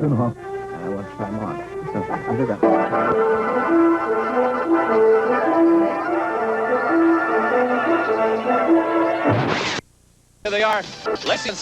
too long. I want to try them on. So, I'll do that. Here they are. Let's see.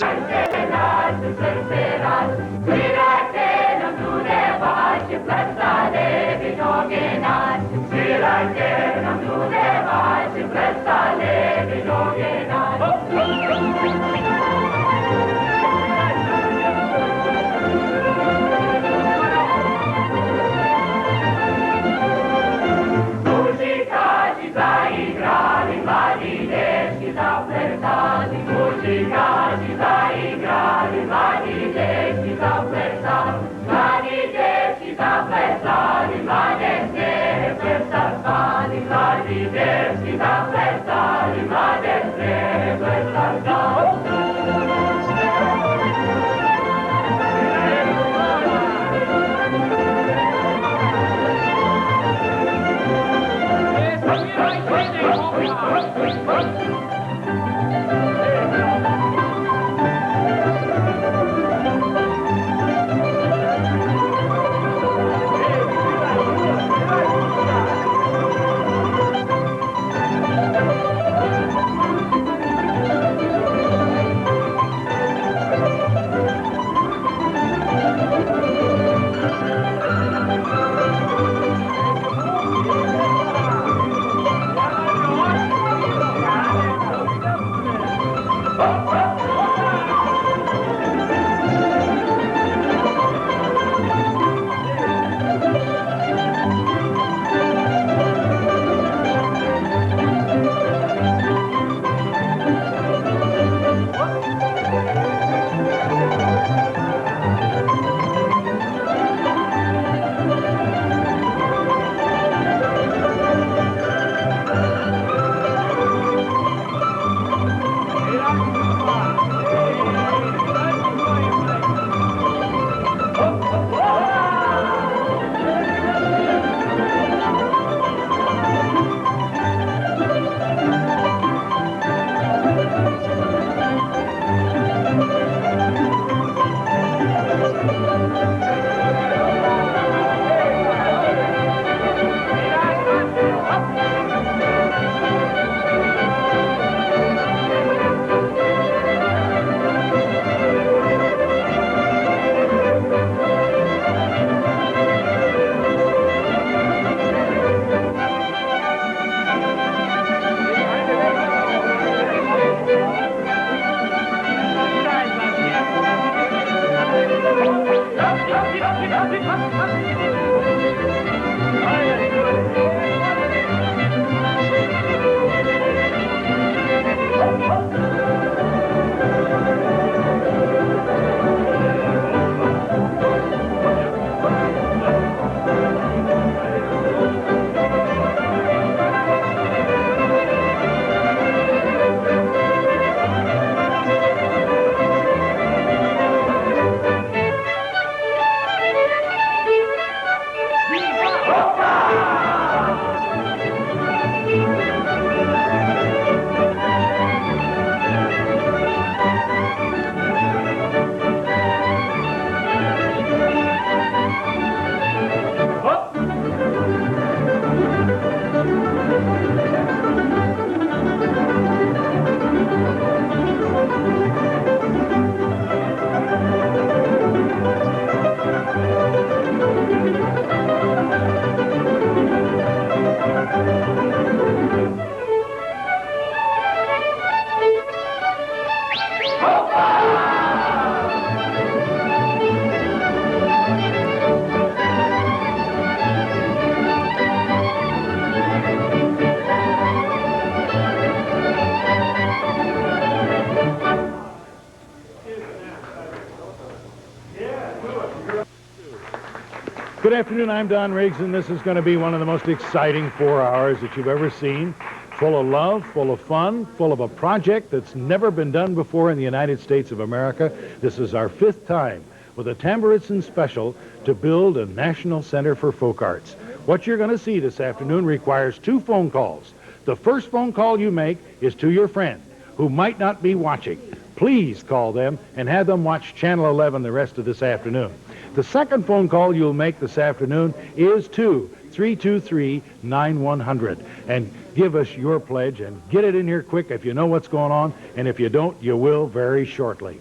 Good afternoon, I'm Don Riggs, and this is going to be one of the most exciting 4 hours that you've ever seen. Full of love, full of fun, full of a project that's never been done before in the United States of America. This is our 5th time with a Tamburitzans special to build a National Center for Folk Arts. What you're going to see this afternoon requires 2 phone calls. The first phone call you make is to your friend who might not be watching. please call them and have them watch Channel 11 the rest of this afternoon. The second phone call you'll make this afternoon is to 323-9100. And give us your pledge and get it in here quick if you know what's going on, and if you don't, you will very shortly.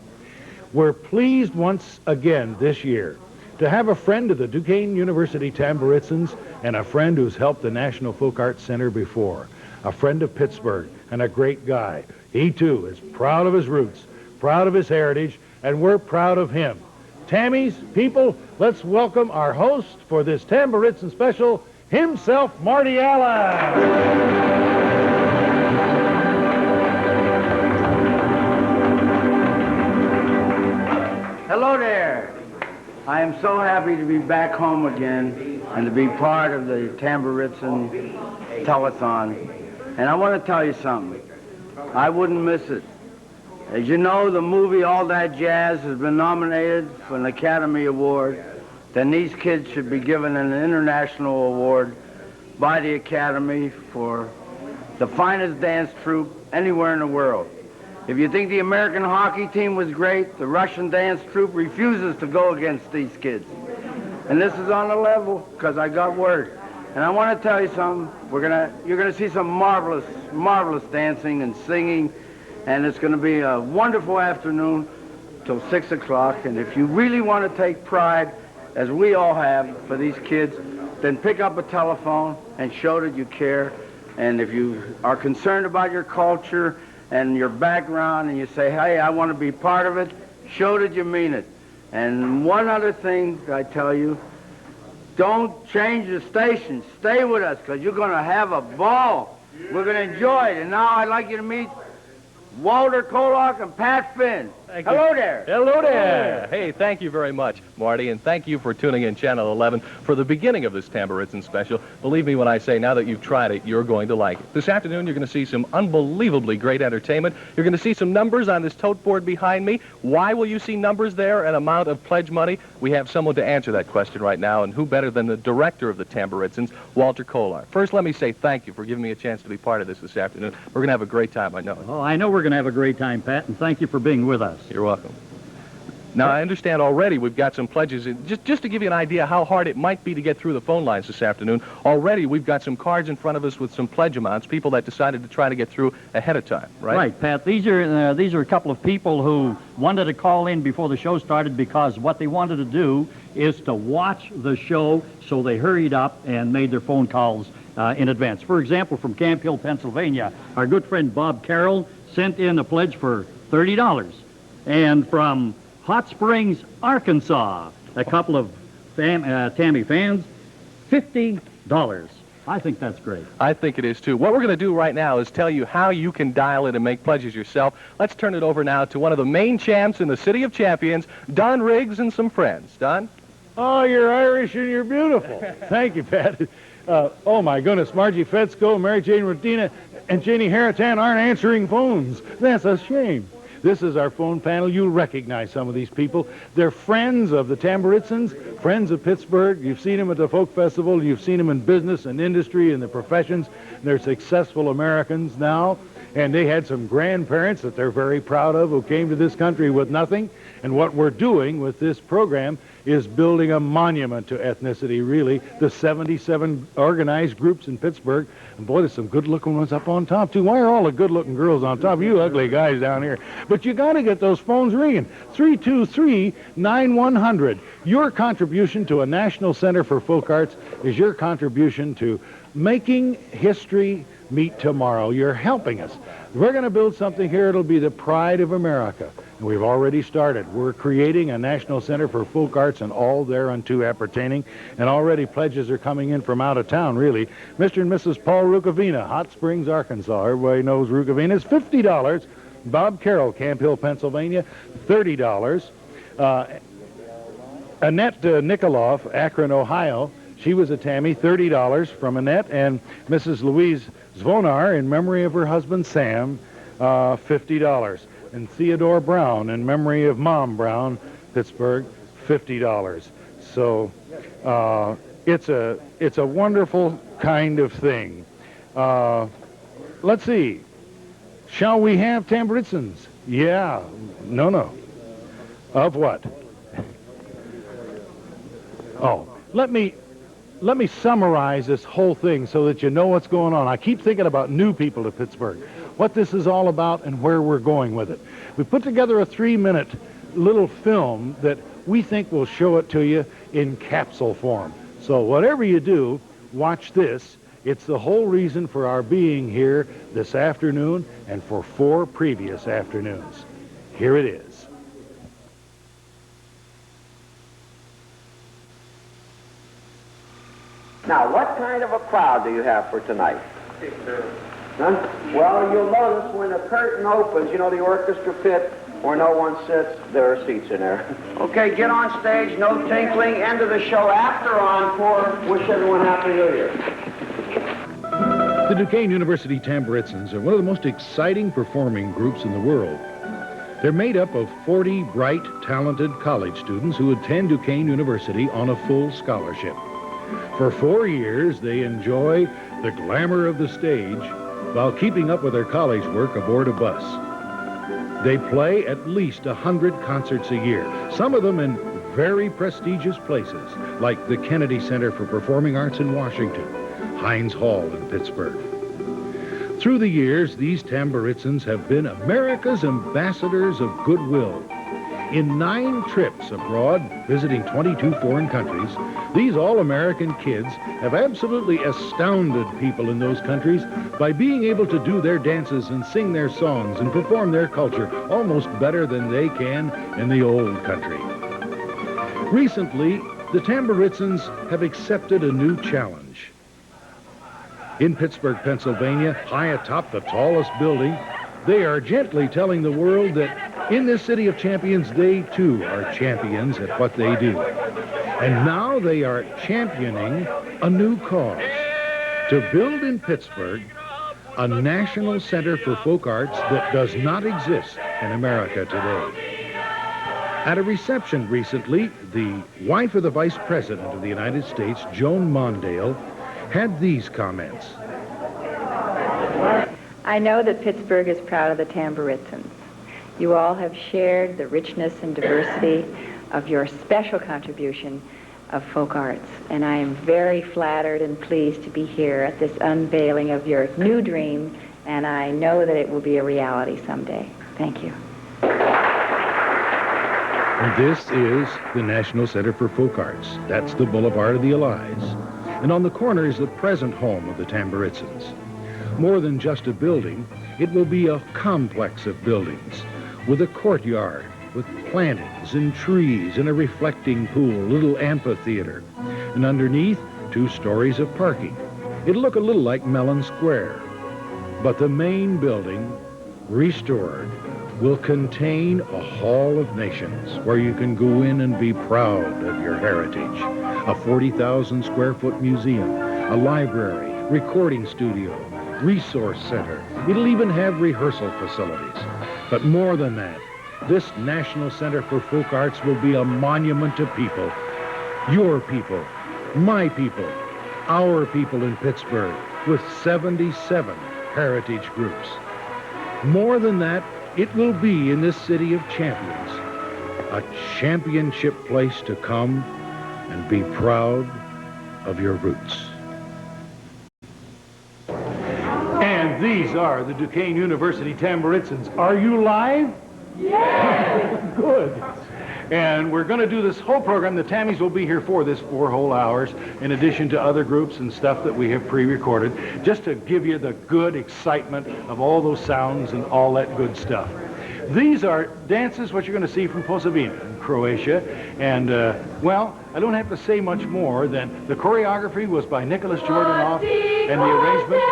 We're pleased once again this year to have a friend of the Duquesne University Tamburitzans and a friend who's helped the National Folk Arts Center before. A friend of Pittsburgh and a great guy. He, too, is proud of his roots, proud of his heritage, and we're proud of him. Tammy's people, let's welcome our host for this Tamburitzan special, himself, Marty Allen. Hello there. I am so happy to be back home again and to be part of the Tamburitzan Telethon. And I want to tell you something. I wouldn't miss it. As you know, the movie All That Jazz has been nominated for an Academy Award. Then these kids should be given an international award by the Academy for the finest dance troupe anywhere in the world. If you think the American hockey team was great, the Russian dance troupe refuses to go against these kids. And this is on the level because I got word. And I want to tell you something. You're gonna see some marvelous dancing and singing, and it's going to be a wonderful afternoon till 6 o'clock. And if you really want to take pride, as we all have for these kids, then pick up a telephone and show that you care. And if you are concerned about your culture and your background and you say, hey, I want to be part of it, show that you mean it. And one other thing I tell you, don't change the station. Stay with us because you're going to have a ball. We're going to enjoy it. And now I'd like you to meet Walter Kolar and Pat Finn. Hello there. Hello there. Hey, thank you very much, Marty, and thank you for tuning in Channel 11 for the beginning of this Tamburitzan special. Believe me when I say, now that you've tried it, you're going to like it. This afternoon, you're going to see some unbelievably great entertainment. You're going to see some numbers on this tote board behind me. Why will you see numbers there, an amount of pledge money? We have someone to answer that question right now, and who better than the director of the Tamburitzans, Walter Kolar. First, let me say thank you for giving me a chance to be part of this afternoon. We're going to have a great time, I know. Oh, I know we're going to have a great time, Pat, and thank you for being with us. You're welcome. Now, I understand already we've got some pledges. Just to give you an idea how hard it might be to get through the phone lines this afternoon, already we've got some cards in front of us with some pledge amounts, people that decided to try to get through ahead of time, right? Right, Pat. These are a couple of people who wanted to call in before the show started because what they wanted to do is to watch the show, so they hurried up and made their phone calls in advance. For example, from Camp Hill, Pennsylvania, our good friend Bob Carroll sent in a pledge for $30. And from Hot Springs, Arkansas, a couple of Tammy fans, $50. I think that's great. I think it is, too. What we're going to do right now is tell you how you can dial in and make pledges yourself. Let's turn it over now to one of the main champs in the City of Champions, Don Riggs and some friends. Don? Oh, you're Irish and you're beautiful. Thank you, Pat. Oh, my goodness, Margie Fetzko, Mary Jane Rodina, and Janie Harritan aren't answering phones. That's a shame. This is our phone panel. You'll recognize some of these people. They're friends of the Tamburitzans, friends of Pittsburgh. You've seen them at the Folk Festival. You've seen them in business and industry and the professions. They're successful Americans now, and they had some grandparents that they're very proud of who came to this country with nothing. And what we're doing with this program is building a monument to ethnicity, really. The 77 organized groups in Pittsburgh. And boy, there's some good-looking ones up on top, too. Why are all the good-looking girls on top? You ugly guys down here. But you got to get those phones ringing. 323-9100. Your contribution to a National Center for Folk Arts is your contribution to making history meet tomorrow. You're helping us. We're going to build something here. It'll be the pride of America. And we've already started. We're creating a National Center for Folk Arts and all thereunto appertaining. And already pledges are coming in from out of town, really. Mr. and Mrs. Paul Rukavina, Hot Springs, Arkansas. Everybody knows Rukavina. It's $50. Bob Carroll, Camp Hill, Pennsylvania, $30. Annette Nikoloff, Akron, Ohio. She was a Tammy, $30 from Annette. And Mrs. Louise Zvonar, in memory of her husband, Sam, $50. And Theodore Brown, in memory of Mom Brown, Pittsburgh, $50. So it's a wonderful kind of thing. Let's see. Shall we have Tamburitzans? Yeah. No. Of what? Oh, let me summarize this whole thing so that you know what's going on. I keep thinking about new people to Pittsburgh, what this is all about and where we're going with it. We put together a 3-minute little film that we think will show it to you in capsule form. So whatever you do, watch this. It's the whole reason for our being here this afternoon and for 4 previous afternoons. Here it is. Now, what kind of a crowd do you have for tonight? Huh? Well, you'll notice when the curtain opens, you know, the orchestra pit where no one sits, there are seats in there. Okay, get on stage, no tinkling, end of the show. After encore, wish everyone Happy New Year. The Duquesne University Tamburitzans are one of the most exciting performing groups in the world. They're made up of 40 bright, talented college students who attend Duquesne University on a full scholarship. For 4 years, they enjoy the glamour of the stage while keeping up with their college work aboard a bus. They play at least 100 concerts a year, some of them in very prestigious places, like the Kennedy Center for Performing Arts in Washington, Heinz Hall in Pittsburgh. Through the years, these Tamburitzans have been America's ambassadors of goodwill. In 9 trips abroad, visiting 22 foreign countries, these all-American kids have absolutely astounded people in those countries by being able to do their dances and sing their songs and perform their culture almost better than they can in the old country. Recently, the Tamburitzans have accepted a new challenge. In Pittsburgh, Pennsylvania, high atop the tallest building, they are gently telling the world that in this city of champions, they too are champions at what they do. And now they are championing a new cause, to build in Pittsburgh a national center for folk arts that does not exist in America today. At a reception recently, the wife of the Vice President of the United States, Joan Mondale, had these comments. I know that Pittsburgh is proud of the Tamburitzans. You all have shared the richness and diversity of your special contribution of folk arts, and I am very flattered and pleased to be here at this unveiling of your new dream, and I know that it will be a reality someday. Thank you. This is the National Center for Folk Arts. That's the Boulevard of the Allies. And on the corner is the present home of the Tamburitzans. More than just a building, it will be a complex of buildings with a courtyard, with plantings and trees and a reflecting pool, a little amphitheater, and underneath, 2 stories of parking. It'll look a little like Mellon Square. But the main building, restored, will contain a Hall of Nations where you can go in and be proud of your heritage. A 40,000 square foot museum, a library, recording studio, resource center. It'll even have rehearsal facilities. But more than that, this National Center for Folk Arts will be a monument to people. Your people, my people, our people in Pittsburgh, with 77 heritage groups. More than that, it will be in this city of champions, a championship place to come and be proud of your roots. And these are the Duquesne University Tamburitzans. Are you live? Yeah! Good. And we're going to do this whole program. The Tammies will be here for this 4 whole hours, in addition to other groups and stuff that we have pre-recorded, just to give you the good excitement of all those sounds and all that good stuff. These are dances, what you're going to see from Posavina in Croatia. And, well, I don't have to say much more than the choreography was by Nicholas Jordanov and the arrangement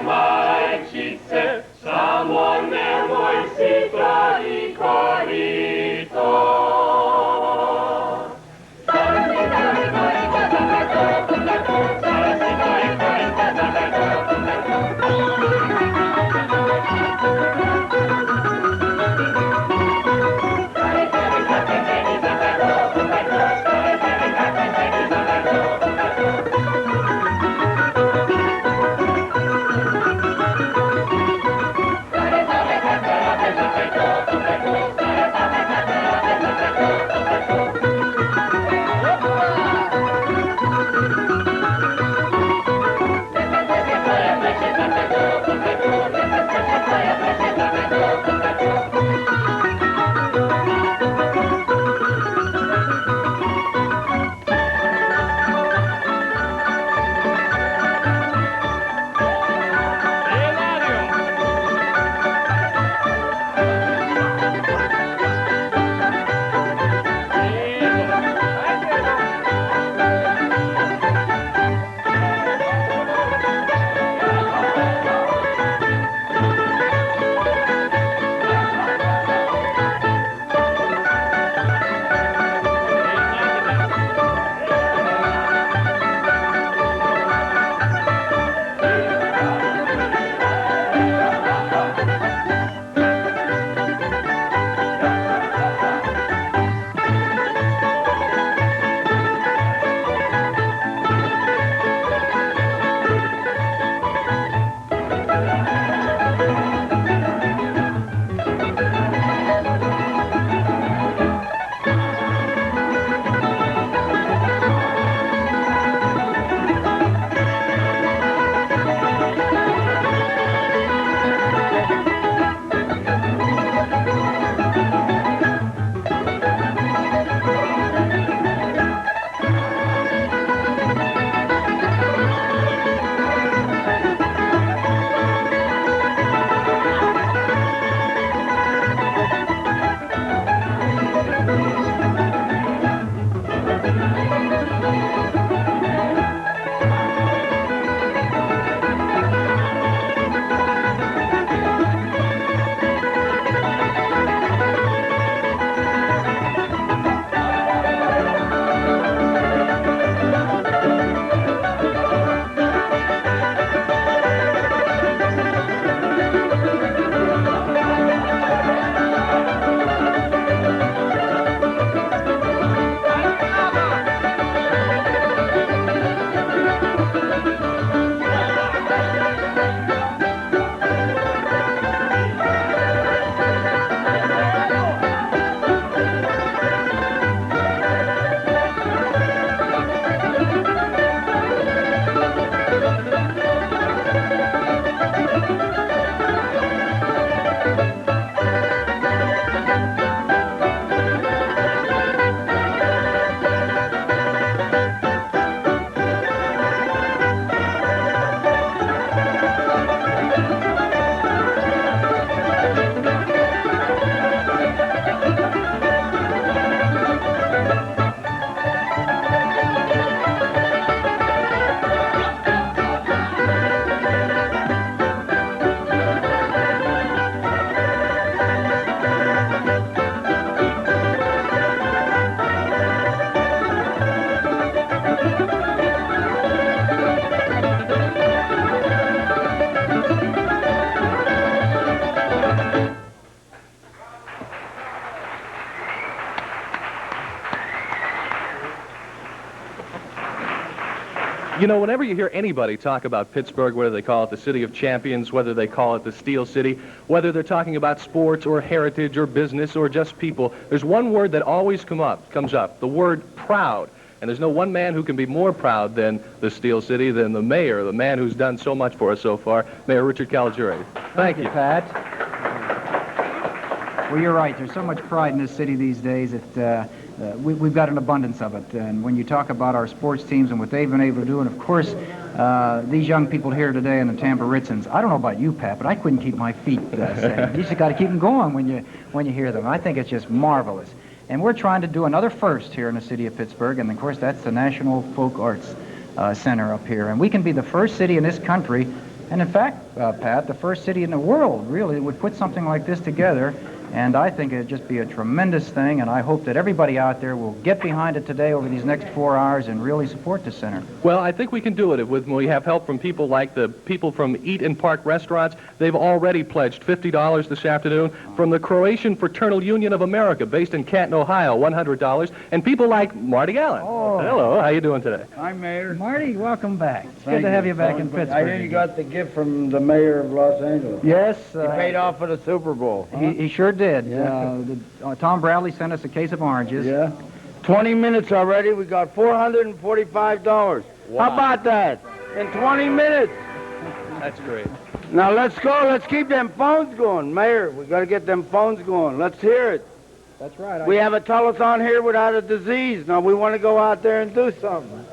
Majcice, You know, whenever you hear anybody talk about Pittsburgh, whether they call it the City of Champions, whether they call it the Steel City, whether they're talking about sports or heritage or business or just people, there's one word that always comes up, the word proud. And there's no one man who can be more proud than the Steel City, than the mayor, the man who's done so much for us so far, Mayor Richard Calusarii. Thank you, Pat. Well, you're right. There's so much pride in this city these days that we've got an abundance of it. And when you talk about our sports teams and what they've been able to do, and of course, these young people here today in the Tamburitzans, I don't know about you, Pat, but I couldn't keep my feet set. You just got to keep them going when you hear them. I think it's just marvelous. And we're trying to do another first here in the city of Pittsburgh, and of course, that's the National Folk Arts Center up here. And we can be the first city in this country, and in fact, Pat, the first city in the world, really, that would put something like this together. And I think it'd just be a tremendous thing, and I hope that everybody out there will get behind it today over these next 4 hours and really support the center. Well, I think we can do it when we have help from people like the people from Eat and Park Restaurants. They've already pledged $50 this afternoon. From the Croatian Fraternal Union of America, based in Canton, Ohio, $100. And people like Marty Allen. Oh. Hello, how you doing today? Hi, Mayor. Marty, welcome back. It's good to have you back in Pittsburgh. I hear you got the gift from the mayor of Los Angeles. Yes. He paid off for the Super Bowl. He sure did. Yeah. Tom Bradley sent us a case of oranges. Yeah. 20 minutes already. We got $445. Wow. How about that? In 20 minutes. That's great. Now let's go. Let's keep them phones going. Mayor, we got to get them phones going. Let's hear it. That's right. We have a telethon here without a disease. Now we want to go out there and do something.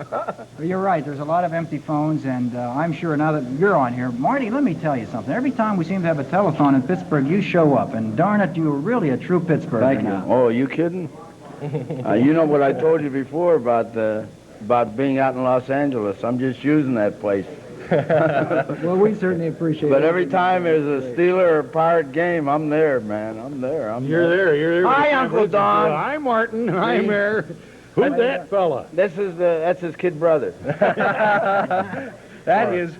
You're right. There's a lot of empty phones, and I'm sure now that you're on here, Marty, let me tell you something. Every time we seem to have a telethon in Pittsburgh, you show up, and darn it, you're really a true Pittsburgher. Thank you. now. Oh, are you kidding? You know what I told you before about being out in Los Angeles. I'm just using that place. Well, we certainly appreciate it. But every time there's a Steeler or Pirate game, I'm there, man. I'm there. You're there. Hi, Uncle Don. Hi, Martin. Hi, Mayor. Who's that fella? That's his kid brother. That is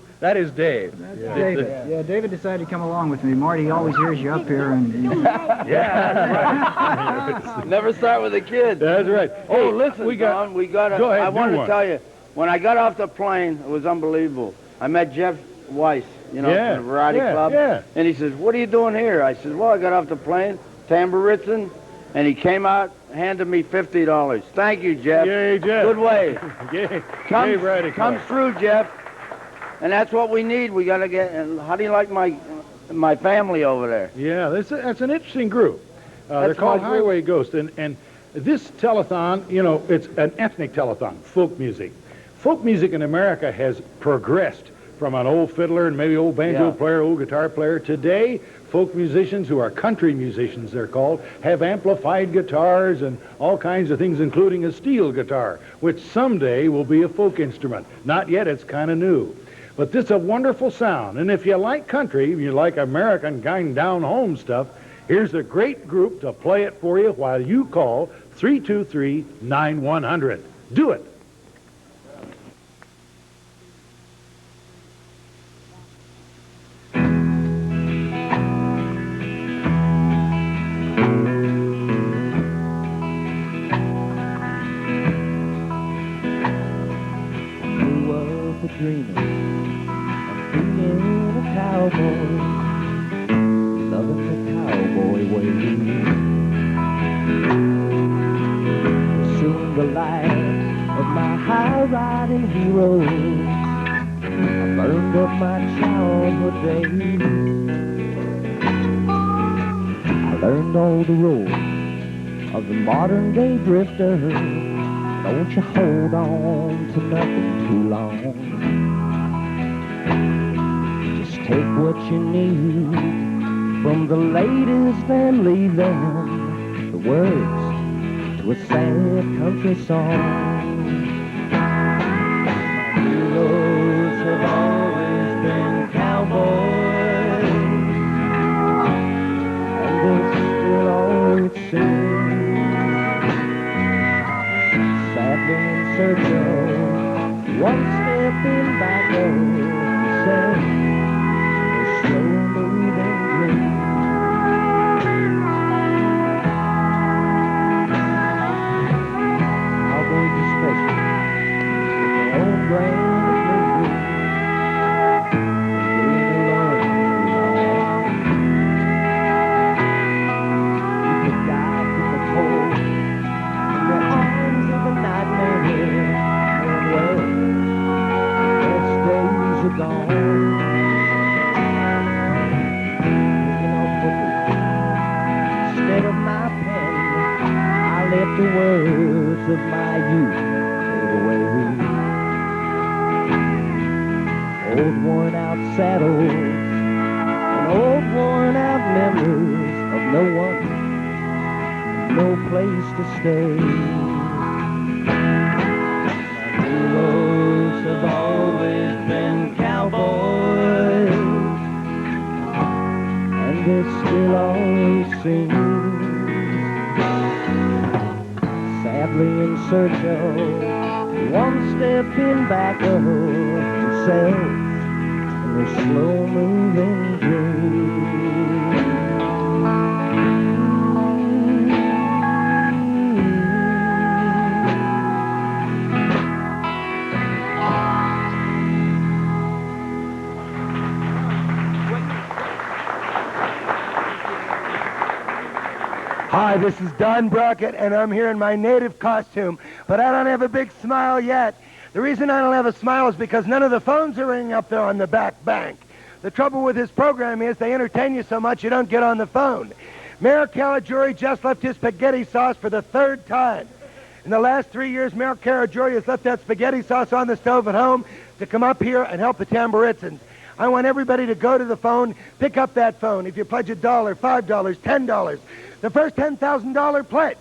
Dave. David. Yeah, David decided to come along with me. Marty always hears you up here, and Yeah. Never start with a kid. That's right. Oh, Hey, listen, Don, we got. Go ahead, I do want to one. tell you, when I got off the plane, it was unbelievable. I met Jeff Weiss, from the Variety Club, and he says, "What are you doing here?" I said, "Well, I got off the plane, Tamburitzan," and he came out, handed me $50. Thank you, Jeff. Yay, Jeff. Good way. Yay, Comes Comes through, Jeff. And that's what we need. We got to get. And how do you like my family over there? Yeah, that's an interesting group. They're called my group. Highway Ghost, and this telethon, it's an ethnic telethon, folk music. Folk music in America has progressed from an old fiddler and maybe old banjo player, old guitar player. Today, folk musicians who are country musicians, they're called, have amplified guitars and all kinds of things, including a steel guitar, which someday will be a folk instrument. Not yet, it's kind of new. But this is a wonderful sound, and if you like country, if you like American kind down-home stuff, here's a great group to play it for you while you call 323-9100. Do it. Dreaming of being a cowboy, loving the cowboy way. Soon the life of my high-riding hero, I burned up my childhood days. I learned all the roles of the modern-day drifter. Don't you hold on to nothing too long. Just take what you need from the latest and leave them the words to a sad country song. My heroes have always been cowboys, and they still are, it seems. In search of one step in back of yourself, a slow-moving dream. Cowboys are special with their own brand the words of my youth fade away. Old worn out saddles and old worn out memories of no one, no place to stay. My heroes have always been cowboys, and they still always sing, sadly in search of one step in back of themselves in their slow-moving dreams. Hi, this is Don Brockett, and I'm here in my native costume, but I don't have a big smile yet. The reason I don't have a smile is because none of the phones are ringing up there on the back bank. The trouble with this program is they entertain you so much you don't get on the phone. Mayor Calusarii just left his spaghetti sauce for the 3rd time. In the last 3 years, Mayor Calusarii has left that spaghetti sauce on the stove at home to come up here and help the Tamburitzans. I want everybody to go to the phone, pick up that phone. If you pledge $1, $5, $10, the first $10,000 pledge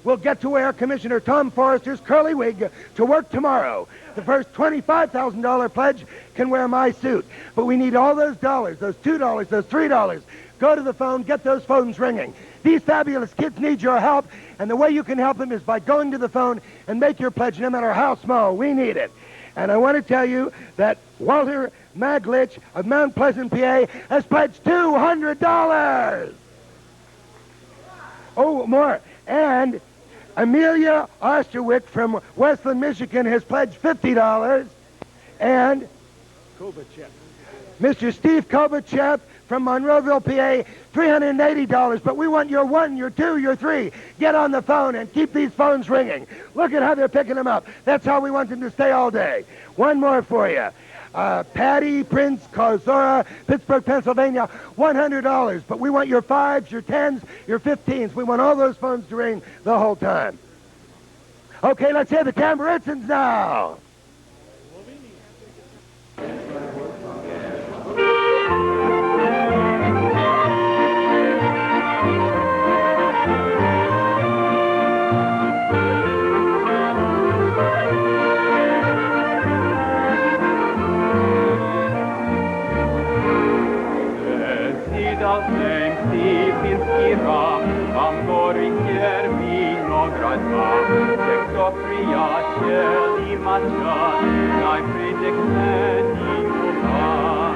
will get to wear Commissioner Tom Forrester's curly wig to work tomorrow. The first $25,000 pledge can wear my suit. But we need all those dollars, those $2, those $3. Go to the phone, get those phones ringing. These fabulous kids need your help, and the way you can help them is by going to the phone and make your pledge, no matter how small. We need it. And I want to tell you that Walter Maglich of Mount Pleasant, PA, has pledged $200. Oh, more. And Amelia Osterwick from Westland, Michigan has pledged $50. And Mr. Steve Kovachev from Monroeville, PA, $380. But we want your 1, your 2, your 3. Get on the phone and keep these phones ringing. Look at how they're picking them up. That's how we want them to stay all day. One more for you. Patty Prince Kozora, Pittsburgh, Pennsylvania, $100. But we want your 5s, your 10s, your 15s. We want all those phones to ring the whole time. Okay, let's hear the Tamburitzans now. Mam Moricz vinogradva, Tekto prijaciel ima čas, najprije k meni uvan.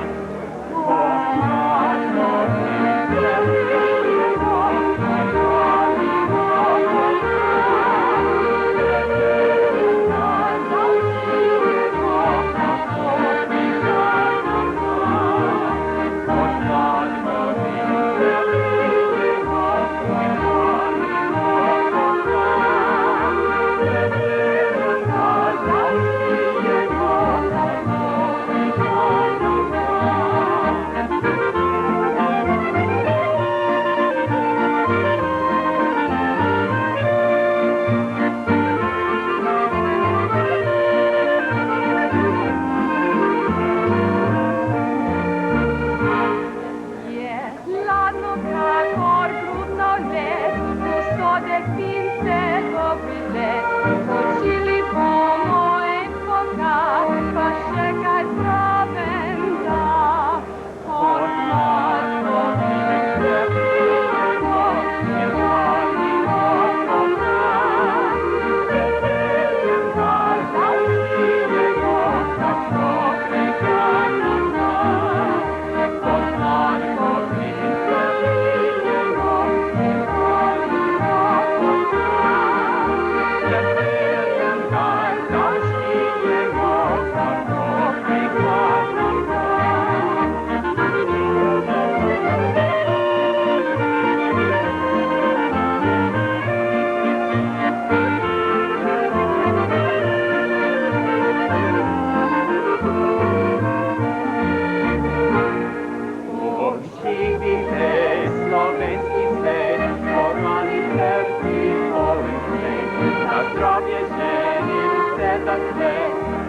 leta sve,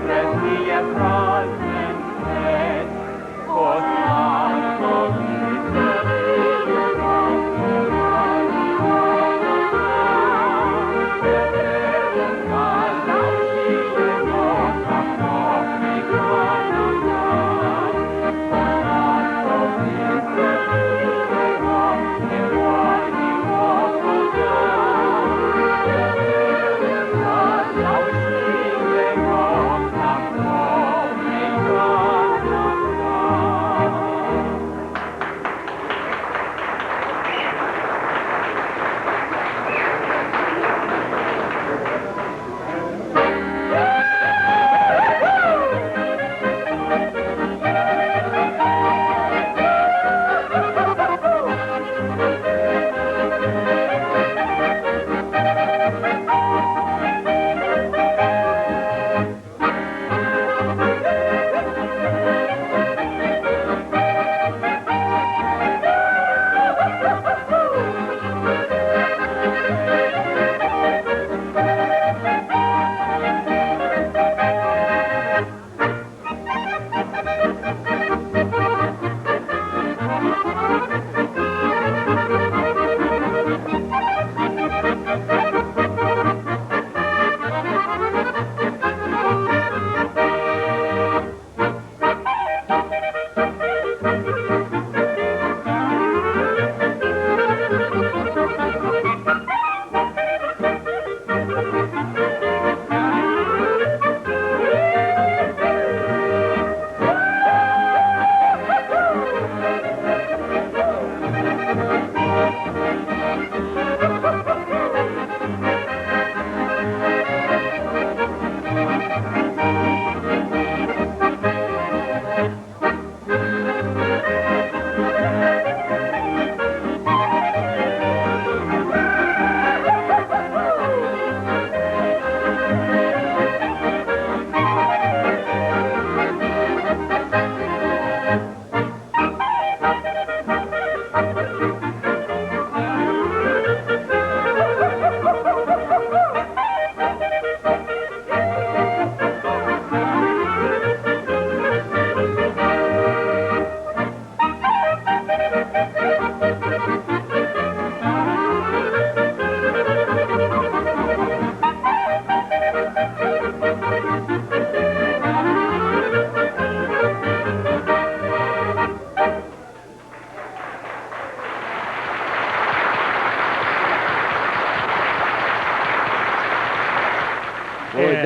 prežnije prazne sve, ko slavno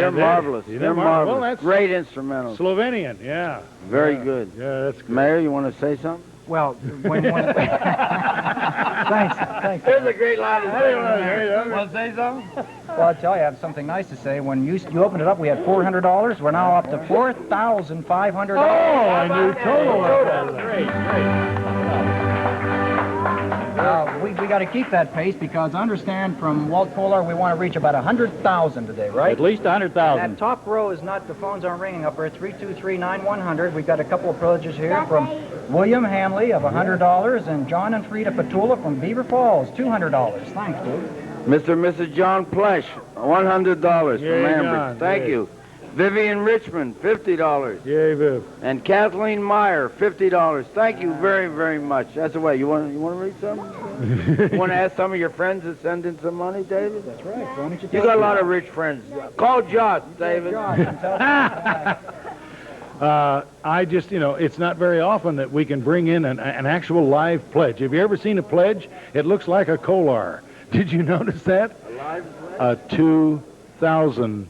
They're marvelous. They're marvelous. Well, that's great instrumentals. Slovenian, yeah. Very good. Yeah, that's good. Mayor, you want to say something? Well, when thanks. There's a great line of saying. Want to say something? Well, I'll tell you, I have something nice to say. When you opened it up, we had $400. We're now up to $4,500. Oh, I knew total. That's great. We got to keep that pace because understand from Walt Kolar we want to reach about 100,000 today, right? At least 100,000. That top row is not, the phones aren't ringing up there. 323-9100. We've got a couple of approaches here from William Hanley of $100 and John and Frida Petula from Beaver Falls, $200. Thanks, dude. Mr. and Mrs. John Plesh, $100 from John, Ambridge. Thank you. Vivian Richmond, $50. Yay, Viv. And Kathleen Meyer, $50. Thank you very, very much. That's the way. You want to read something? You want to ask some of your friends to send in some money, David? That's right. Why don't you You got a lot of rich friends. Call Josh, David. I just, it's not very often that we can bring in an actual live pledge. Have you ever seen a pledge? It looks like a Kolar. Did you notice that? A live pledge? A $2,000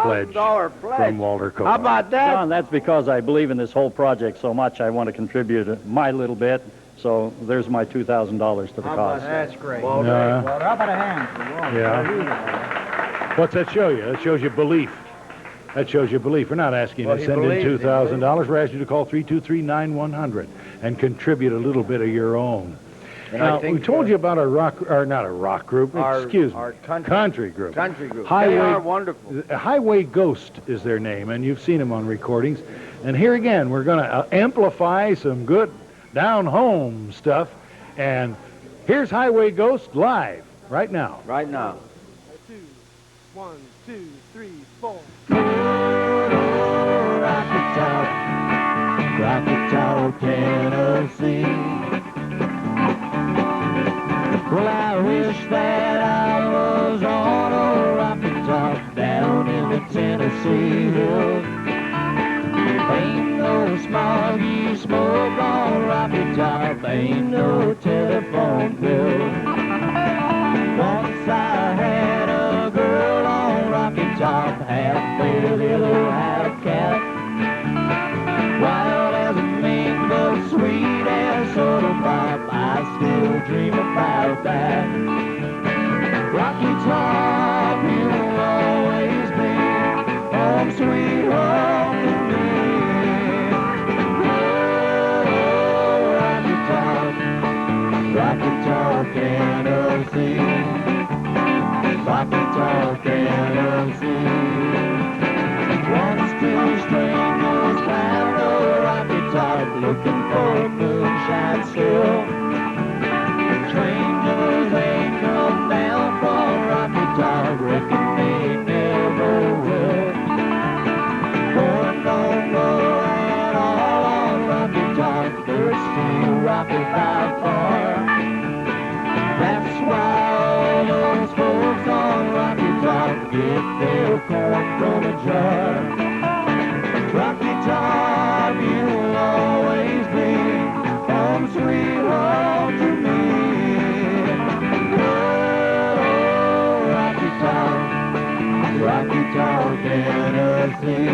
pledge from Walter Kolar. How about that? John, that's because I believe in this whole project so much I want to contribute my little bit. So there's my $2,000 to the cause. That's great. Walter. Walter, how about a hand for Walter? Yeah. What's that show you? That shows you belief. That shows you belief. We're not asking you to send in $2,000. We're asking you to call 323-9100 and contribute a little bit of your own. Now, we told you about not a rock group, excuse me, our country group. Country group. Highway, they are wonderful. Highway Ghost is their name, and you've seen them on recordings. And here again, we're going to amplify some good down-home stuff. And here's Highway Ghost live right now. Right now. 1, 2, 3, 4. Rocky Top, Tennessee. Well, I wish that I was on a rocky top down in the Tennessee hills. Ain't no smoggy smoke on rocky top, ain't no telephone bill. Once I had a girl on rocky top, half bear, the other half cat. Wild as a mink, but sweet as soda pop, I still dream about that. Rocky Top, you'll always be home sweet home to me. Oh, Rocky Top, Tennessee. Rocky Top, Tennessee. Once two strangers climbed the rocky top, looking for a moonshine still. Strangers ain't come down from rocky top, reckon they never will. Going nowhere at all on rocky top, thirsty rocky by far. That's why all those folks on rocky top get their corn from a jar. Rocky Top, you'll always be home sweet home to me. Oh, Rocky Top, Tennessee.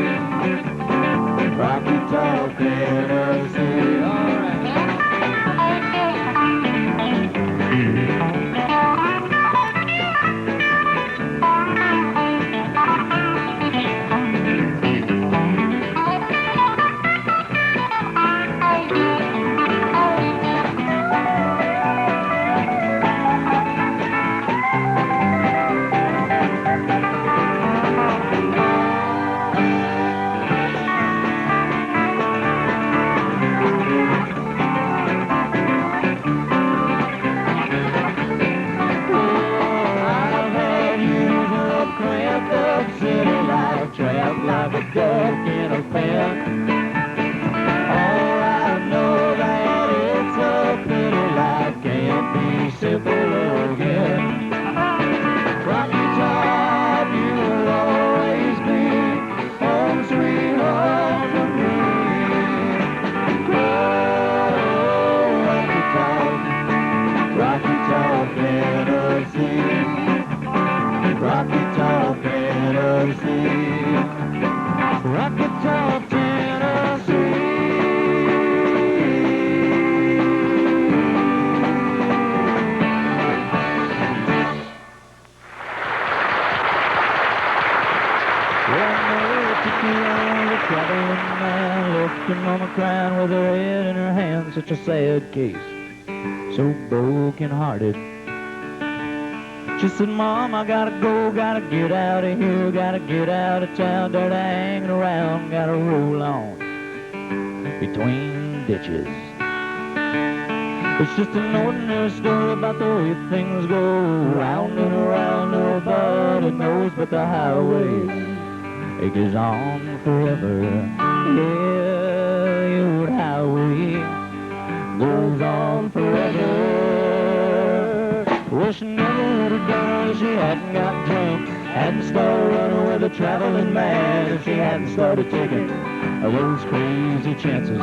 Rocky Top, Tennessee. All right. Trapped like a duck in a pen. All I know that it's a pity life can't be simple again. Rocky Top, you'll always be home sweet home to me. Oh, Rocky Top, Tennessee. Rocky Top, Tennessee. Rocky Top, Tennessee. Well, I know it took me long to traveling man, left your mama crying with her head in her hand, such a sad case, so broken-hearted. She said, Mom, I gotta go, gotta get out of here, gotta get out of town, dirt hanging around, gotta roll on between ditches. It's just an ordinary story about the way things go, round and around, nobody knows, but the highway, it goes on forever. Yeah, the old highway goes on forever. Well, she never would have done it if she hadn't got drunk, hadn't started running with a traveling man, if she hadn't started taking those crazy chances.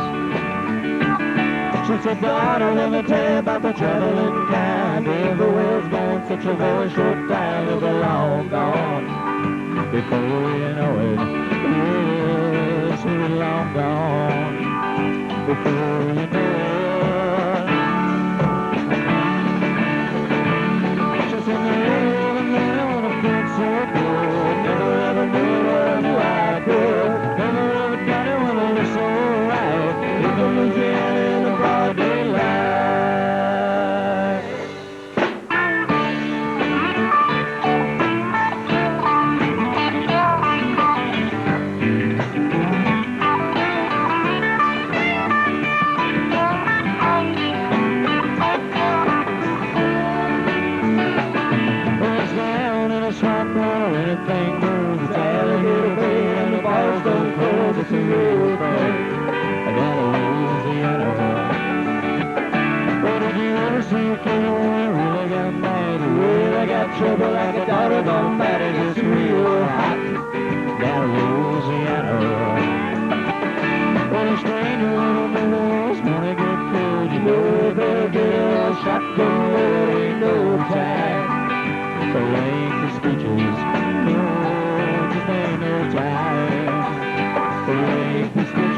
She said, daughter, let me tell you about the traveling kind. Everywhere's gone such a very short time, it'll be long gone before you know it. Yes, it'll be long gone before you know it. trouble like a daughter gone bad. It's real hot down in Louisiana. When a stranger little boys wanna get killed, you know they'll get a shotgun load, ain't no time for lengthy speeches. No, just ain't no time for lengthy speeches.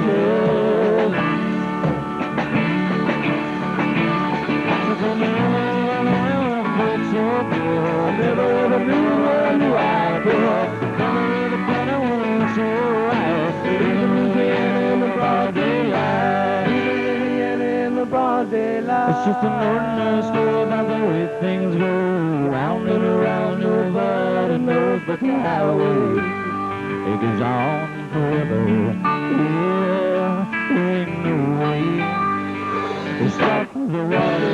Never ever knew what I knew I could. Coming with a better one, so right. Even Louisiana in the broad daylight. Louisiana in the broad daylight. It's just an ordinary story about the way things go. Round and around, nobody knows but the highway. It goes on forever. Yeah, there ain't no way to stop the water.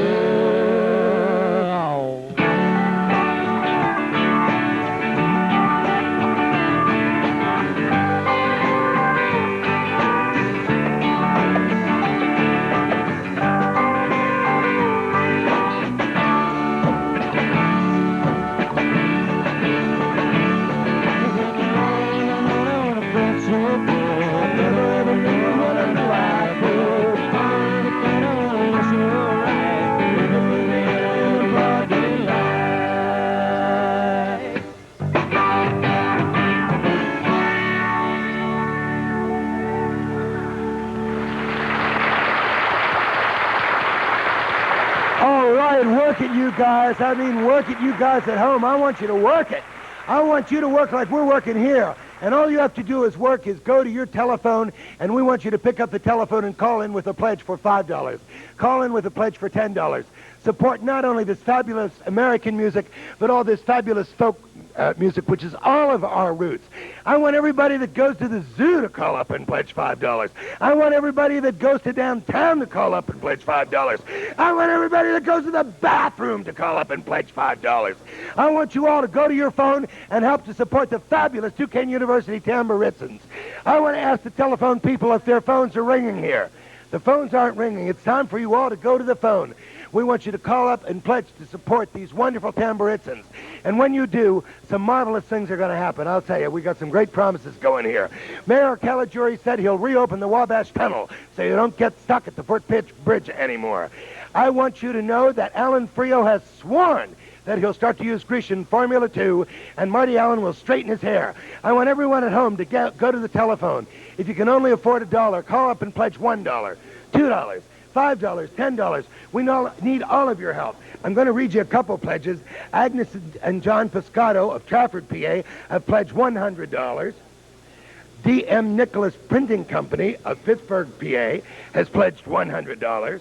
Work at you guys. I mean, work at you guys at home. I want you to work it. I want you to work like we're working here. And all you have to do is go to your telephone, and we want you to pick up the telephone and call in with a pledge for $5. Call in with a pledge for $10. Support not only this fabulous American music, but all this fabulous folk music, which is all of our roots. I want everybody that goes to the zoo to call up and pledge $5. I want everybody that goes to downtown to call up and pledge $5. I want everybody that goes to the bathroom to call up and pledge $5. I want you all to go to your phone and help to support the fabulous Duquesne University Tamburitzans. I want to ask the telephone people if their phones are ringing here. The phones aren't ringing. It's time for you all to go to the phone. We want you to call up and pledge to support these wonderful Tamburitzans. And when you do, some marvelous things are going to happen. I'll tell you, we got some great promises going here. Mayor Calusarii said he'll reopen the Wabash Tunnel so you don't get stuck at the Fort Pitch Bridge anymore. I want you to know that Alan Frio has sworn that he'll start to use Grecian Formula 2, and Marty Allen will straighten his hair. I want everyone at home to go to the telephone. If you can only afford $1, call up and pledge $1, $2, $5, $10. We need all of your help. I'm going to read you a couple pledges. Agnes and John Piscato of Trafford, PA, have pledged $100. D.M. Nicholas Printing Company of Pittsburgh, PA, has pledged $100.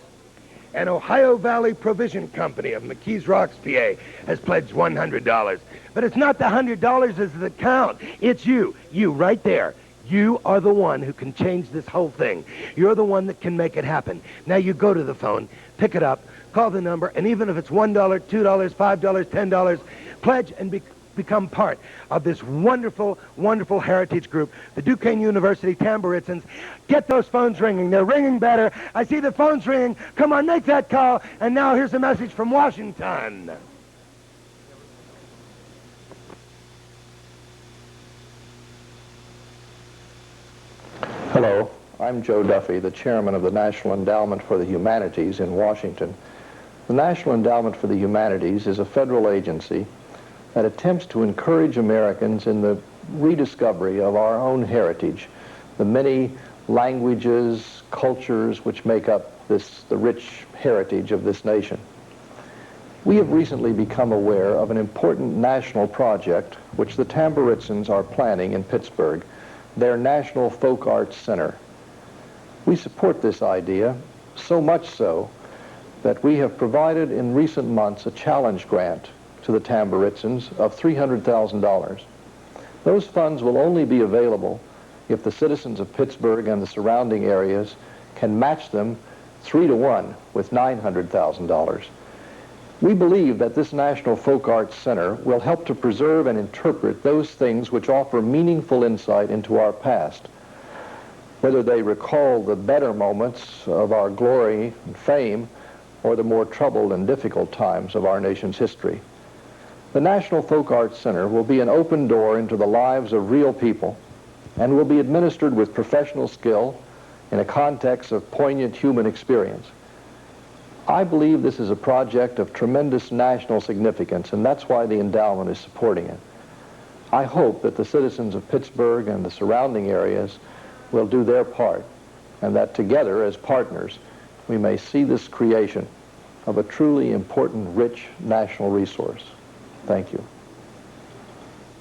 And Ohio Valley Provision Company of McKees Rocks, PA, has pledged $100. But it's not the $100 that count. It's you right there. You are the one who can change this whole thing. You're the one that can make it happen. Now you go to the phone, pick it up, call the number, and even if it's $1, $2, $5, $10, pledge and become part of this wonderful, wonderful heritage group, the Duquesne University Tamburitzans. Get those phones ringing. They're ringing better. I see the phones ringing. Come on, make that call. And now here's a message from Washington. Hello, I'm Joe Duffy, the chairman of the National Endowment for the Humanities in Washington. The National Endowment for the Humanities is a federal agency that attempts to encourage Americans in the rediscovery of our own heritage, the many languages, cultures which make up the rich heritage of this nation. We have recently become aware of an important national project which the Tamburitzans are planning in Pittsburgh, their National Folk Arts Center. We support this idea, so much so that we have provided in recent months a challenge grant to the Tamburitzans of $300,000. Those funds will only be available if the citizens of Pittsburgh and the surrounding areas can match them 3-to-1 with $900,000. We believe that this National Folk Arts Center will help to preserve and interpret those things which offer meaningful insight into our past, whether they recall the better moments of our glory and fame or the more troubled and difficult times of our nation's history. The National Folk Arts Center will be an open door into the lives of real people and will be administered with professional skill in a context of poignant human experience. I believe this is a project of tremendous national significance, and that's why the endowment is supporting it. I hope that the citizens of Pittsburgh and the surrounding areas will do their part, and that together as partners we may see this creation of a truly important, rich national resource. Thank you.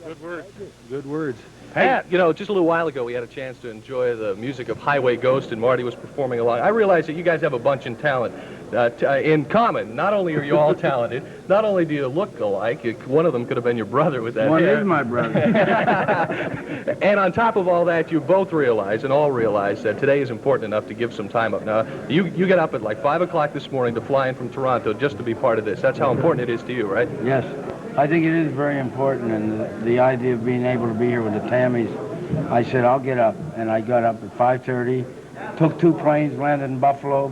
Good words. Good words. Pat, you know, just a little while ago we had a chance to enjoy the music of Highway Ghost, and Marty was performing along. I realize that you guys have a bunch in talent in common. Not only are you all talented, not only do you look alike, one of them could have been your brother with that One hair. is my brother. And on top of all that, you both realize, and all realize, that today is important enough to give some time up. Now, you get up at like 5 o'clock this morning to fly in from Toronto just to be part of this. That's how important it is to you, right? Yes, I think it is very important, and the idea of being able to be here with the Tammies, I said, I'll get up, and I got up at 5:30, took 2 planes, landed in Buffalo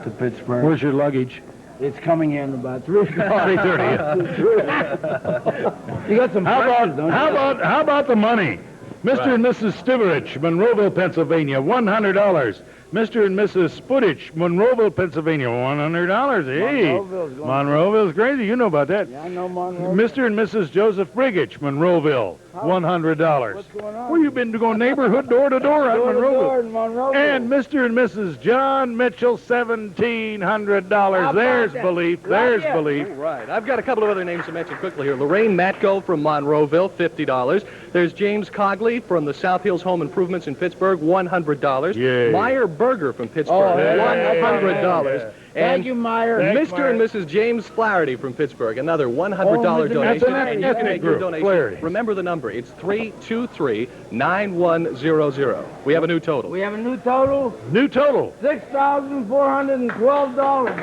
to Pittsburgh. Where's your luggage? It's coming in about 3 o'clock. 3:30. You got some questions, don't you? How about the money? Mr. and Mrs. Stiverich, Monroeville, Pennsylvania, $100. Mr. and Mrs. Spudich, Monroeville, Pennsylvania, $100. Hey, Monroeville's crazy. You know about that. Yeah, I know Monroe. Mr. and Mrs. Joseph Brigich, Monroeville, $100. What's going on? Well, you've been going neighborhood door to door at Door to door Monroeville. in Monroeville. And Mr. and Mrs. John Mitchell, $1,700. There's belief. There's belief. All right. I've got a couple of other names to mention quickly here. Lorraine Matko from Monroeville, $50. There's James Cogley from the South Hills Home Improvements in Pittsburgh, $100. Yay. Meyer Berger from Pittsburgh, $100. Thank And you, Meyer. Mr. and Mrs. James Flaherty from Pittsburgh, another $100 donation. That's an And you can make your group, donation. Flaherty. Remember the number. It's 323-9100. We have a new total. We have a new total, New total. $6,412. Oh,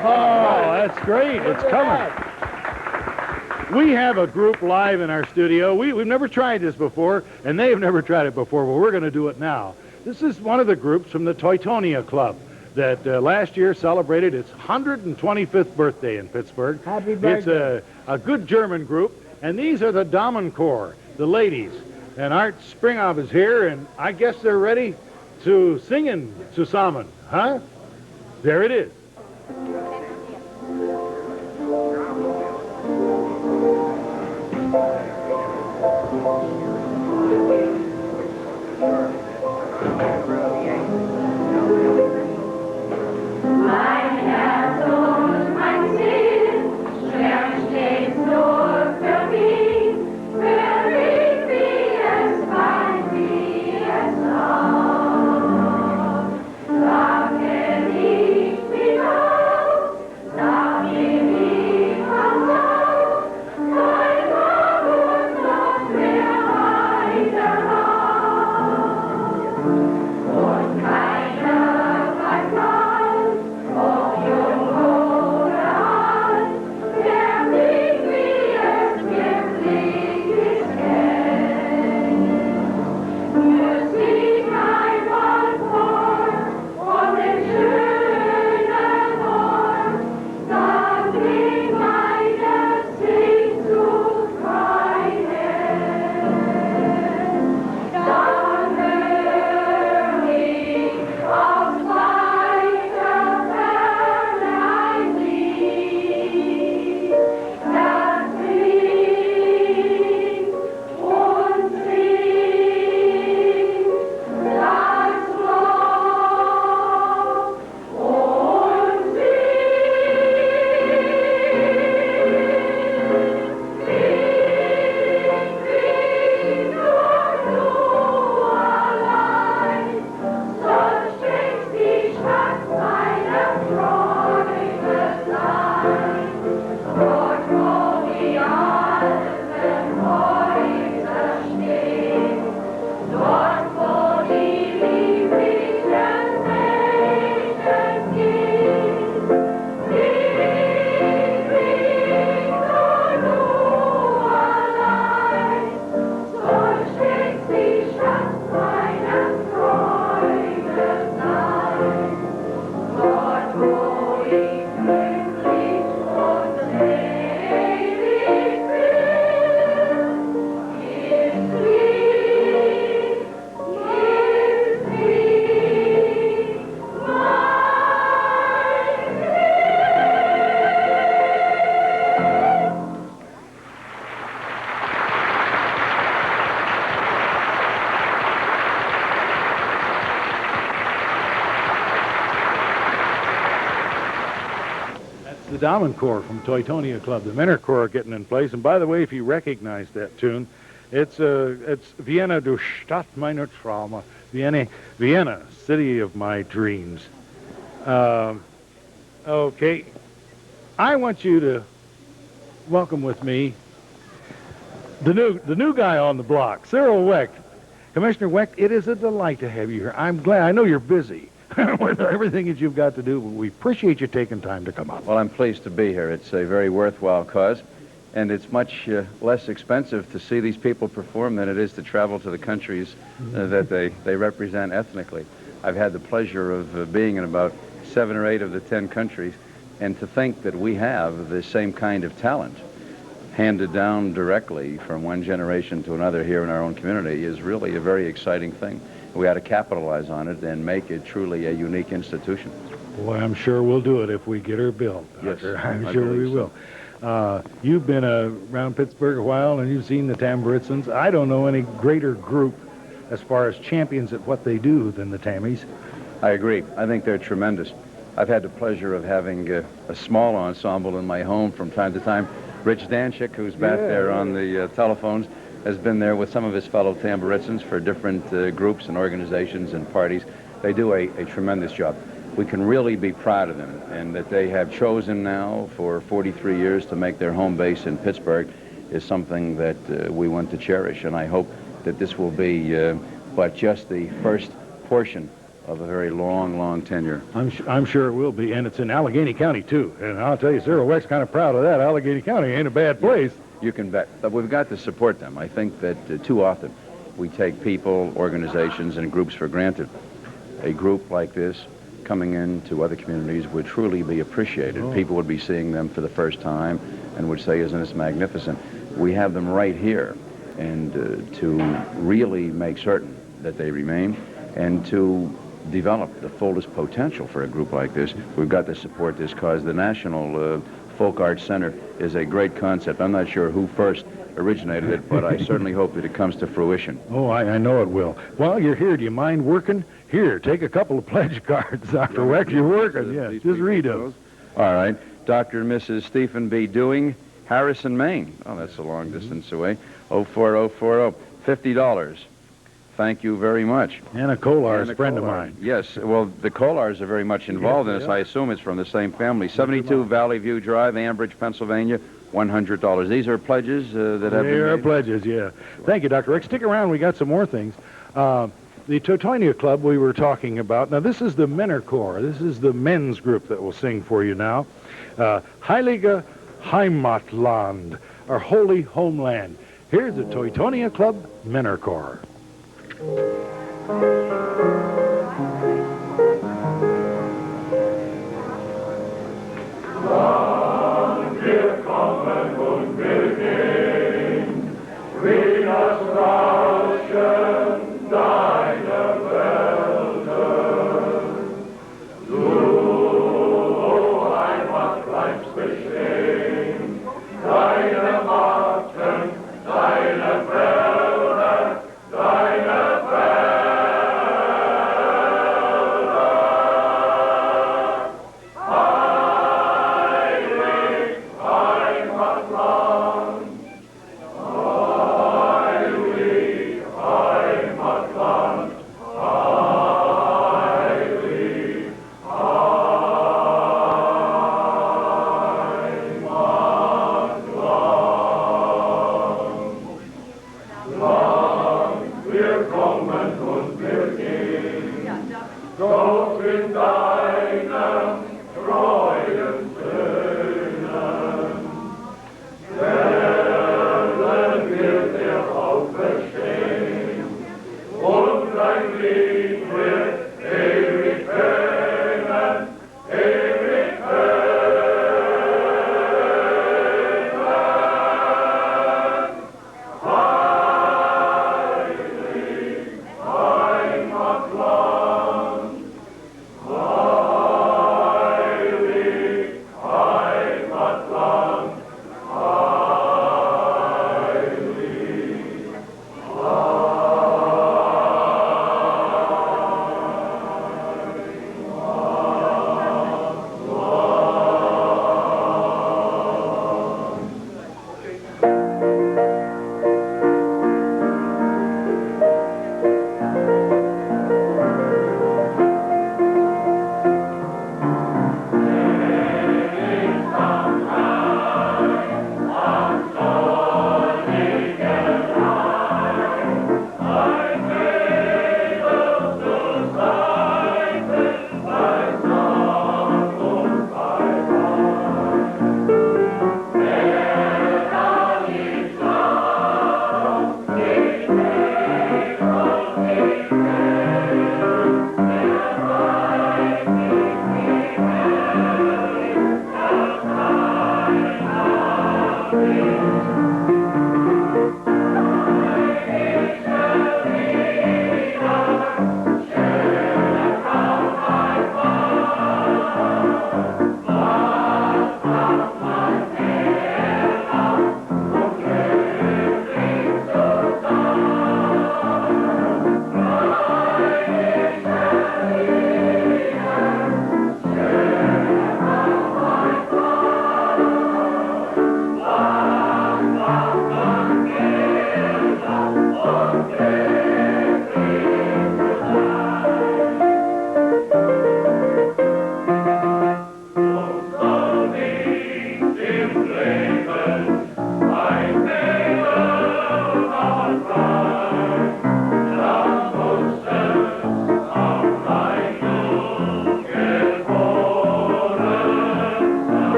that's great. It's coming. We have a group live in our studio. We've never tried this before, and they've never tried it before, but we're going to do it now. This is one of the groups from the Teutonia Club that last year celebrated its 125th birthday in Pittsburgh. Happy birthday. It's a good German group, and these are the Damenchor, the ladies. And Art Springhoff is here, and I guess they're ready to sing zusammen, huh? There it is. Sag mir nicht, wie Damen Corps from Teutonia Club. The Männer Corps are getting in place. And by the way, if you recognize that tune, it's Vienna, du Stadt meiner Träume. Vienna, city of my dreams. Okay. I want you to welcome with me the new guy on the block, Cyril Wecht. Commissioner Wecht, it is a delight to have you here. I'm glad. I know you're busy with everything that you've got to do, but we appreciate you taking time to come up. Well, I'm pleased to be here. It's a very worthwhile cause, and it's much less expensive to see these people perform than it is to travel to the countries that they represent ethnically. I've had the pleasure of being in about 7 or 8 of the 10 countries, and to think that we have the same kind of talent handed down directly from one generation to another here in our own community is really a very exciting thing. We ought to capitalize on it and make it truly a unique institution. Boy, I'm sure we'll do it if we get her built. Yes, I'm sure we will. You've been around Pittsburgh a while, and you've seen the Tamburitzans. I don't know any greater group as far as champions at what they do than the Tammies. I agree. I think they're tremendous. I've had the pleasure of having a small ensemble in my home from time to time. Rich Danczyk, who's back there on the telephones, has been there with some of his fellow Tamburitzans for different groups and organizations and parties. They do a tremendous job. We can really be proud of them, and that they have chosen now for 43 years to make their home base in Pittsburgh is something that we want to cherish, and I hope that this will be but just the first portion of a very long, long tenure. I'm sure it will be, and it's in Allegheny County, too. And I'll tell you, Cyril Wecht's kind of proud of that. Allegheny County ain't a bad place. You can bet. But we've got to support them. I think that too often we take people, organizations, and groups for granted. A group like this coming into other communities would truly be appreciated. Oh. People would be seeing them for the first time and would say, isn't this magnificent? We have them right here, and to really make certain that they remain and to develop the fullest potential for a group like this, we've got to support this cause. The National Folk Arts Center is a great concept. I'm not sure who first originated it, but I certainly hope that it comes to fruition. Oh, I know it will. While you're here, do you mind working? Here, take a couple of pledge cards, Dr. Wecht. You're working. Yeah, just read those. All right. Dr. and Mrs. Stephen B. Dewing, Harrison, Maine. Oh, that's a long distance away. 04040, $50. Thank you very much. Anna Kolar is a friend of mine. Yes, well, the Kolars are very much involved in this. I assume it's from the same family. 72 Valley View Drive, Ambridge, Pennsylvania, $100. These are pledges that have been made? They are pledges, yeah. Thank you, Dr. Rick. Stick around. We got some more things. The Teutonia Club we were talking about. Now, this is the Männer Corps. This is the men's group that will sing for you now. Heilige Heimatland, our holy homeland. Here's the Teutonia Club Männer Corps. Wir kommen und wir gehen, wie das Rauschen deiner Wälder. Du, o Heimat, bleibst bestehen, deine Matten, deine Wälder, deine Wälder.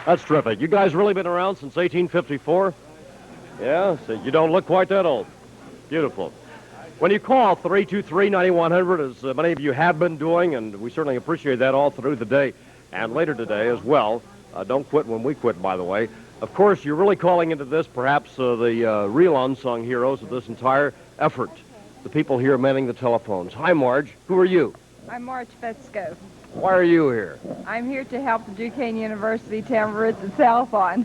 That's terrific. You guys really been around since 1854? Yeah? So you don't look quite that old. Beautiful. When you call 323-9100, as many of you have been doing, and we certainly appreciate that all through the day and later today as well. Don't quit when we quit, by the way. Of course, you're really calling into this, perhaps the real unsung heroes of this entire effort, the people here manning the telephones. Hi, Marge. Who are you? I'm Marge Fetzko. Why are you here? I'm here to help the Duquesne University Tamburitzans Telethon.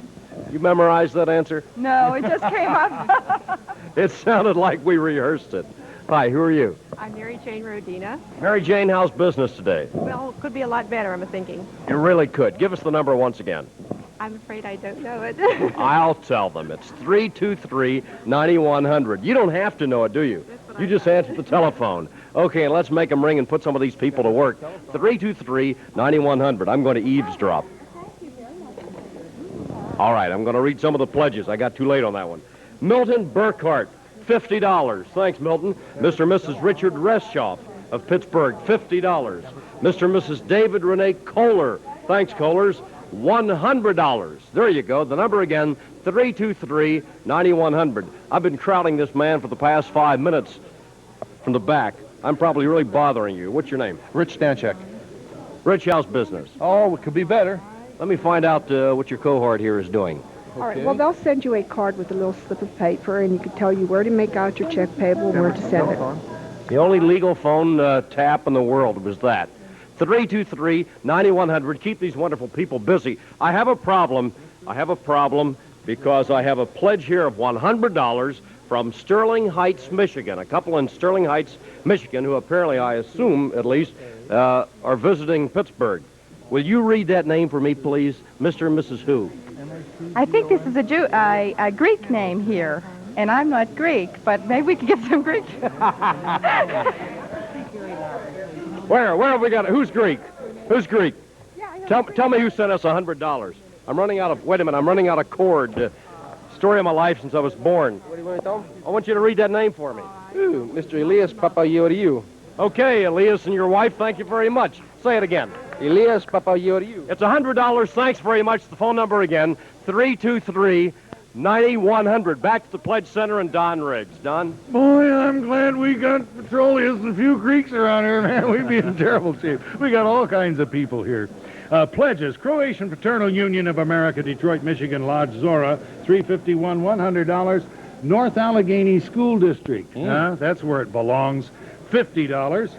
You memorized that answer? No, it just came up. It sounded like we rehearsed it. Hi, who are you? I'm Mary Jane Rodina. Mary Jane, how's business today? Well, could be a lot better, I'm thinking. You really could. Give us the number once again. I'm afraid I don't know it. I'll tell them. It's 323-9100. You don't have to know it, do you? You just answer the telephone. Okay, let's make them ring and put some of these people to work. 323-9100. I'm going to eavesdrop. All right, I'm going to read some of the pledges. I got too late on that one. Milton Burkhart, $50. Thanks, Milton. Mr. and Mrs. Richard Reschoff of Pittsburgh, $50. Mr. and Mrs. David Renee Kolar. Thanks, Kolars. $100. There you go. The number again, 323-9100. I've been crowding this man for the past 5 minutes from the back. I'm probably really bothering you. What's your name? Rich Danczyk. Rich, how's business? Oh, it could be better. Let me find out what your cohort here is doing. All right, well, they'll send you a card with a little slip of paper, and you can tell you where to make out your check payable and where to send it. The only legal phone tap in the world was that. 323-9100. Keep these wonderful people busy. I have a problem because I have a pledge here of $100 from Sterling Heights, Michigan. A couple in Sterling Heights, Michigan, who apparently, I assume at least, are visiting Pittsburgh. Will you read that name for me, please? Mr. and Mrs. Who? I think this is a Greek name here, and I'm not Greek, but maybe we could get some Greek. Where have we got it? Who's Greek? Who's Greek? Tell me who sent us $100. I'm running out of, wait a minute, I'm running out of cord. Story of my life since I was born. What do you want, Tom? I want you to read that name for me. Ooh, Mr. Elias Papayoriou. Okay, Elias and your wife, thank you very much. Say it again. Elias Papayoriou. It's $100. Thanks very much. The phone number again, 323-9100. Back to the Pledge Center and Don Riggs. Don? Boy, I'm glad we got Petroleus and a few Greeks around here, man. We'd be in terrible shape. We got all kinds of people here. Pledges, Croatian Fraternal Union of America, Detroit, Michigan, Lodge Zora, $351, $100. North Allegheny School District, that's where it belongs, $50.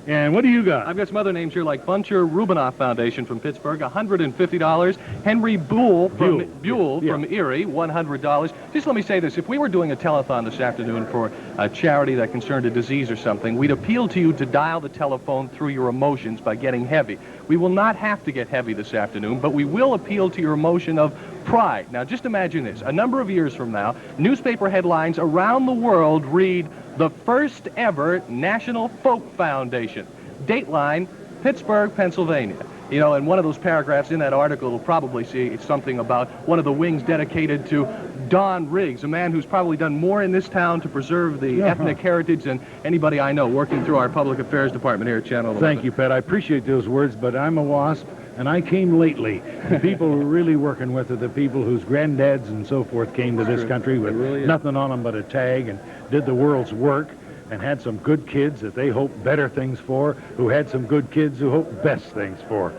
And what do you got? I've got some other names here, like Buncher Rubinoff Foundation from Pittsburgh, $150. Henry Buell from Erie, $100. Just let me say this. If we were doing a telethon this afternoon for a charity that concerned a disease or something, we'd appeal to you to dial the telephone through your emotions by getting heavy. We will not have to get heavy this afternoon, but we will appeal to your emotion of pride. Now, just imagine this. A number of years from now, newspaper headlines around the world read, "The first ever National Folk Foundation." Dateline, Pittsburgh, Pennsylvania. You know, in one of those paragraphs in that article, it'll probably see something about one of the wings dedicated to Don Riggs, a man who's probably done more in this town to preserve the ethnic heritage than anybody I know working through our public affairs department here at Channel 11. Thank you, Pat. I appreciate those words, but I'm a WASP, and I came lately. The people we're really working with are the people whose granddads and so forth came to this country with nothing on them but a tag and did the world's work and had some good kids that they hope better things for, who had some good kids who hope best things for.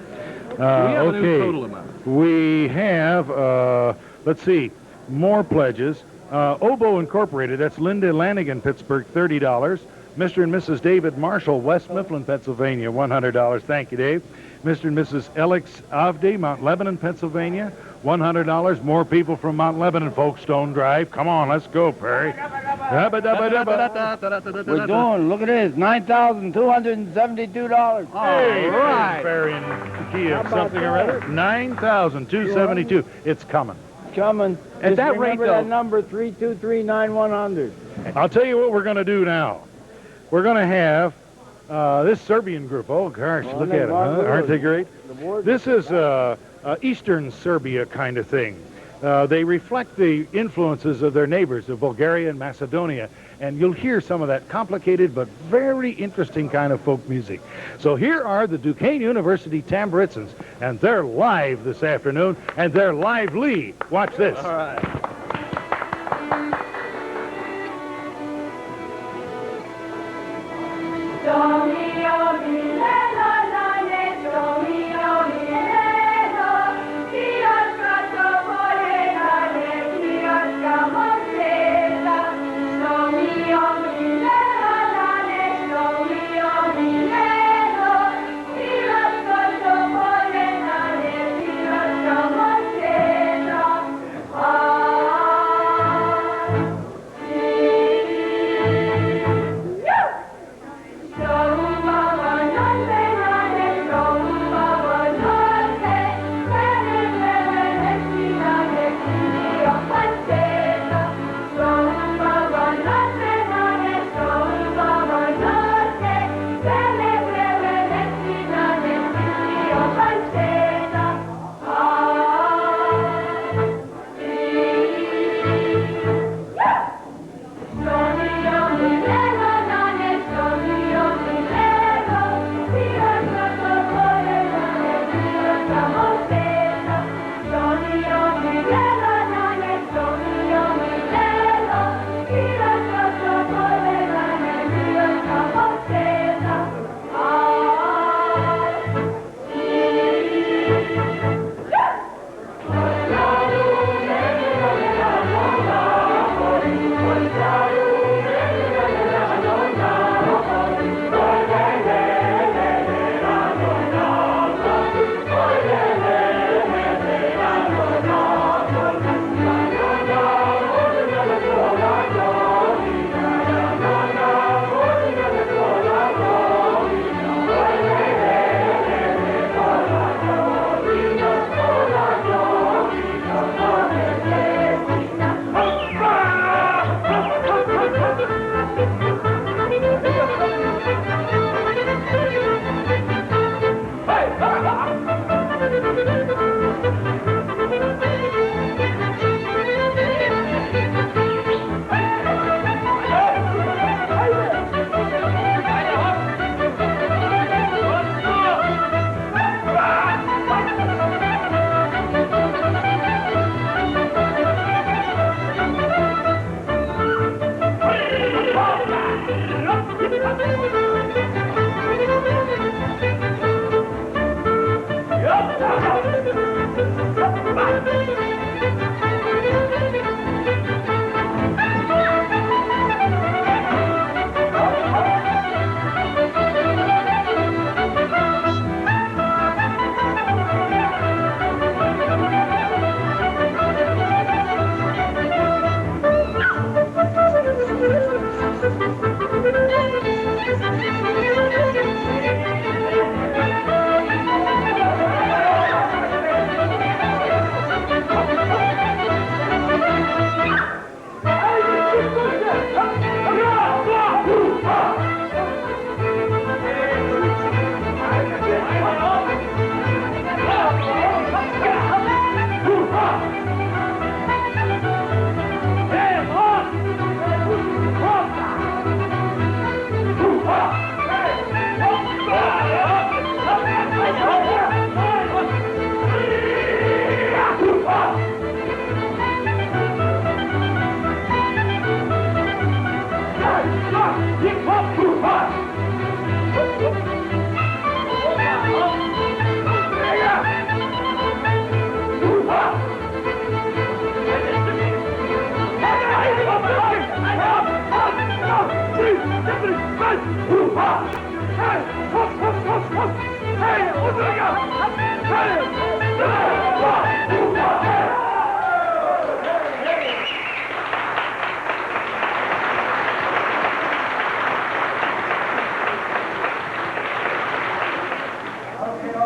We have a new total amount. We have, let's see, more pledges. Oboe Incorporated, that's Linda Lanigan, Pittsburgh, $30. Mr. and Mrs. David Marshall, West Mifflin, Pennsylvania, $100. Thank you, Dave. Mr. and Mrs. Alex Avdi, Mount Lebanon, Pennsylvania, $100. More people from Mount Lebanon, Folkestone Drive. Come on, let's go, Perry. We're doing, look at this, $9,272. Hey, right. Perry and Kiev, something or other. $9,272. It's coming. Coming. At that rate, remember that number, 323-9100. I'll tell you what we're going to do now. We're going to have this Serbian group. Oh, gosh, look at them. Huh? Aren't they great? This is Eastern Serbia kind of thing. They reflect the influences of their neighbors of Bulgaria and Macedonia, and you'll hear some of that complicated but very interesting kind of folk music. So here are the Duquesne University Tamburitzans, and they're live this afternoon, and they're lively. Watch this. All right. Oh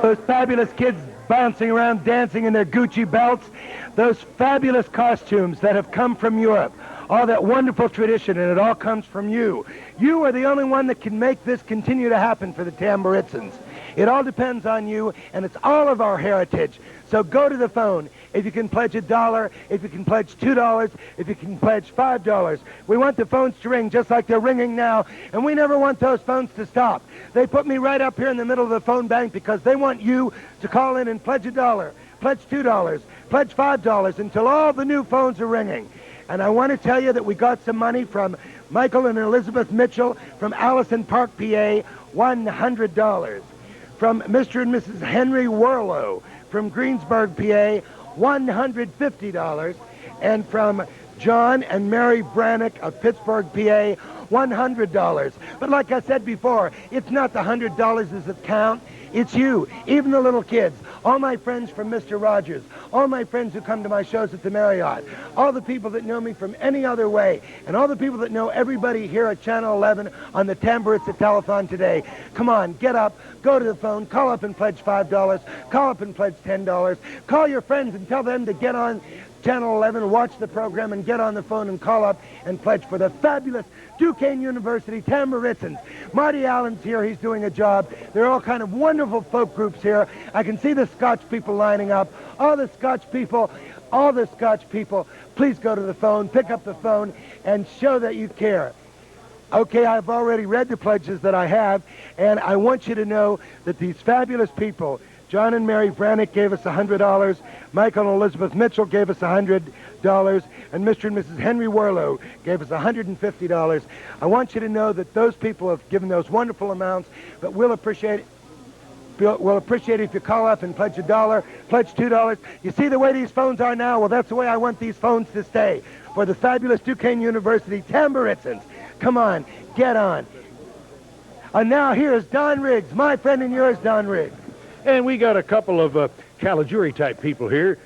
Those fabulous kids bouncing around, dancing in their Gucci belts, those fabulous costumes that have come from Europe, all that wonderful tradition, and it all comes from you. You are the only one that can make this continue to happen for the Tamburitzans. It all depends on you, and it's all of our heritage. So go to the phone. If you can pledge $1, if you can pledge $2, if you can pledge $5. We want the phones to ring just like they're ringing now, and we never want those phones to stop. They put me right up here in the middle of the phone bank because they want you to call in and pledge $1, pledge $2, pledge $5 until all the new phones are ringing. And I want to tell you that we got some money from Michael and Elizabeth Mitchell from Allison Park, PA, $100. From Mr. and Mrs. Henry Werlow from Greensburg, PA, $150. And from John and Mary Brannick of Pittsburgh, PA, $100. But like I said before, it's not the $100 that count. It's you, even the little kids, all my friends from Mr. Rogers, all my friends who come to my shows at the Marriott, all the people that know me from any other way, and all the people that know everybody here at Channel 11 on the Tamburitzans Telethon today. Come on, get up, go to the phone, call up and pledge $5, call up and pledge $10, call your friends and tell them to get on Channel 11, watch the program, and get on the phone and call up and pledge for the fabulous Duquesne University Tamburitzans. Marty Allen's here. He's doing a job. There are all kind of wonderful folk groups here. I can see the Scotch people lining up. All the Scotch people, please go to the phone, pick up the phone, and show that you care. Okay, I've already read the pledges that I have, and I want you to know that these fabulous people, John and Mary Brannick gave us $100, Michael and Elizabeth Mitchell gave us $100, and Mr. and Mrs. Henry Werlow gave us $150. I want you to know that those people have given those wonderful amounts, but we'll appreciate it if you call up and pledge $1, pledge $2. You see the way these phones are now? Well, that's the way I want these phones to stay for the fabulous Duquesne University Tamburitzans. Come on, get on. And now here's Don Riggs, my friend and yours, Don Riggs. And we got a couple of Calusarii type people here.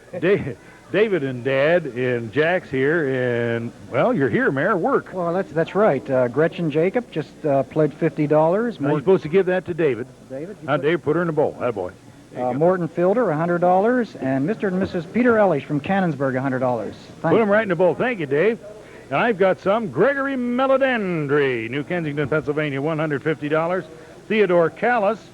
David and Dad and Jack's here, and, well, you're here, Mayor. Work. Well, that's right. Gretchen Jacob just pledged $50. Now, you're supposed to give that to David. David? Now, Dave, put her in the bowl. That boy. Morton Fielder, $100, and Mr. and Mrs. Peter Ellish from Cannonsburg, $100. Put them right in the bowl. Thank you, Dave. And I've got some. Gregory Melodendry, New Kensington, Pennsylvania, $150. Theodore Callis,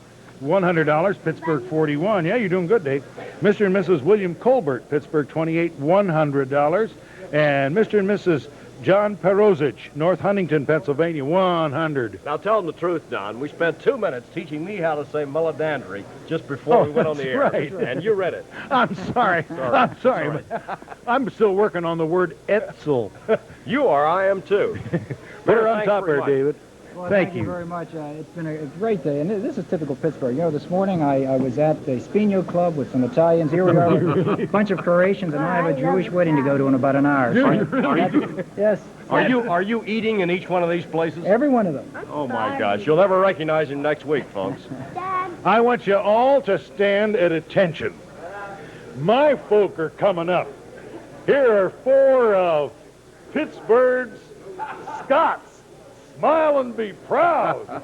$100, Pittsburgh 41. Yeah, you're doing good, Dave. Mr. and Mrs. William Colbert, Pittsburgh 28, $100. And Mr. and Mrs. John Perozich, North Huntington, Pennsylvania, $100. Now tell them the truth, Don. We spent 2 minutes teaching me how to say melodandry just before we went on the air. Right. And you read it. I'm sorry. I'm sorry. I'm still working on the word Etzel. You are. I am, too. Put her on top there, David. Well, thank you very much. It's been a great day, and this is typical Pittsburgh. You know, this morning I was at the Spino Club with some Italians. Here we are with a bunch of Croatians, and I have a Jewish wedding to go to in about an hour. Yes. Are you eating in each one of these places? Every one of them. Oh, my gosh. You'll never recognize him next week, folks. I want you all to stand at attention. My folk are coming up. Here are 4 of Pittsburgh's Scots. Smile and be proud.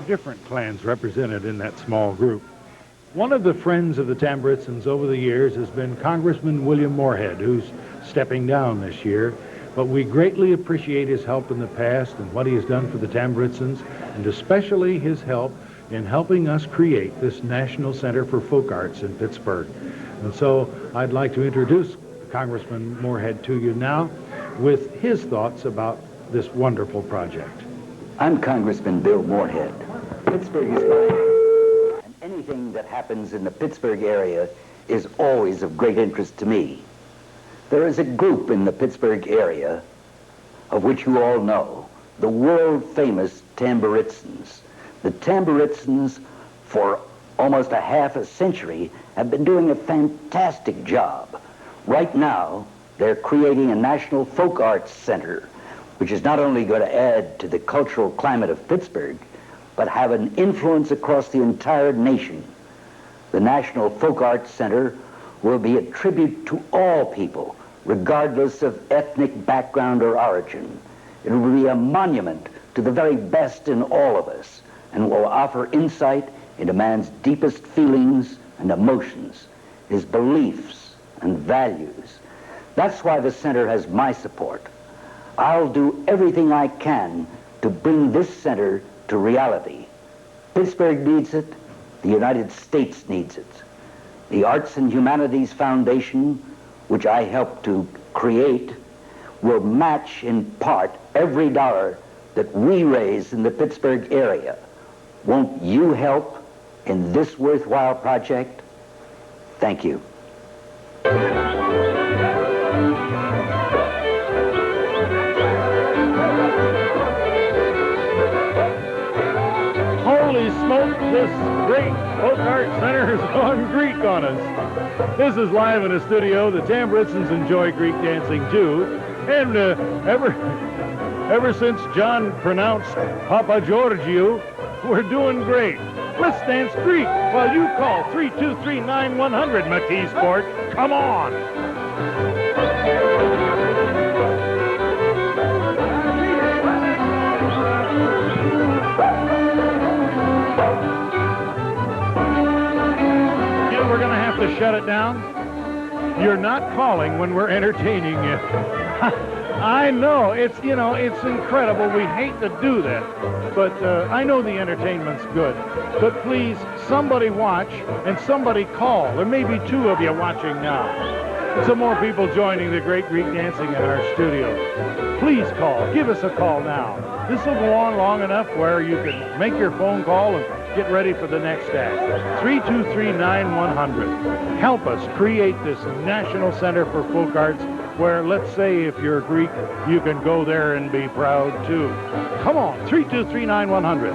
different clans represented in that small group. One of the friends of the Tamburitzans over the years has been Congressman William Morehead, who's stepping down this year. But we greatly appreciate his help in the past and what he has done for the Tamburitzans, and especially his help in helping us create this National Center for Folk Arts in Pittsburgh. And so I'd like to introduce Congressman Morehead to you now with his thoughts about this wonderful project. I'm Congressman Bill Morehead. Pittsburgh is mine, and anything that happens in the Pittsburgh area is always of great interest to me. There is a group in the Pittsburgh area of which you all know, the world-famous Tamburitzans. The Tamburitzans, for almost a half a century, have been doing a fantastic job. Right now, they're creating a National Folk Arts Center, which is not only going to add to the cultural climate of Pittsburgh, but have an influence across the entire nation. The National Folk Arts Center will be a tribute to all people, regardless of ethnic background or origin. It will be a monument to the very best in all of us, and will offer insight into man's deepest feelings and emotions, his beliefs and values. That's why the center has my support. I'll do everything I can to bring this center to reality. Pittsburgh needs it. The United States needs it. The Arts and Humanities Foundation, which I helped to create, will match in part every dollar that we raise in the Pittsburgh area. Won't you help in this worthwhile project? Thank you. Holy smoke, this great folk art center has gone Greek on us. This is live in a studio. The Tamburitzans enjoy Greek dancing too. And ever since John pronounced Papa Georgiou, we're doing great. Let's dance Greek while you call 323-9100, McKee Sport. Come on! We're going to have to shut it down. You're not calling when we're entertaining you. I know, it's incredible. We hate to do that, but I know the entertainment's good. But please, somebody watch and somebody call. There may be two of you watching now. Some more people joining the great Greek dancing in our studio. Please call. Give us a call now. This will go on long enough where you can make your phone call and get ready for the next act. 323-9100. Help us create this National Center for Folk Arts where, let's say, if you're Greek, you can go there and be proud too. Come on, 323-9100.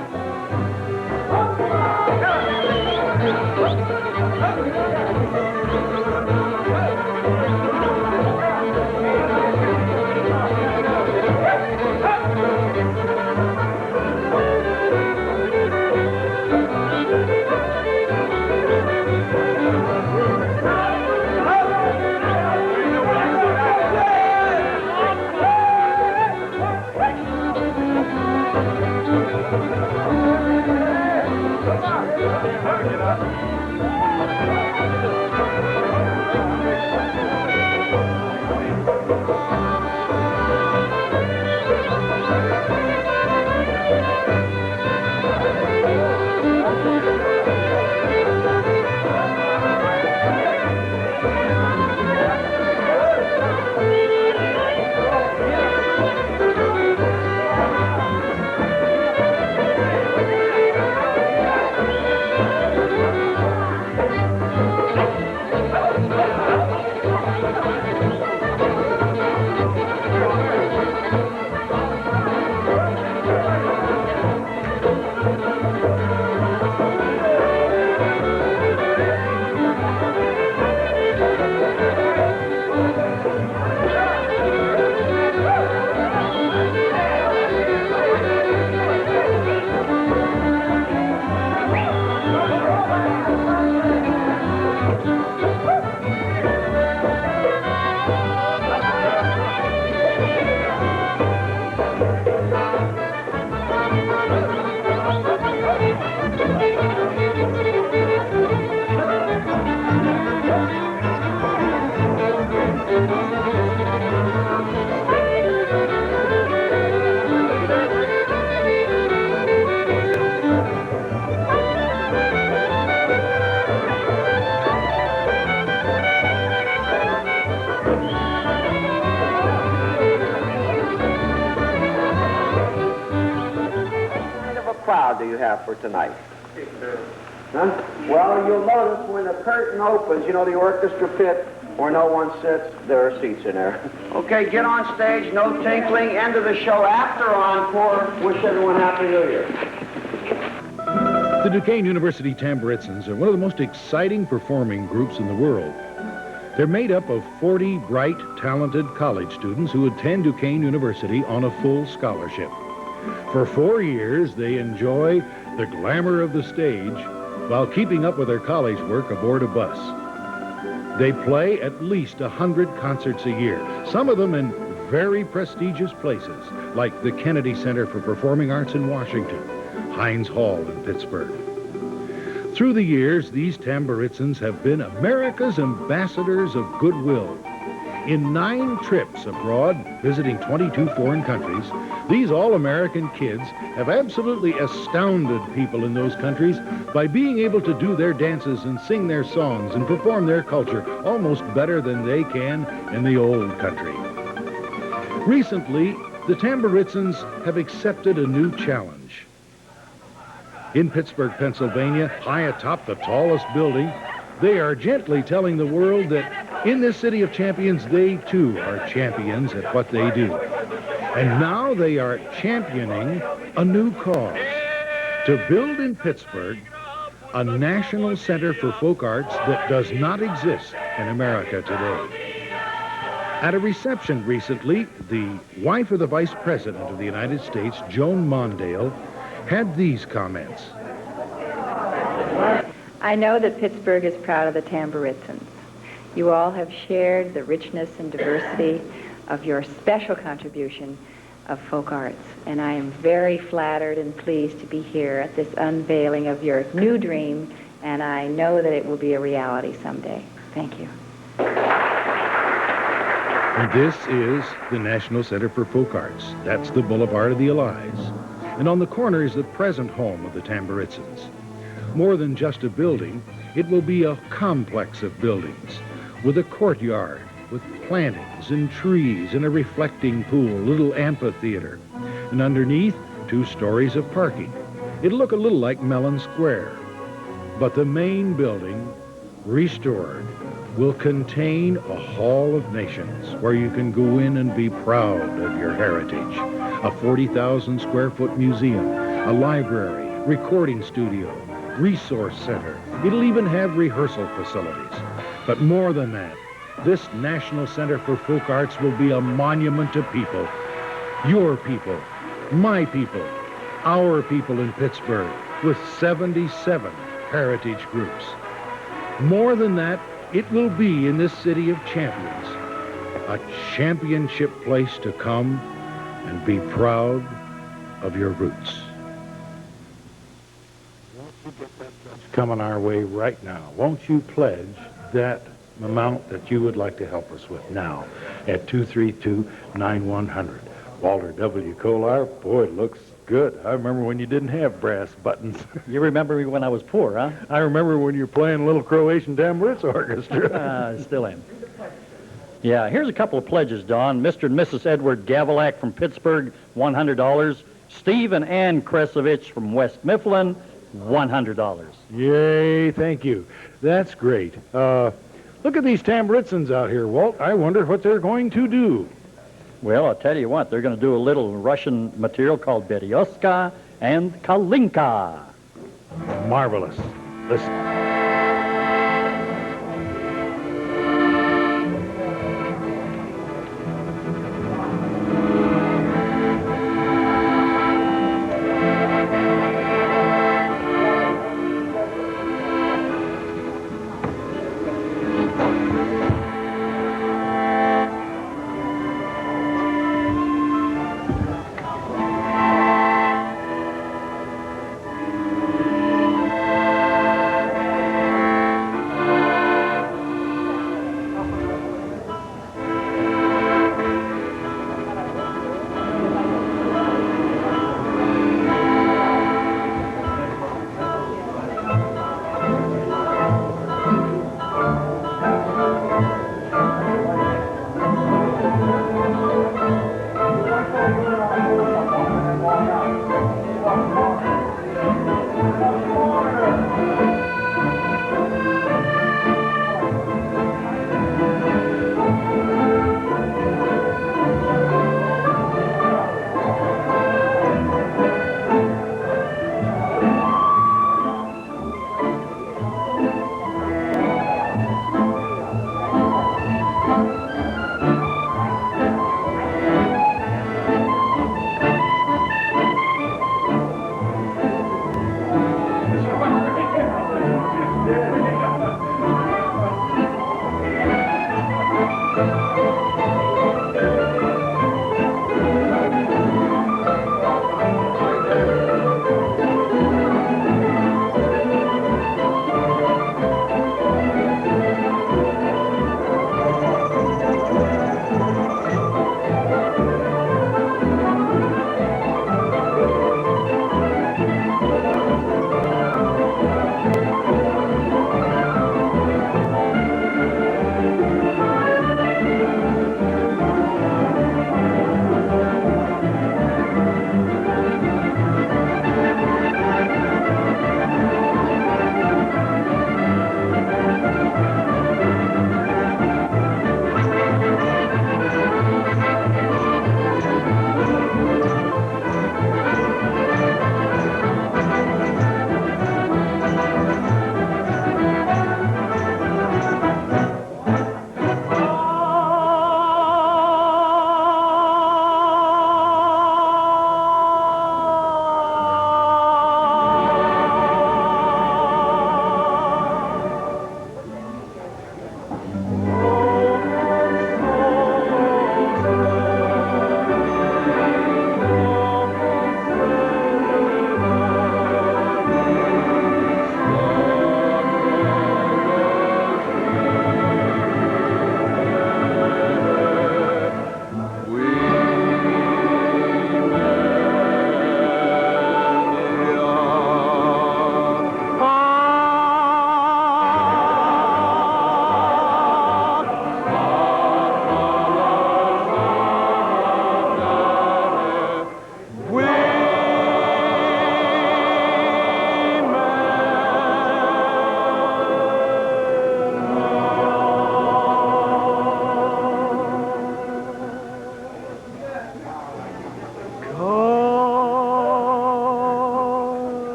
crowd do you have for tonight? None? Well, you'll notice when the curtain opens, you know, the orchestra pit where no one sits, there are seats in there. Okay, get on stage, no tinkling, end of the show. After encore, wish everyone Happy New Year. The Duquesne University Tamburitzans are one of the most exciting performing groups in the world. They're made up of 40 bright, talented college students who attend Duquesne University on a full scholarship. For 4 years, they enjoy the glamour of the stage while keeping up with their college work aboard a bus. They play at least 100 concerts a year, some of them in very prestigious places, like the Kennedy Center for Performing Arts in Washington, Heinz Hall in Pittsburgh. Through the years, these Tamburitzans have been America's ambassadors of goodwill. In 9 trips abroad, visiting 22 foreign countries, these all-American kids have absolutely astounded people in those countries by being able to do their dances and sing their songs and perform their culture almost better than they can in the old country. Recently, the Tamburitzans have accepted a new challenge. In Pittsburgh, Pennsylvania, high atop the tallest building, they are gently telling the world that in this city of champions, they too are champions at what they do. And now they are championing a new cause, to build in Pittsburgh a national center for folk arts that does not exist in America today. At a reception recently, the wife of the Vice President of the United States, Joan Mondale, had these comments. I know that Pittsburgh is proud of the Tamburitzans. You all have shared the richness and diversity of your special contribution of folk arts, and I am very flattered and pleased to be here at this unveiling of your new dream, and I know that it will be a reality someday. Thank you. And this is the National Center for Folk Arts. That's the Boulevard of the Allies. And on the corner is the present home of the Tamburitzans. More than just a building, it will be a complex of buildings with a courtyard, with plantings and trees and a reflecting pool, a little amphitheater. And underneath, 2 stories of parking. It'll look a little like Mellon Square. But the main building, restored, will contain a Hall of Nations where you can go in and be proud of your heritage. A 40,000 square foot museum, a library, recording studio, resource center. It'll even have rehearsal facilities. But more than that, this National Center for Folk Arts will be a monument to people. Your people, my people, our people in Pittsburgh, with 77 heritage groups. More than that, it will be in this city of champions, a championship place to come and be proud of your roots. Coming our way right now. Won't you pledge that amount that you would like to help us with now at 232-9100? Walter W. Kolar, boy, it looks good. I remember when you didn't have brass buttons. You remember me when I was poor, huh? I remember when you were playing Little Croatian Tambouritz Orchestra. I still am. Yeah, here's a couple of pledges, Don. Mr. and Mrs. Edward Gavilac from Pittsburgh, $100. Steve and Ann Kresovich from West Mifflin, $100. Yay, thank you. That's great. Look at these Tamburitzans out here, Walt. I wonder what they're going to do. Well, I'll tell you what, they're going to do a little Russian material called Berioska and Kalinka. Marvelous. Listen.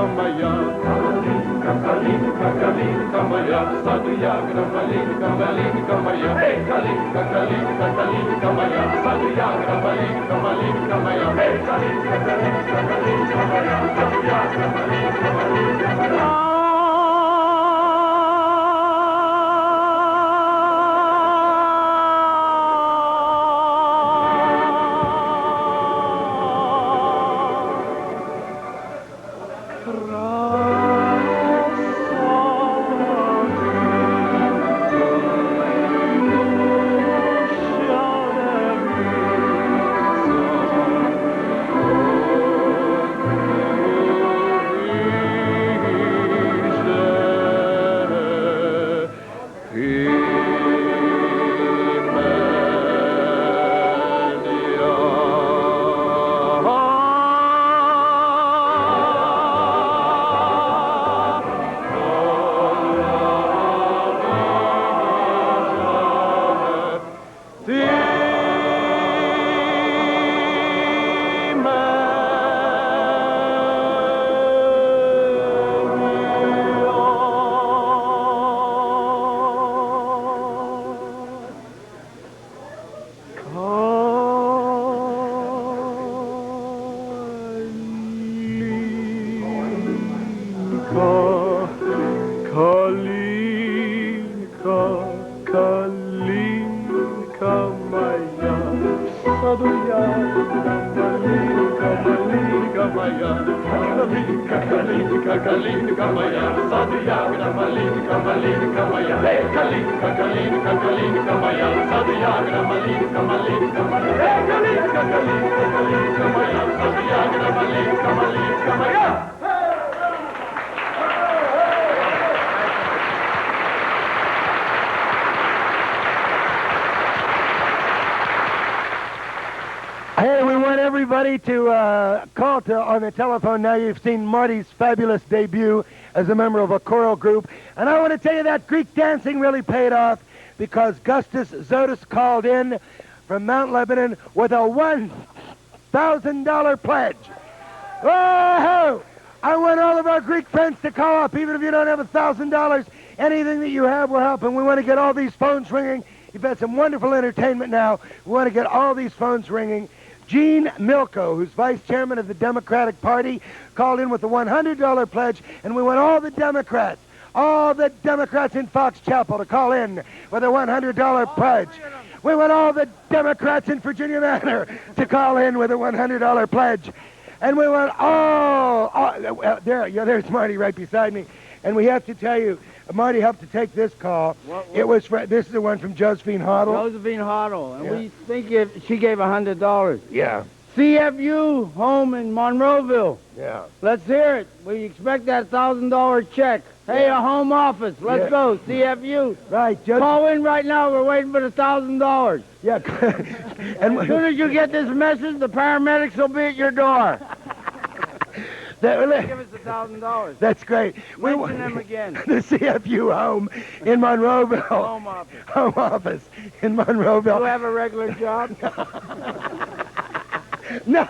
moja. Kalinka, Kalinka moja, sadu jagra malinka, malinka moja. Hej, Kalinka, Kalinka, Kalinka moja, sadu jagra malinka, malinka moja. Hej, Kalinka, Kalinka, Kalinka moja, sadu jagra malinka, malinka moja. Hey, we want everybody to call on the telephone now. You've seen Marty's fabulous debut as a member of a choral group. And I want to tell you that Greek dancing really paid off because Gustus Zotis called in from Mount Lebanon with a $1,000 pledge. Whoa! I want all of our Greek friends to call up, even if you don't have $1,000. Anything that you have will help, and we want to get all these phones ringing. You've had some wonderful entertainment now. We want to get all these phones ringing. Gene Milko, who's vice chairman of the Democratic Party, called in with a $100 pledge, and we want all the Democrats in Fox Chapel to call in with a $100 pledge. We want all the Democrats in Virginia Manor to call in with a $100 pledge. And we want there's Marty right beside me. And we have to tell you, Marty helped to take this call. This is the one from Josephine Hoddle. Josephine Hoddle, and we think she gave $100. Yeah. CFU home in Monroeville. Yeah. Let's hear it. We expect that $1,000 check. Hey, a home office. Let's go. CFU. Right. Call in right now. We're waiting for the $1,000. Yeah. And as soon as you get this message, the paramedics will be at your door. Give us $1,000. That's great. Mention them again. The CFU home in Monroeville. Home office. Home office in Monroeville. You have a regular job? No.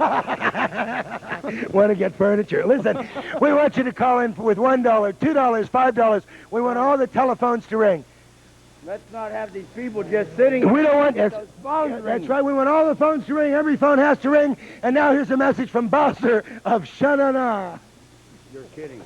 Want to get furniture. Listen, we want you to call in with $1, $2, $5. We want all the telephones to ring. Let's not have these people just sitting. We don't want those phones That's right. We want all the phones to ring. Every phone has to ring. And now here's a message from Bowser of Sha Na Na. You're kidding.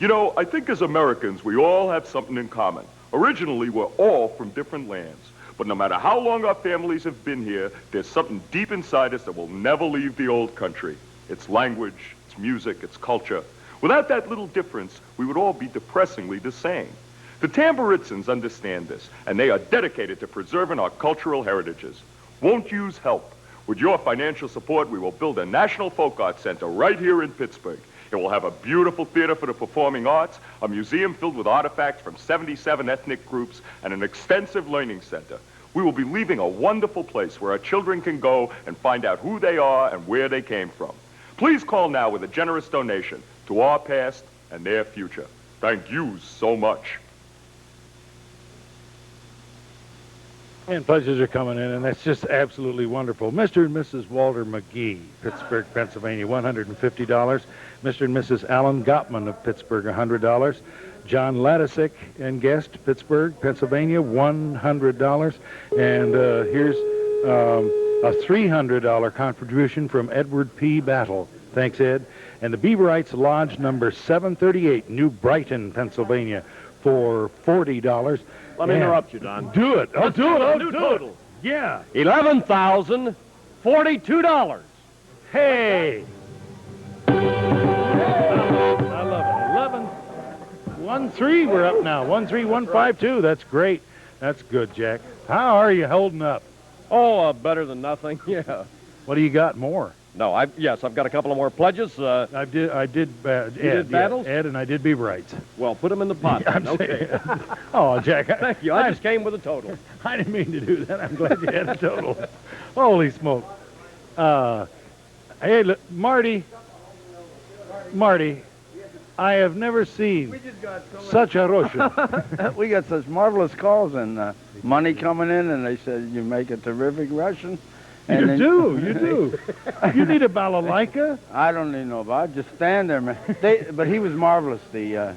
You know, I think as Americans, we all have something in common. Originally, we're all from different lands. But no matter how long our families have been here, there's something deep inside us that will never leave the old country. It's language, it's music, it's culture. Without that little difference, we would all be depressingly the same. The Tamburitzans understand this, and they are dedicated to preserving our cultural heritages. Won't use help. With your financial support, we will build a National Folk Arts Center right here in Pittsburgh. It will have a beautiful theater for the performing arts, a museum filled with artifacts from 77 ethnic groups, and an extensive learning center. We will be leaving a wonderful place where our children can go and find out who they are and where they came from. Please call now with a generous donation to our past and their future. Thank you so much. And pledges are coming in, and that's just absolutely wonderful. Mr. and Mrs. Walter McGee, Pittsburgh, Pennsylvania, $150. Mr. and Mrs. Allen Gottman of Pittsburgh, $100. John Ladisick and guest, Pittsburgh, Pennsylvania, $100. And here's a $300 contribution from Edward P. Battle. Thanks, Ed. And the Beaverites Lodge number 738, New Brighton, Pennsylvania, for $40. Let me interrupt you, Don. Do it. I'll do it. I'll New do total. it. Yeah. $11,042. Hey. I love it. 1-3. We're up now. 1-3-1-5-2. That's great. That's good, Jack. How are you holding up? Oh, better than nothing. Yeah. What do you got more? No, I've got a couple of more pledges. I did. Ed, did battles? Yeah, Ed and I did Beaverites. Well, put them in the pot. I'm Okay. Oh, Jack. Thank you. I just came with a total. I didn't mean to do that. I'm glad you had a total. Holy smoke. Hey, look, Marty, I have never seen such a Russian. We got such marvelous calls and money coming in, and they said you make a terrific Russian. And You do. You need a balalaika? I don't need no about. Just stand there, man. But he was marvelous. The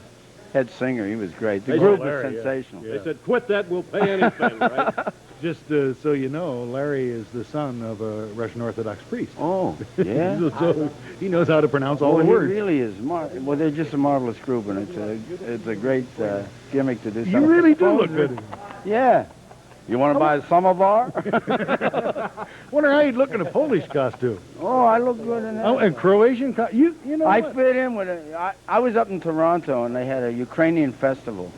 head singer, he was great. The group was sensational. Yeah. They said, "Quit that, we'll pay anything." Right? Just so you know, Larry is the son of a Russian Orthodox priest. Oh, yeah. So he knows how to pronounce all the words. He really is. Well, they're just a marvelous group, and it's a great gimmick to do. You really do look good. Yeah. You want to buy a samovar? Wonder how you'd look in a Polish costume. Oh, I look good in that. Oh, and Croatian you know I what? fit in with it. I was up in Toronto, and they had a Ukrainian festival,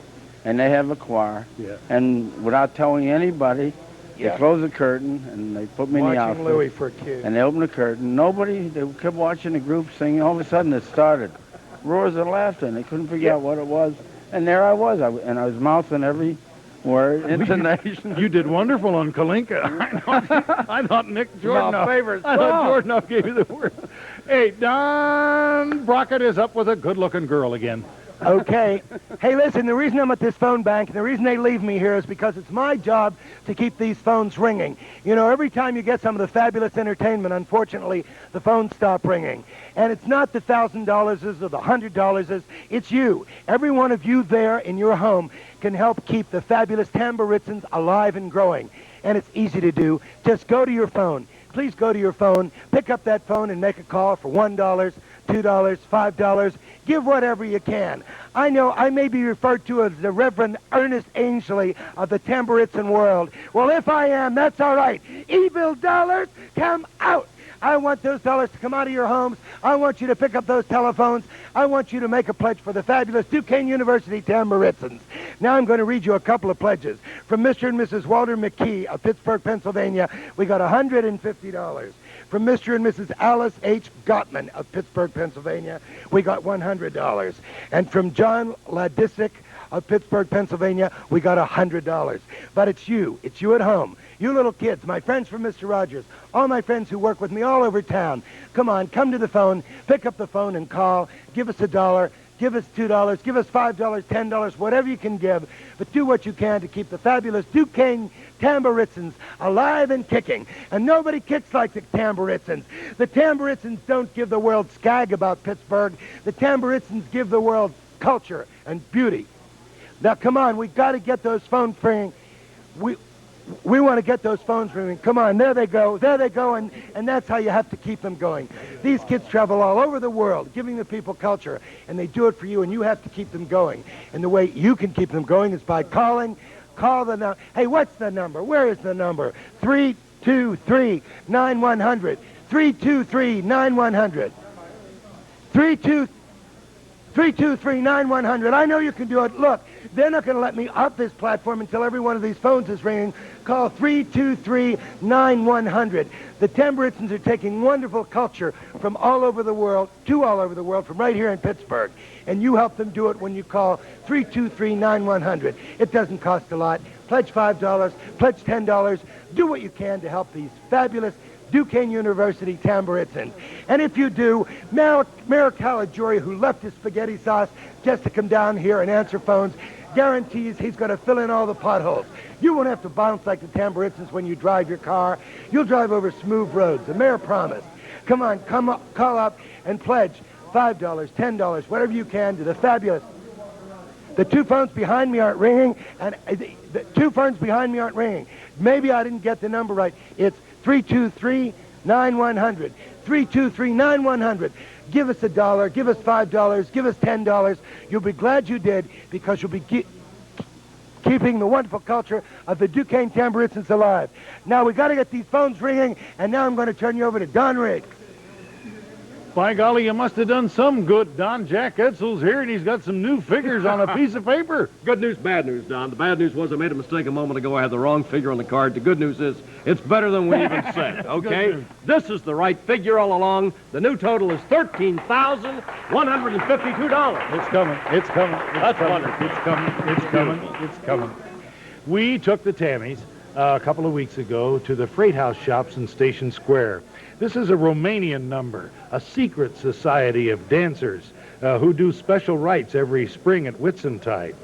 and they have a choir. Yeah. And without telling anybody, they closed the curtain, and they put me in the outfit. Watching Louis for a kid. And they opened the curtain. They kept watching the group singing. All of a sudden, it started. Roars of laughter, and they couldn't figure out what it was. And there I was, and I was mouthing every word, intonation. You did wonderful on Kalinka. I thought Nick Jordan. My favorite I thought song. Jordan gave you the word. Hey, Don Brockett is up with a good-looking girl again. Okay. Hey, listen, the reason I'm at this phone bank and the reason they leave me here is because it's my job to keep these phones ringing. You know, every time you get some of the fabulous entertainment, unfortunately, the phones stop ringing. And it's not the $1,000 or the $100, it's you. Every one of you there in your home can help keep the fabulous Tamburitzans alive and growing. And it's easy to do. Just go to your phone. Please go to your phone, pick up that phone and make a call for $1, $2, $5. Give whatever you can. I know I may be referred to as the Reverend Ernest Ainsley of the Tamburitzan world. Well, if I am, that's all right. Evil dollars, come out. I want those dollars to come out of your homes. I want you to pick up those telephones. I want you to make a pledge for the fabulous Duquesne University Tamburitzans. Now I'm going to read you a couple of pledges. From Mr. and Mrs. Walter McKee of Pittsburgh, Pennsylvania, we got $150. From Mr. and Mrs. Alice H. Gottman of Pittsburgh, Pennsylvania, we got $100. And from John Ladisick of Pittsburgh, Pennsylvania, we got $100. But it's you at home. You little kids, my friends from Mr. Rogers, all my friends who work with me all over town. Come on, come to the phone, pick up the phone and call. Give us $1, give us $2, give us $5, $10, whatever you can give. But do what you can to keep the fabulous Duquesne Tamburitzans alive and kicking. And nobody kicks like the Tamburitzans. The Tamburitzans don't give the world skag about Pittsburgh. The Tamburitzans give the world culture and beauty. Now, come on, we've got to get those phones ringing. We want to get those phones ringing. Come on, there they go, and that's how you have to keep them going. These kids travel all over the world, giving the people culture, and they do it for you, and you have to keep them going. And the way you can keep them going is by calling. Call the number. Hey, what's the number? Where is the number? 323-9100. 323-9100. 323-9100. I know you can do it. Look, they're not going to let me off this platform until every one of these phones is ringing. Call 323-9100. The Tamburitzans are taking wonderful culture from all over the world, from right here in Pittsburgh. And you help them do it when you call 323-9100. It doesn't cost a lot. Pledge $5, pledge $10. Do what you can to help these fabulous Duquesne University Tamburitzans. And if you do, Mayor Calusarii, who left his spaghetti sauce just to come down here and answer phones, guarantees he's going to fill in all the potholes. You won't have to bounce like the Tamburitzans when you drive your car. You'll drive over smooth roads. The mayor promised. Come on, call up and pledge $5, $10, whatever you can to the fabulous. The two phones behind me aren't ringing, and the two phones behind me aren't ringing. Maybe I didn't get the number right. It's 323-9100. 323-9100. Give us $1, give us $5, give us $10. You'll be glad you did, because you'll be keeping the wonderful culture of the Duquesne Tamburitzans alive. Now we got to get these phones ringing, and now I'm going to turn you over to Don Riggs. By golly, you must have done some good, Don. Jack Edsell's here, and he's got some new figures on a piece of paper. Good news, bad news, Don. The bad news was I made a mistake a moment ago. I had the wrong figure on the card. The good news is it's better than we even said, okay? This is the right figure all along. The new total is $13,152. It's coming. It's coming. That's wonderful. It's coming. It's coming. It's coming. We took the Tammies a couple of weeks ago to the freight house shops in Station Square. This is a Romanian number, a secret society of dancers who do special rites every spring at Whitsuntide.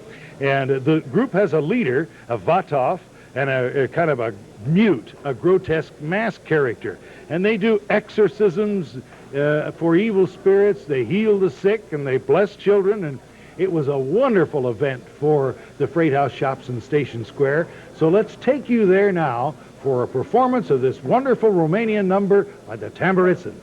And the group has a leader, a Vatov, and a kind of a mute, a grotesque mask character. And they do exorcisms for evil spirits. They heal the sick, and they bless children. And it was a wonderful event for the freight house shops in Station Square. So let's take you there now for a performance of this wonderful Romanian number by the Tamburitzans.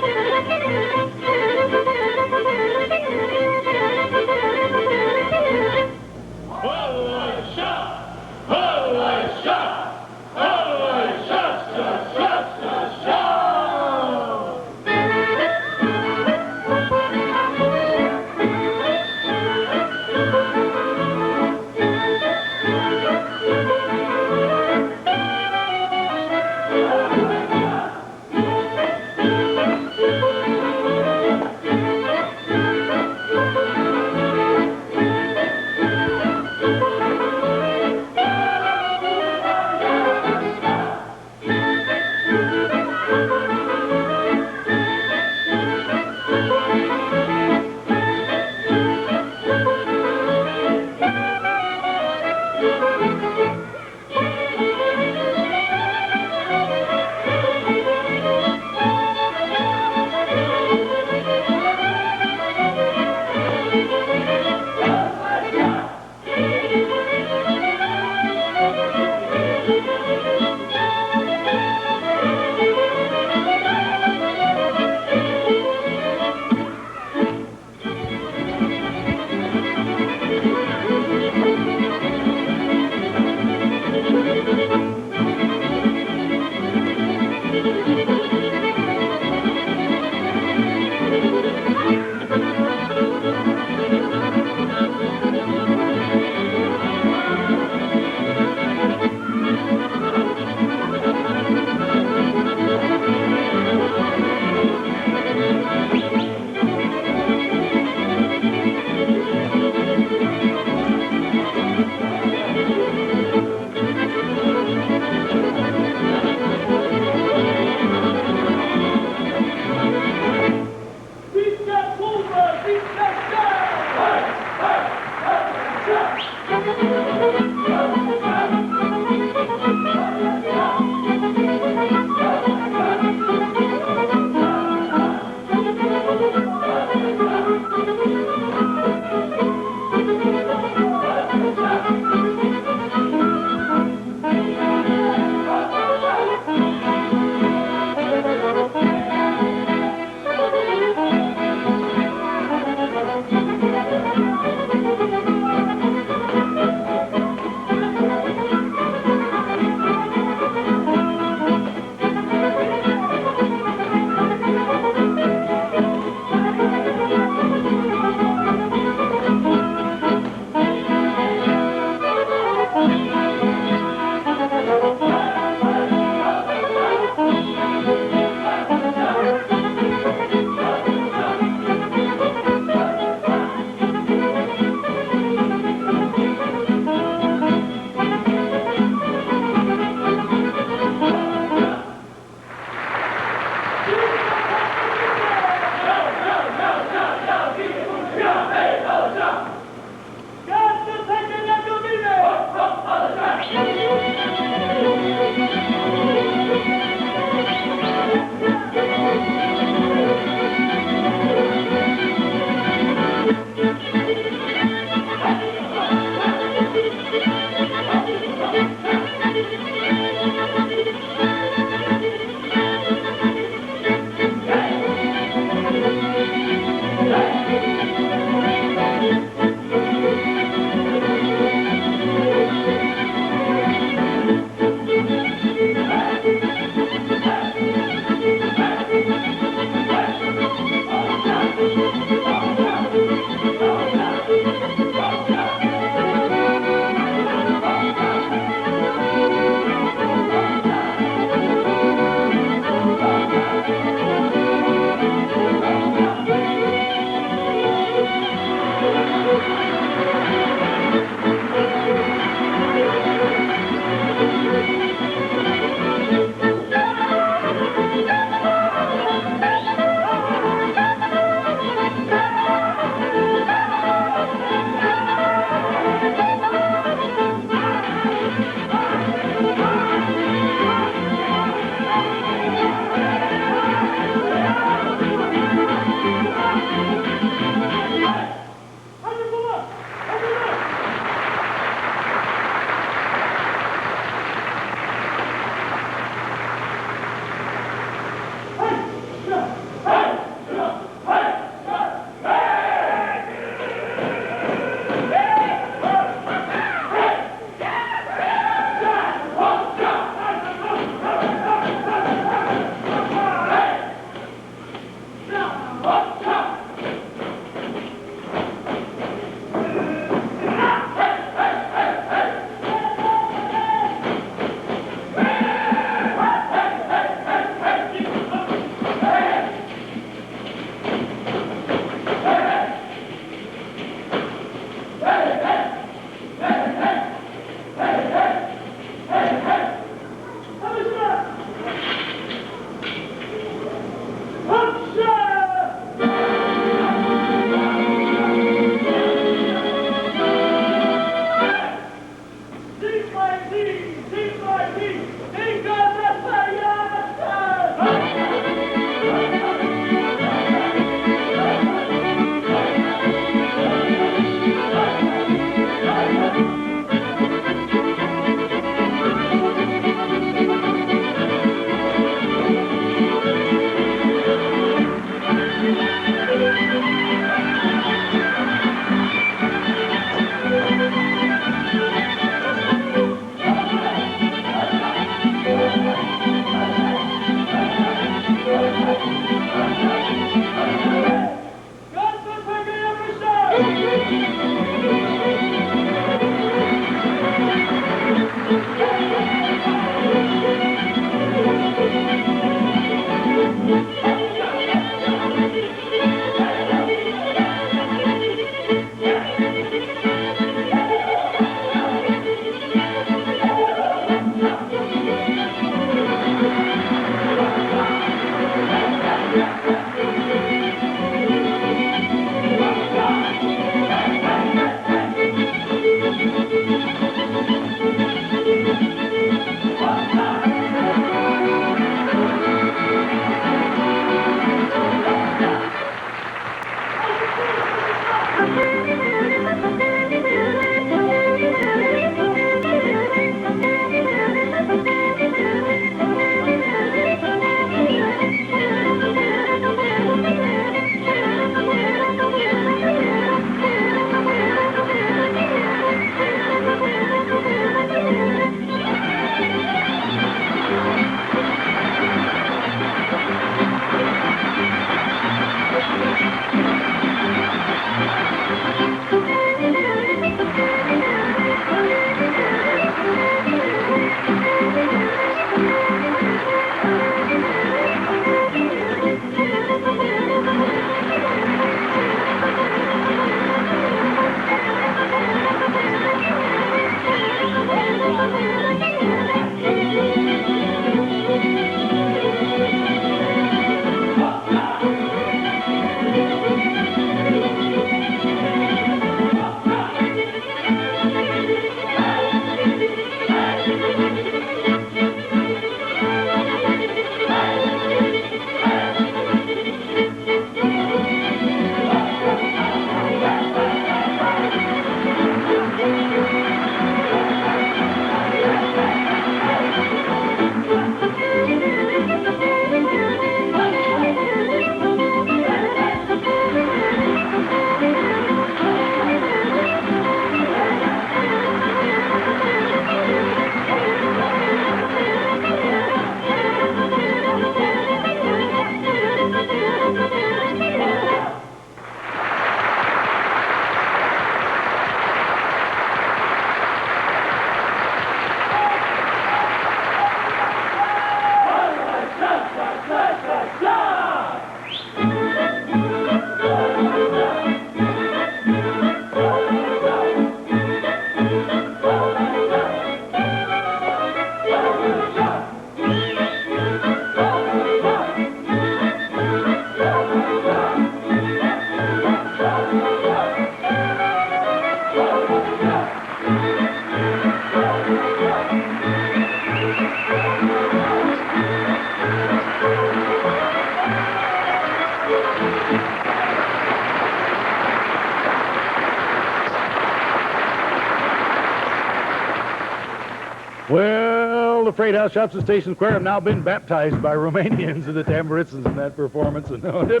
Freight House, Shops and Station Square have now been baptized by Romanians in the Tamburitzans in that performance. And Finish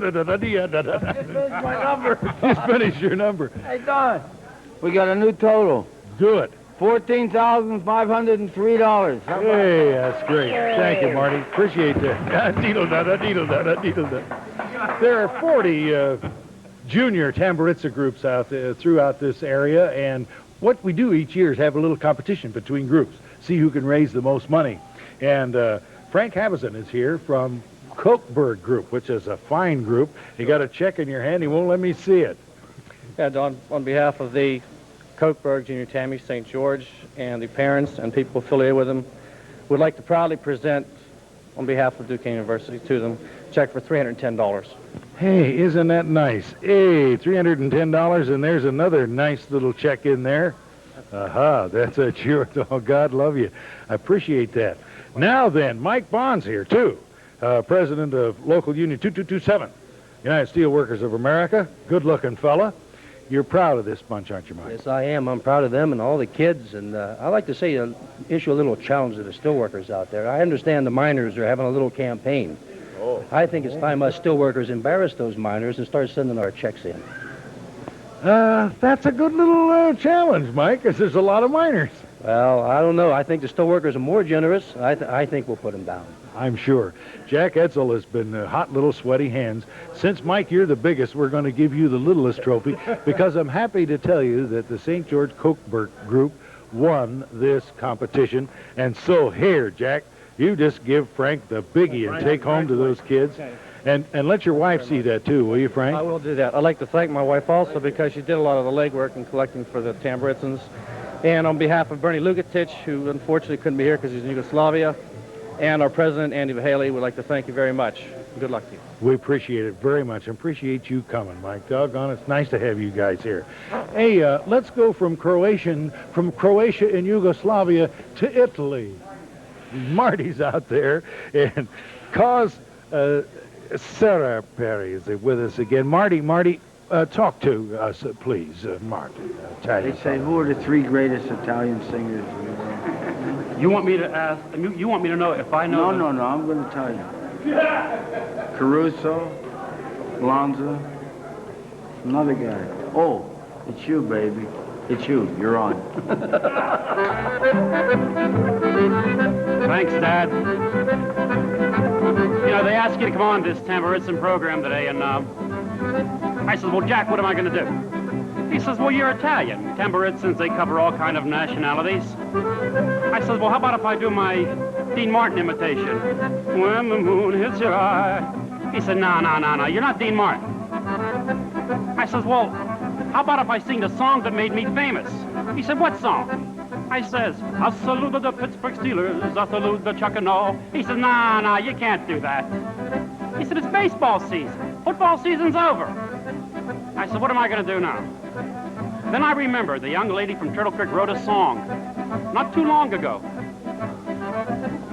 my number. Just finish your number. Hey, Don, we got a new total. Good. $14,503. Hey, that's great. Thank you, Marty. Appreciate that. There are 40 junior Tamburitza groups out there throughout this area, and what we do each year is have a little competition between groups, see who can raise the most money. And Frank Havison is here from Kochberg Group, which is a fine group. You got a check in your hand. He won't let me see it. Yeah, Don, on behalf of the Kochberg Junior Tammy St. George and the parents and people affiliated with them, would like to proudly present, on behalf of Duquesne University, to them, a check for $310. Hey, isn't that nice? Hey, $310, and there's another nice little check in there. Aha, that's a sure. Oh, God love you. I appreciate that. Now then, Mike Bond's here, too, president of Local Union 2227, United Steelworkers of America. Good-looking fella. You're proud of this bunch, aren't you, Mike? Yes, I am. I'm proud of them and all the kids. And I like to say, issue a little challenge to the steelworkers out there. I understand the miners are having a little campaign. Oh. I think it's time us steelworkers embarrass those miners and start sending our checks in. That's a good little challenge, Mike, because there's a lot of miners. Well, I don't know. I think the steelworkers are more generous. I think we'll put them down. I'm sure. Jack Edsel has been hot little sweaty hands. Since, Mike, you're the biggest, we're going to give you the littlest trophy because I'm happy to tell you that the St. George Kochberg Group won this competition. And so here, Jack, you just give Frank the biggie and take home to those kids. And let your wife see that, too, will you, Frank? I will do that. I'd like to thank my wife also because she did a lot of the legwork in collecting for the Tamburitzans. And on behalf of Bernie Lugatich, who unfortunately couldn't be here because he's in Yugoslavia, and our president, Andy Vahaley, would like to thank you very much. Good luck to you. We appreciate it very much. Appreciate you coming, Mike. Doggone, it's nice to have you guys here. Hey, let's go from Croatia and Yugoslavia to Italy. Marty's out there, and Sarah Perry is with us again. Marty, talk to us, please, Marty. They say, who are the three greatest Italian singers in the world? You want me to ask? You want me to know if I know? No, I'm going to tell you. Caruso, Lanza, another guy. Oh, it's you, baby. It's you. You're on. Thanks, Dad. You know, they asked you to come on this Tamburitzan program today, and I said, well, Jack, what am I going to do? He says, well, you're Italian. Tamburitzans, they cover all kind of nationalities. I said, well, how about if I do my Dean Martin imitation? When the moon hits your eye. He said, no, you're not Dean Martin. I says, well, how about if I sing the song that made me famous? He said, what song? I says, I salute the Pittsburgh Steelers, I salute the Chuck and all. He says, no, you can't do that. He said, it's baseball season. Football season's over. I said, what am I going to do now? Then I remember the young lady from Turtle Creek wrote a song not too long ago.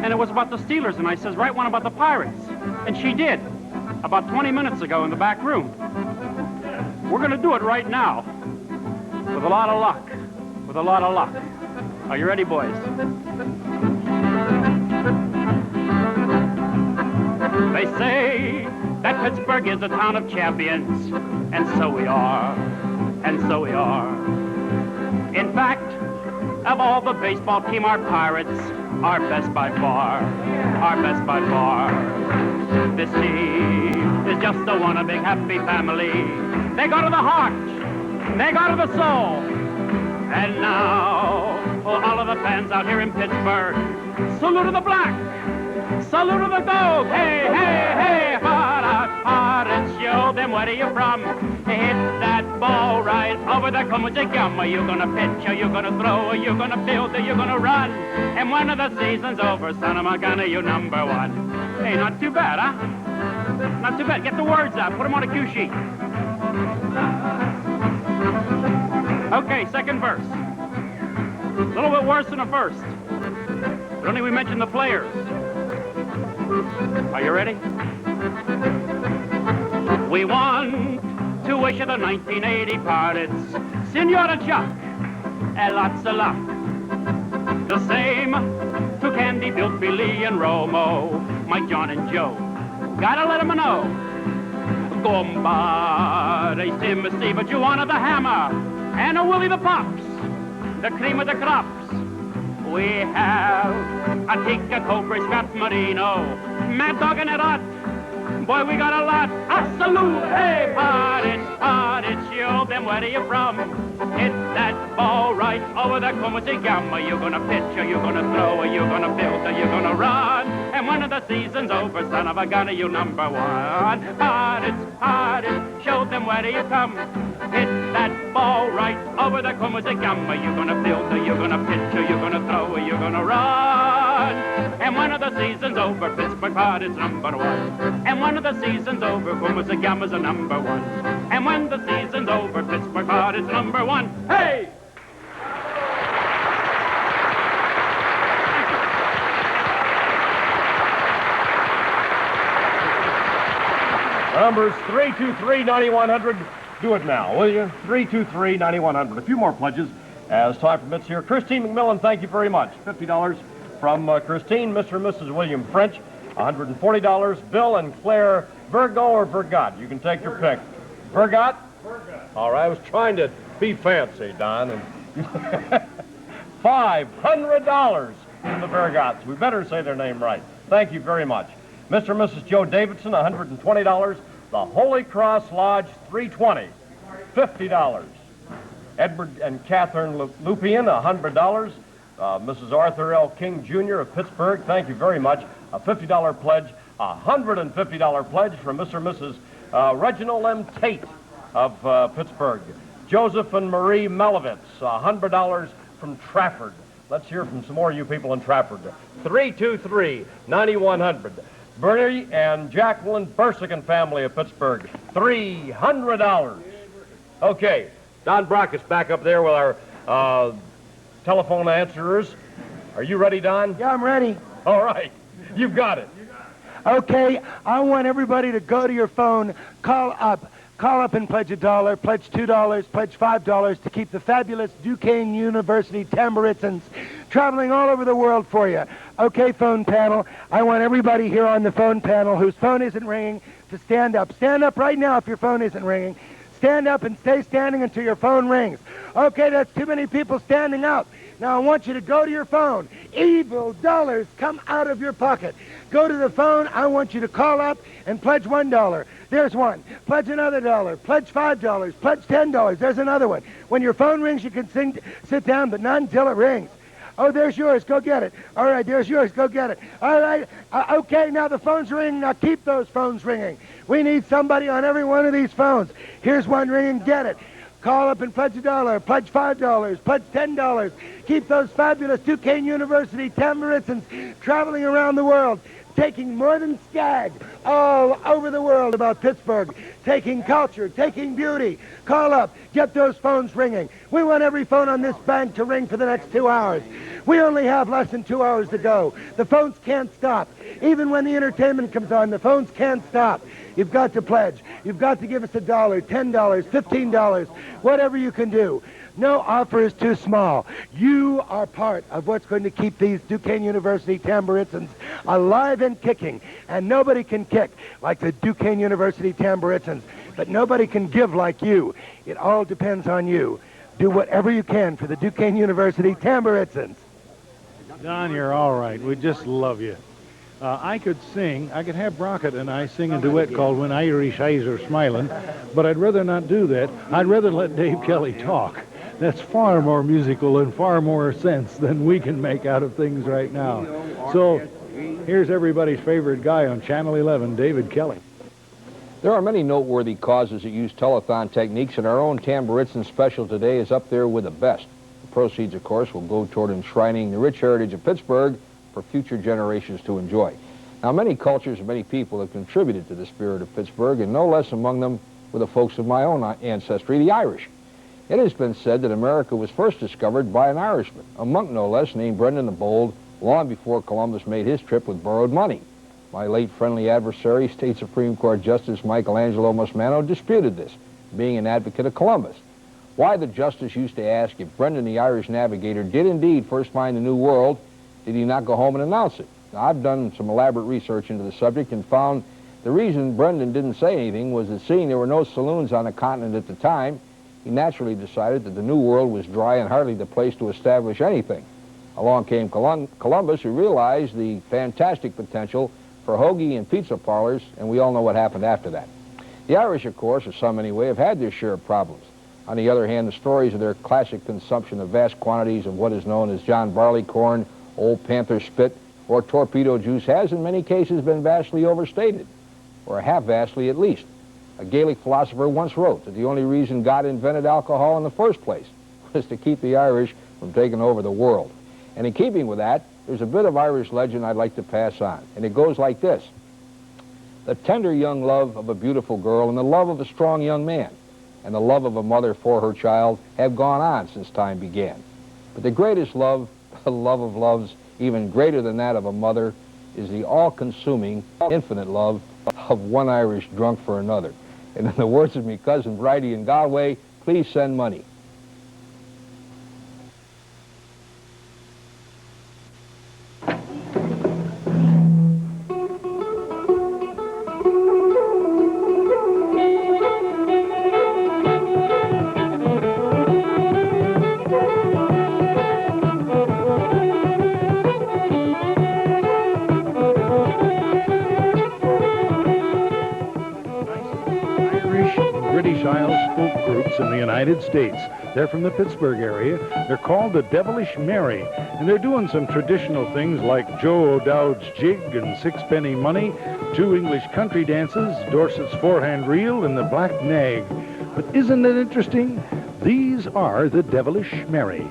And it was about the Steelers, and I says, write one about the Pirates. And she did, about 20 minutes ago in the back room. We're going to do it right now, with a lot of luck, Are you ready, boys? They say that Pittsburgh is a town of champions, and so we are. In fact, of all the baseball team, our Pirates are best by far. This team is just a one, a big happy family. They go to the heart, they go to the soul. And now, all of the fans out here in Pittsburgh, salute to the black, salute to the gold. Hey, Pirates, show them where you're from. Hit that ball right over the gum. Are you gonna pitch, are you gonna throw, are you gonna field, are you gonna run? And when the season's over, son of a gun, are you number one? Hey, not too bad, huh? Not too bad. Get the words out, put them on a cue sheet. Okay, second verse. A little bit worse than the first. But only we mentioned the players. Are you ready? We want to wish you the 1980 Pirates, Senora Chuck, and lots of luck. The same to Candy, Bill, Billy, and Romo, my John and Joe. Gotta let 'em know. Gomba, they Timothy, but you wanted the hammer, and a Willie the Pops, the cream of the crops. We have a Tika, Cobra, Scrap, Marino, Mad Dog, and a Rot. Boy, we got a lot. A salute, hey, Pottage, show them where you from. Hit that ball right over the Kumasi-Gamma. You're gonna pitch, or you're gonna throw, or you're gonna build, or you're gonna run. And when the season's over, son of a gun, you number one. Pottage, show them where you come. Hit that ball right over the Kumasi-Gamma. You're gonna build, or you're gonna pitch, or you're gonna throw, or you're gonna run. And when the season's over, Pittsburgh Pottage number one. And when the season's over, Kumasi-Gamma's a number one. And when the season's over, Pittsburgh Pottage number one. Hey! Numbers 323-9100. Do it now, will you? 323-9100. A few more pledges as time permits here. Christine McMillan, thank you very much. $50 from Christine. Mr. and Mrs. William French, $140. Bill and Claire Virgo or Vergot. You can take your pick. Vergot? All right, I was trying to be fancy, Don. And $500 from the Vergots. We better say their name right. Thank you very much. Mr. and Mrs. Joe Davidson, $120. The Holy Cross Lodge, $320. $50. Edward and Catherine Lupian, $100. Mrs. Arthur L. King, Jr. of Pittsburgh, thank you very much. A $50 pledge, a $150 pledge from Mr. and Mrs. Reginald M. Tate of Pittsburgh. Joseph and Marie Melovitz, $100 from Trafford. Let's hear from some more of you people in Trafford. 323-9100. Bernie and Jacqueline Bursican family of Pittsburgh, $300. Okay, Don Brockett's back up there with our telephone answerers. Are you ready, Don? Yeah, I'm ready. All right, you've got it. Okay, I want everybody to go to your phone, call up and pledge $1, pledge $2, pledge $5 to keep the fabulous Duquesne University Tamburitzans traveling all over the world for you. Okay, phone panel, I want everybody here on the phone panel whose phone isn't ringing to stand up. Stand up right now if your phone isn't ringing. Stand up and stay standing until your phone rings. Okay, that's too many people standing up. Now I want you to go to your phone. Evil dollars come out of your pocket. Go to the phone. I want you to call up and pledge $1. There's one. Pledge another $1. Pledge $5. Pledge $10. There's another one. When your phone rings, you can sit down, but not until it rings. Oh, there's yours. Go get it. All right, there's yours. Go get it. All right. Okay, now the phone's ringing. Now keep those phones ringing. We need somebody on every one of these phones. Here's one ringing. Get it. Call up and pledge $1, pledge $5, pledge $10. Keep those fabulous Duquesne University Tamburitzans traveling around the world, taking more than skag all over the world about Pittsburgh, taking culture, taking beauty. Call up, get those phones ringing. We want every phone on this bank to ring for the next 2 hours. We only have less than 2 hours to go. The phones can't stop. Even when the entertainment comes on, the phones can't stop. You've got to pledge. You've got to give us $1, $10, $15, whatever you can do. No offer is too small. You are part of what's going to keep these Duquesne University Tamburitzans alive and kicking. And nobody can kick like the Duquesne University Tamburitzans. But nobody can give like you. It all depends on you. Do whatever you can for the Duquesne University Tamburitzans. Don, you're all right. We just love you. I could sing. I could have Brockett and I sing a duet called When Irish Eyes Are Smiling, but I'd rather not do that. I'd rather let Dave Kelly talk. That's far more musical and far more sense than we can make out of things right now. So here's everybody's favorite guy on Channel 11, David Kelly. There are many noteworthy causes that use telethon techniques, and our own Tamburitzan special today is up there with the best. The proceeds, of course, will go toward enshrining the rich heritage of Pittsburgh for future generations to enjoy. Now, many cultures and many people have contributed to the spirit of Pittsburgh, and no less among them were the folks of my own ancestry, the Irish. It has been said that America was first discovered by an Irishman, a monk no less, named Brendan the Bold, long before Columbus made his trip with borrowed money. My late friendly adversary, State Supreme Court Justice Michelangelo Mosmano, disputed this, being an advocate of Columbus. Why the justice used to ask if Brendan the Irish navigator did indeed first find the New World, did he not go home and announce it? Now, I've done some elaborate research into the subject and found the reason Brendan didn't say anything was that seeing there were no saloons on the continent at the time, he naturally decided that the New World was dry and hardly the place to establish anything. Along came Columbus, who realized the fantastic potential for hoagie and pizza parlors, and we all know what happened after that. The Irish, of course, or some anyway, have had their share of problems. On the other hand, the stories of their classic consumption of vast quantities of what is known as John Barleycorn, Old Panther Spit, or torpedo juice has in many cases been vastly overstated, or half vastly at least. A Gaelic philosopher once wrote that the only reason God invented alcohol in the first place was to keep the Irish from taking over the world. And in keeping with that, there's a bit of Irish legend I'd like to pass on, and it goes like this. The tender young love of a beautiful girl and the love of a strong young man and the love of a mother for her child have gone on since time began. But the greatest love, the love of loves, even greater than that of a mother, is the all-consuming, infinite love of one Irish drunk for another. And in the words of me cousin Bridie in Galway, please send money. In the United States. They're from the Pittsburgh area. They're called the Devilish Mary, and they're doing some traditional things like Joe O'Dowd's jig and sixpenny money, 2 English country dances, Dorset's forehand reel, and the black nag. But isn't it interesting? These are the Devilish Mary.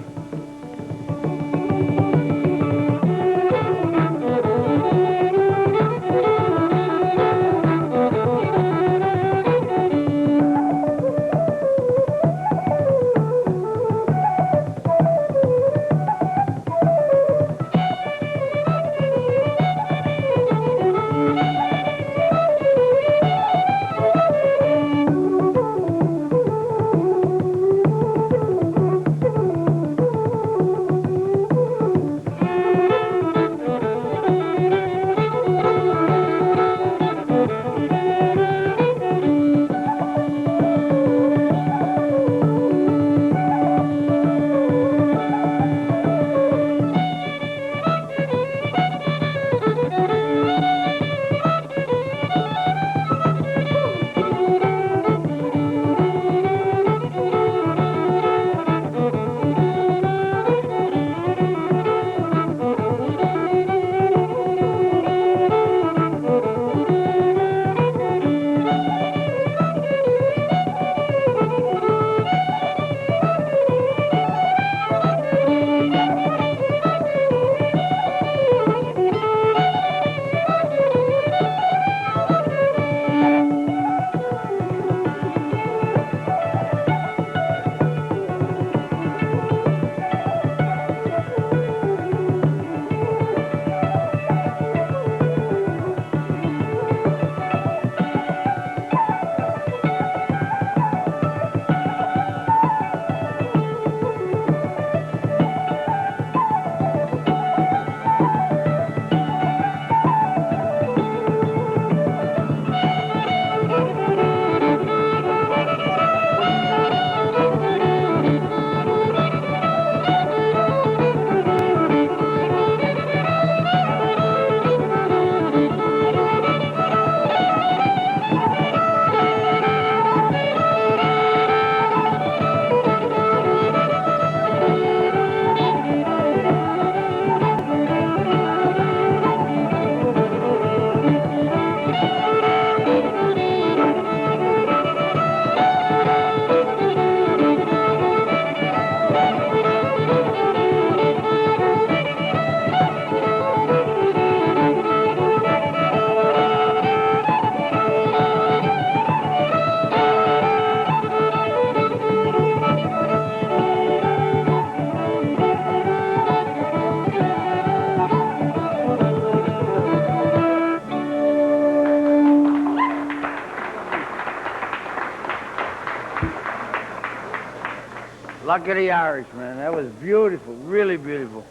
Luck of the Irish, man. That was beautiful, really beautiful.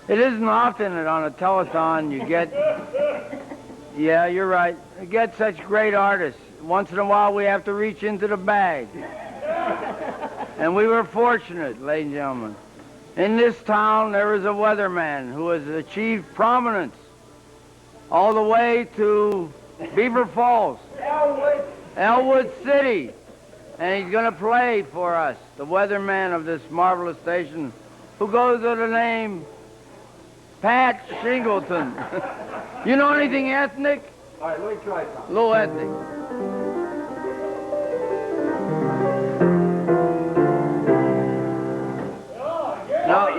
It isn't often that on a telethon you get, yeah, you're right, you get such great artists. Once in a while we have to reach into the bag. And we were fortunate, ladies and gentlemen. In this town there is a weatherman who has achieved prominence all the way to Beaver Falls, Elwood City. And he's going to play for us, the weatherman of this marvelous station, who goes by the name Pat Shingleton. You know anything ethnic? All right, let me try something. A little ethnic. No,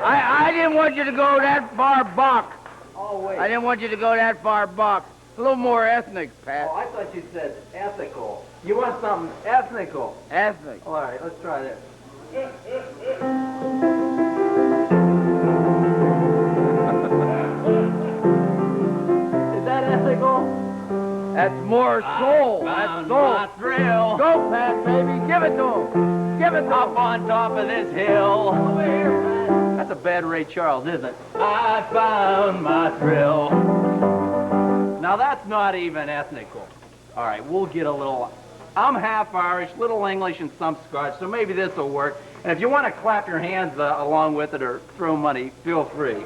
I didn't want you to go that far back. Oh, wait. I didn't want you to go that far back. A little more ethnic, Pat. Oh, I thought you said ethical. You want something ethnical? Ethnic. All right, let's try this. Is that ethical? That's more soul. That's soul. My thrill. Go, Pat, baby. Give it to him. Give it to him. Up on top of this hill. Over here, Pat. That's a bad Ray Charles, isn't it? I found my thrill. Now that's not even ethnical. All right, we'll get a little. I'm half Irish, little English, and some Scotch, so maybe this will work. And if you want to clap your hands along with it or throw money, feel free.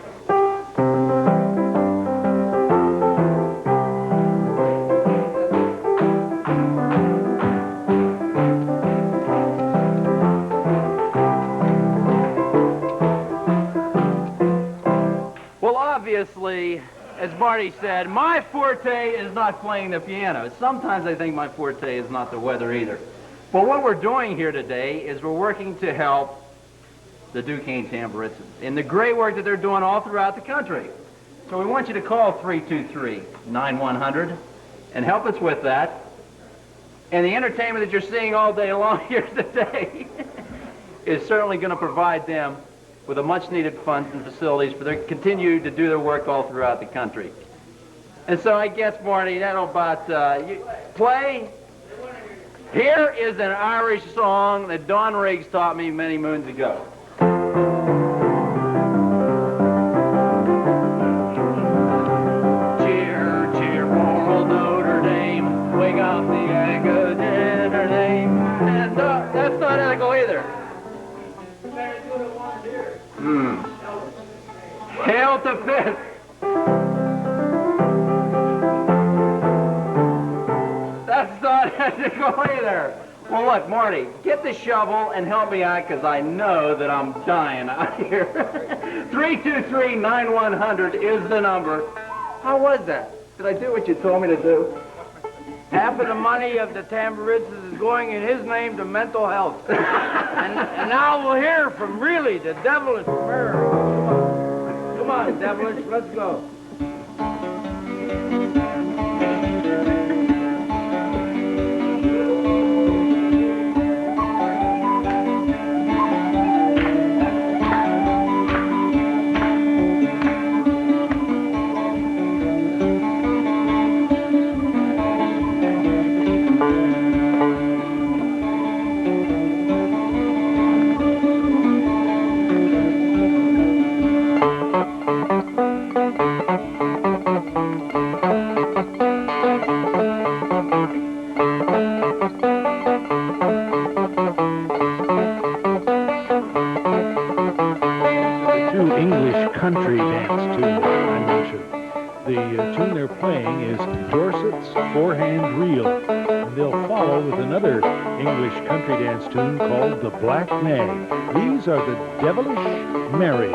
Well, obviously, as Marty said, my forte is not playing the piano. Sometimes I think my forte is not the weather either. But what we're doing here today is we're working to help the Duquesne Tamburitzans in the great work that they're doing all throughout the country. So we want you to call 323-9100 and help us with that. And the entertainment that you're seeing all day long here today is certainly going to provide them with a much-needed funds and facilities for their continue to do their work all throughout the country. And so I guess, Marty, that'll about you play. Here is an Irish song that Don Riggs taught me many moons ago. Cheer, cheer for old Notre Dame, wake up the Angus in her name. And that's not ethical either. Hail to Pitt! That's not ethical either. Well, look, Marty, get the shovel and help me out, because I know that I'm dying out here. 323-9100 is the number. How was that? Did I do what you told me to do? Half of the money of the Tamburitzans is going in his name to mental health. and now we'll hear from really the Devilish Mary. Come on, Devilish, let's go. Country dance tune I mentioned. The tune they're playing is Dorset's Four-Hand Reel, and they'll follow with another English country dance tune called The Black Nag. These are the Devilish Mary.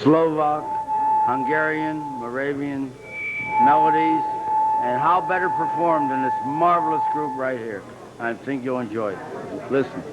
Slovak, Hungarian, Moravian melodies, and how better performed than this marvelous group right here. I think you'll enjoy it. Listen.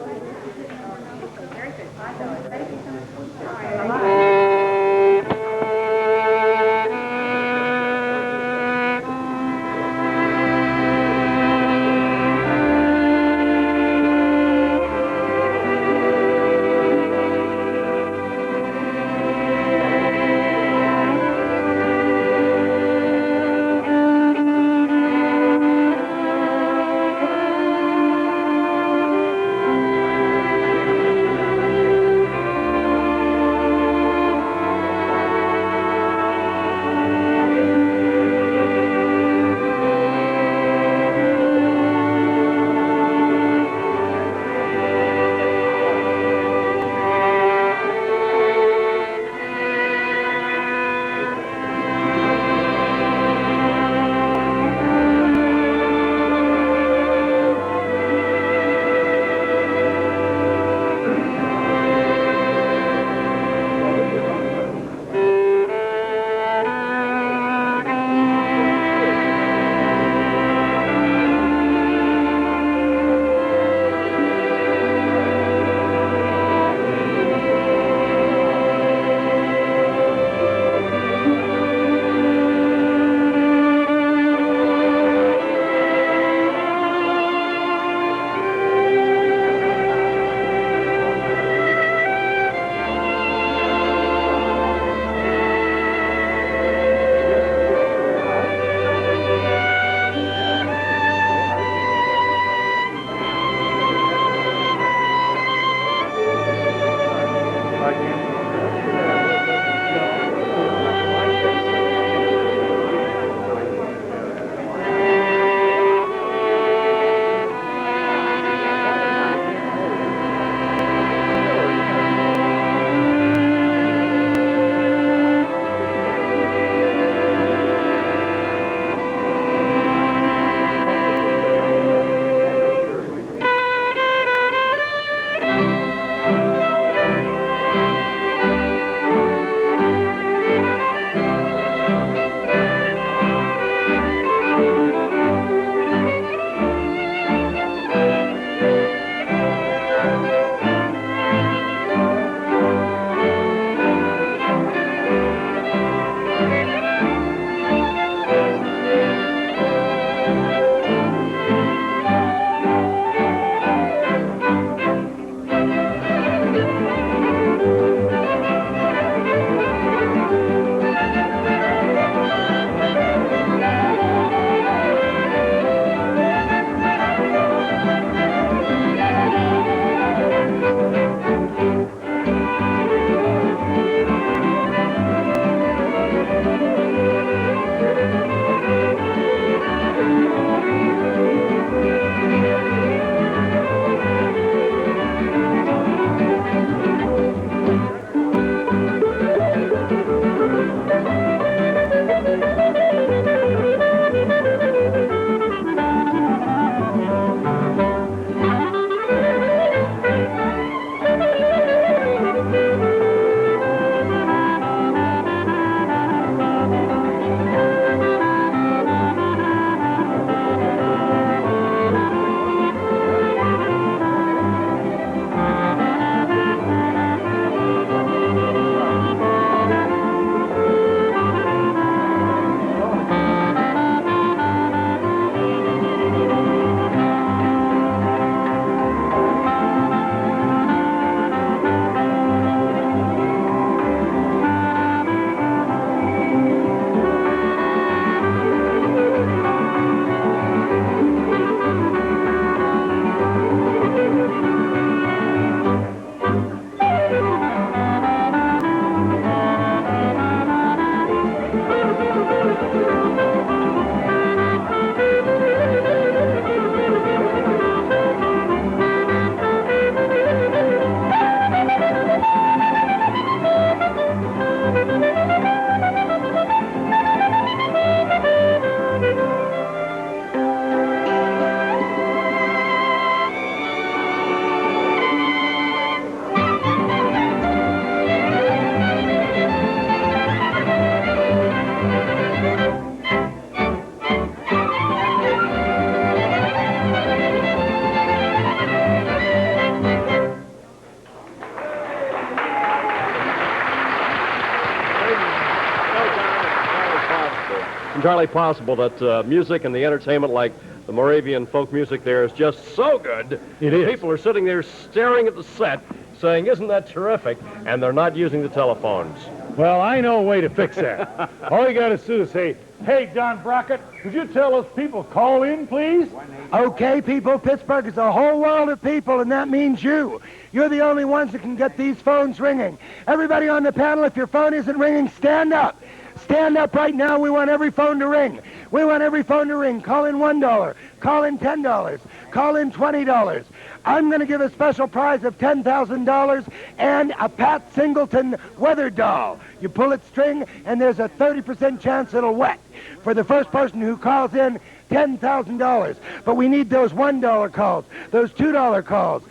entirely possible that music and the entertainment like the Moravian folk music there is just so good. It is. People are sitting there staring at the set saying, isn't that terrific? And they're not using the telephones. Well, I know a way to fix that. All you got to do is say, hey, Don Brockett, could you tell us people call in, please? Okay, people, Pittsburgh is a whole world of people, and that means you. You're the only ones that can get these phones ringing. Everybody on the panel, if your phone isn't ringing, stand up. Stand up right now. We want every phone to ring. We want every phone to ring. Call in $1. Call in $10. Call in $20. I'm going to give a special prize of $10,000 and a Pat Singleton weather doll. You pull its string, and there's a 30% chance it'll wet. For the first person who calls in, $10,000. But we need those $1 calls, those $2 calls.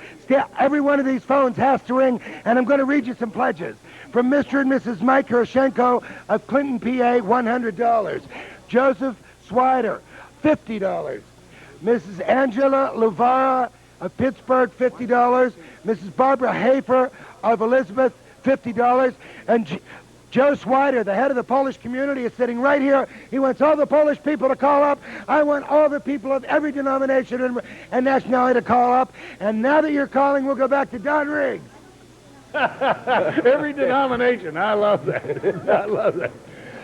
Every one of these phones has to ring, and I'm going to read you some pledges. From Mr. and Mrs. Mike Hiroshenko of Clinton, PA, $100. Joseph Swider, $50. Mrs. Angela Luvara of Pittsburgh, $50. Mrs. Barbara Hafer of Elizabeth, $50. And Joe Swider, the head of the Polish community, is sitting right here. He wants all the Polish people to call up. I want all the people of every denomination and nationality to call up. And now that you're calling, we'll go back to Don Riggs. Every denomination. I love that. I love that.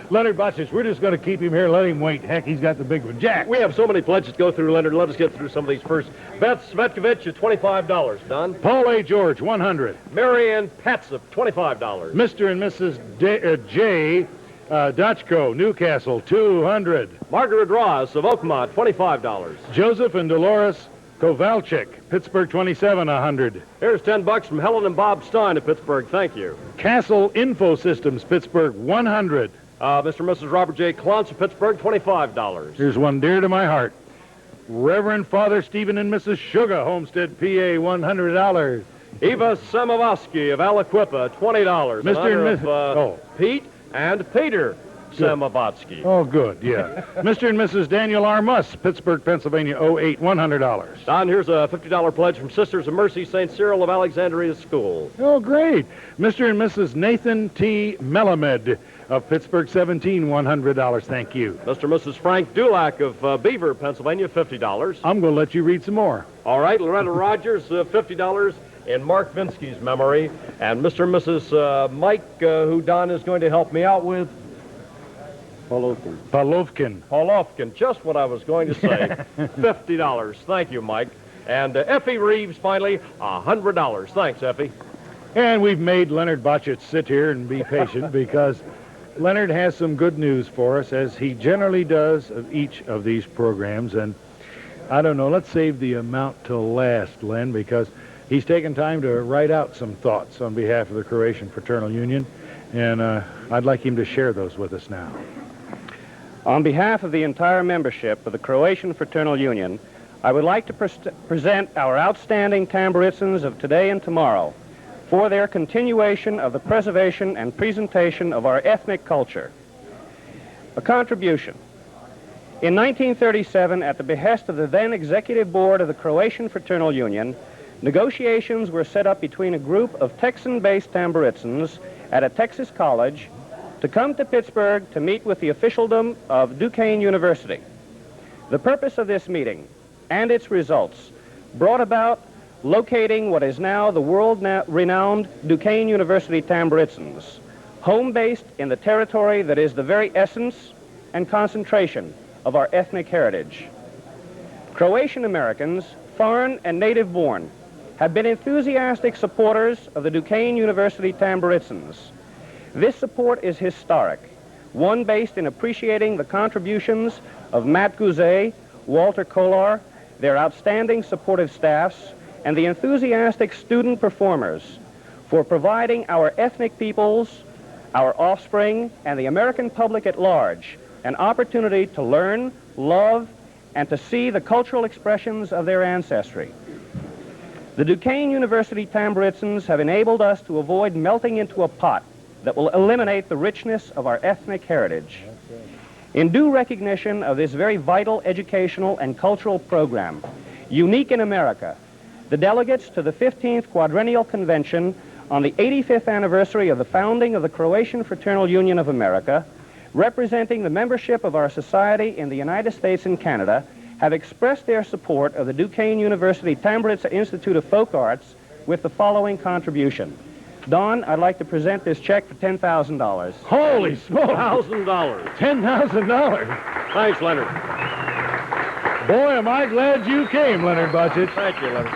Leonard Butch, we're just going to keep him here. Let him wait. Heck, he's got the big one. Jack. We have so many pledges to go through, Leonard. Let us get through some of these first. Beth Svetkovich at $25. Don. Paul A. George, $100. Mary Ann Patsip, $25. Mr. and Mrs. J. Dutchko, Newcastle, $200. Margaret Ross of Oakmont, $25. Joseph and Dolores Kowalczyk, Pittsburgh, $27, $100. Here's $10 from Helen and Bob Stein of Pittsburgh. Thank you. Castle Info Systems, Pittsburgh, $100. Mr. and Mrs. Robert J. Klontz of Pittsburgh, $25. Here's one dear to my heart. Reverend Father Stephen and Mrs. Sugar, Homestead, PA, $100. Eva Samovsky of Aliquippa, $20. Mr. and Mrs. Pete and Peter Samovatsky. Oh, good, yeah. Mr. and Mrs. Daniel R. Muss, Pittsburgh, Pennsylvania, 08, $100. Don, here's a $50 pledge from Sisters of Mercy, St. Cyril of Alexandria School. Oh, great. Mr. and Mrs. Nathan T. Melamed of Pittsburgh, 17, $100. Thank you. Mr. and Mrs. Frank Dulac of Beaver, Pennsylvania, $50. I'm going to let you read some more. All right, Loretta Rogers, $50 in Mark Vinsky's memory. And Mr. and Mrs. Mike, who Don is going to help me out with, Polovkin, just what I was going to say. $50. Thank you, Mike. And Effie Reeves, finally, $100. Thanks, Effie. And we've made Leonard Botchett sit here and be patient because Leonard has some good news for us, as he generally does of each of these programs. And I don't know, let's save the amount till last, Len, because he's taken time to write out some thoughts on behalf of the Croatian Fraternal Union. And I'd like him to share those with us now. On behalf of the entire membership of the Croatian Fraternal Union, I would like to present our outstanding Tamburitzans of today and tomorrow for their continuation of the preservation and presentation of our ethnic culture. A contribution. In 1937, at the behest of the then Executive Board of the Croatian Fraternal Union, negotiations were set up between a group of Texan-based Tamburitzans at a Texas college to come to Pittsburgh to meet with the officialdom of Duquesne University. The purpose of this meeting and its results brought about locating what is now the world-renowned Duquesne University Tamburitzans, home-based in the territory that is the very essence and concentration of our ethnic heritage. Croatian Americans, foreign and native-born, have been enthusiastic supporters of the Duquesne University Tamburitzans. This support is historic, one based in appreciating the contributions of Matt Guzet, Walter Kolar, their outstanding supportive staffs, and the enthusiastic student performers for providing our ethnic peoples, our offspring, and the American public at large an opportunity to learn, love, and to see the cultural expressions of their ancestry. The Duquesne University Tamburitzans have enabled us to avoid melting into a pot that will eliminate the richness of our ethnic heritage. In due recognition of this very vital educational and cultural program, unique in America, the delegates to the 15th Quadrennial Convention on the 85th anniversary of the founding of the Croatian Fraternal Union of America representing the membership of our society in the United States and Canada, have expressed their support of the Duquesne University Tamburica Institute of Folk Arts with the following contribution. Don, I'd like to present this check for $10,000. Holy smokes! $1,000. $10,000. Thanks, Leonard. Boy, am I glad you came, Leonard Butch. Thank you, Leonard.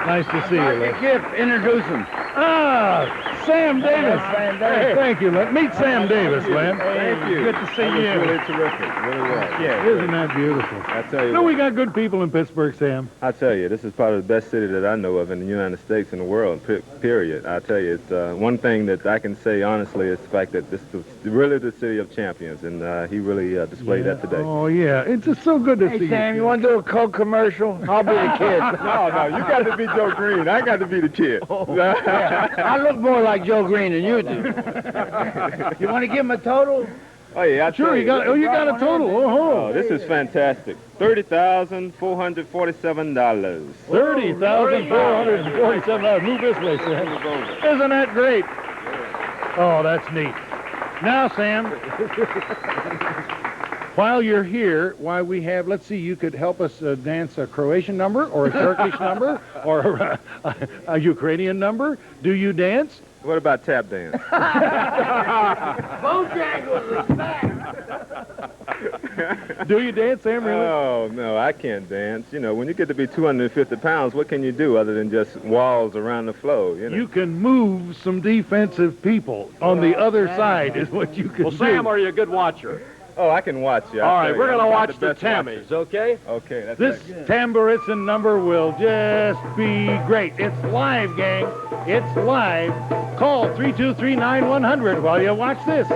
Nice to see you, Leonard. Gift, introduce him. Ah, Sam Davis. Sam Davis. Hey, thank you, Len. Meet Sam Davis, Len. Thank you. Good to see you. Really terrific. Really was. Yeah. Isn't that beautiful? I tell you. No, we got good people in Pittsburgh, Sam. I tell you, this is probably the best city that I know of in the United States and the world, period. I tell you, it's one thing that I can say honestly is the fact that this is really the city of champions, and he really displayed that today. Oh, yeah. It's just so good to see you. Sam, you want to do a Coke commercial? I'll be the kid. No, you got to be Joe Green. I got to be the kid. Yeah. I look more like Joe Green than you do. You want to give him a total? Oh, yeah, Sure, you got a total. Oh, this is fantastic. $30,447. $30,447. Move this way, Sam. Isn't that great? Oh, that's neat. Now, Sam, while you're here, let's see, you could help us dance a Croatian number or a Turkish number or a Ukrainian number. Do you dance? What about tap dance? Bojangles is back. Do you dance, Sam, really? Oh, no, I can't dance. You know, when you get to be 250 pounds, what can you do other than just walls around the flow, you know? You can move some defensive people on the other side is what you can do. Well, Sam, are you a good watcher? Oh, I can watch you. All right, we're going to watch the Tammies, okay? Okay, that's This Tamburitzan number will just be great. It's live, gang. It's live. Call 323-9100 while you watch this.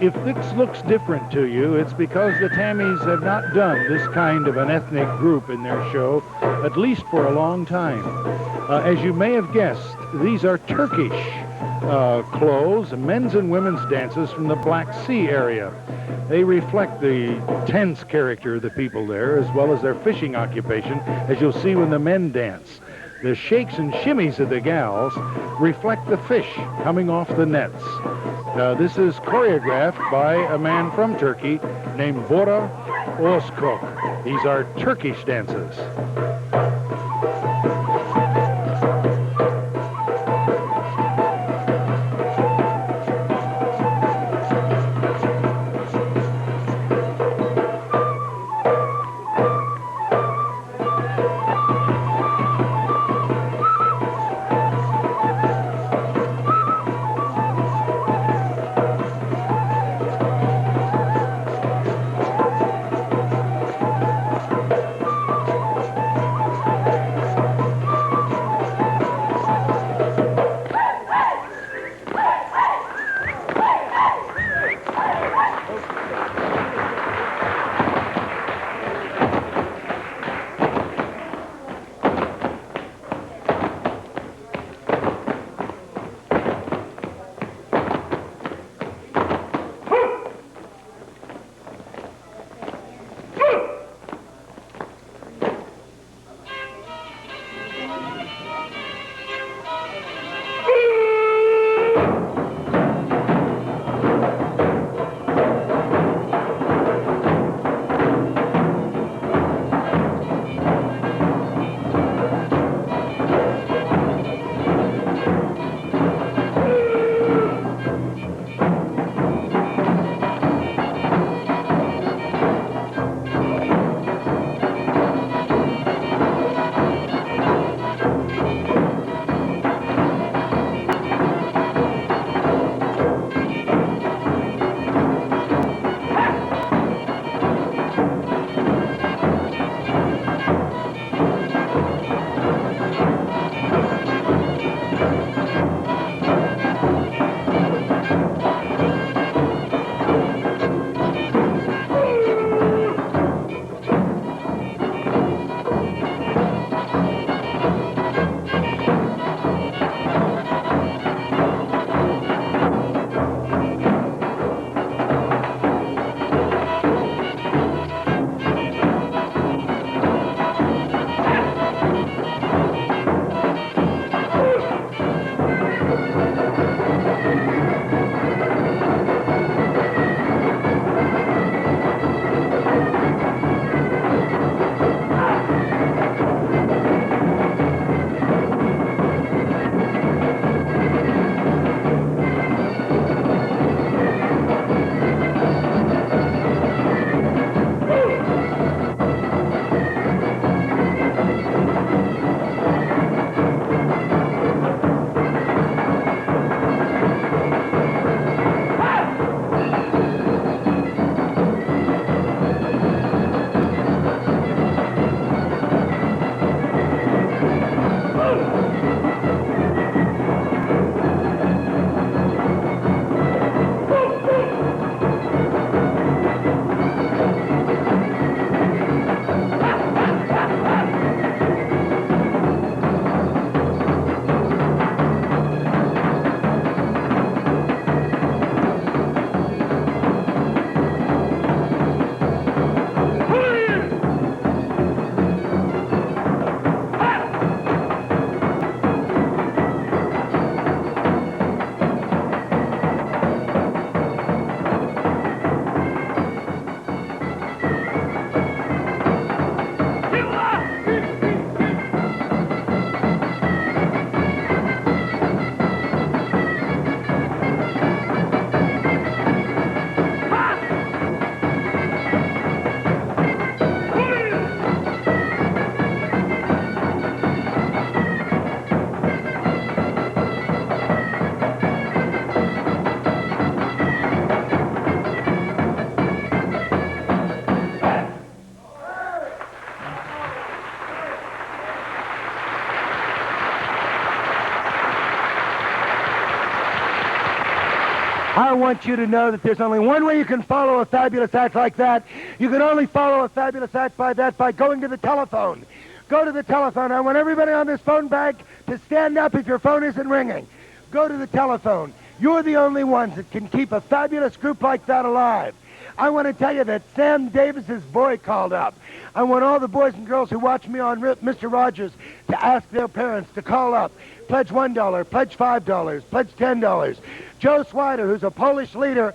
If this looks different to you, it's because the Tammies have not done this kind of an ethnic group in their show, at least for a long time. As you may have guessed, these are Turkish clothes, men's and women's dances from the Black Sea area. They reflect the tense character of the people there, as well as their fishing occupation, as you'll see when the men dance. The shakes and shimmies of the gals reflect the fish coming off the nets. This is choreographed by a man from Turkey named Bora Ozkok. These are Turkish dances. I want you to know that there's only one way you can follow a fabulous act like that. You can only follow a fabulous act by going to the telephone. Go to the telephone. I want everybody on this phone bank to stand up if your phone isn't ringing. Go to the telephone. You're the only ones that can keep a fabulous group like that alive. I want to tell you that Sam Davis's boy called up. I want all the boys and girls who watch me on Mr. Rogers to ask their parents to call up. Pledge $1, pledge $5, pledge $10. Joe Swider, who's a Polish leader,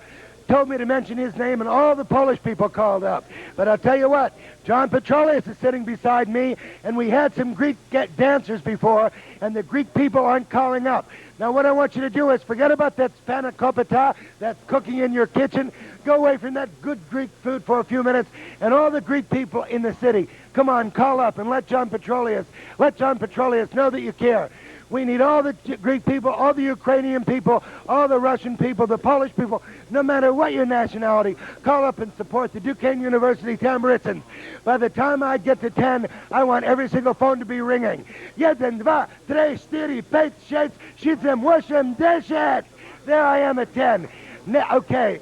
told me to mention his name, and all the Polish people called up. But I'll tell you what, John Petrolius is sitting beside me, and we had some Greek dancers before, and the Greek people aren't calling up. Now what I want you to do is forget about that spanakopita that's cooking in your kitchen. Go away from that good Greek food for a few minutes, and all the Greek people in the city, come on, call up and let John Petrolius know that you care. We need all the Greek people, all the Ukrainian people, all the Russian people, the Polish people, no matter what your nationality, call up and support the Duquesne University Tamburitzans. By the time I get to 10, I want every single phone to be ringing. 1, 2, 3, 4, 5, 6, 7, 8, 10. There I am at 10. Okay,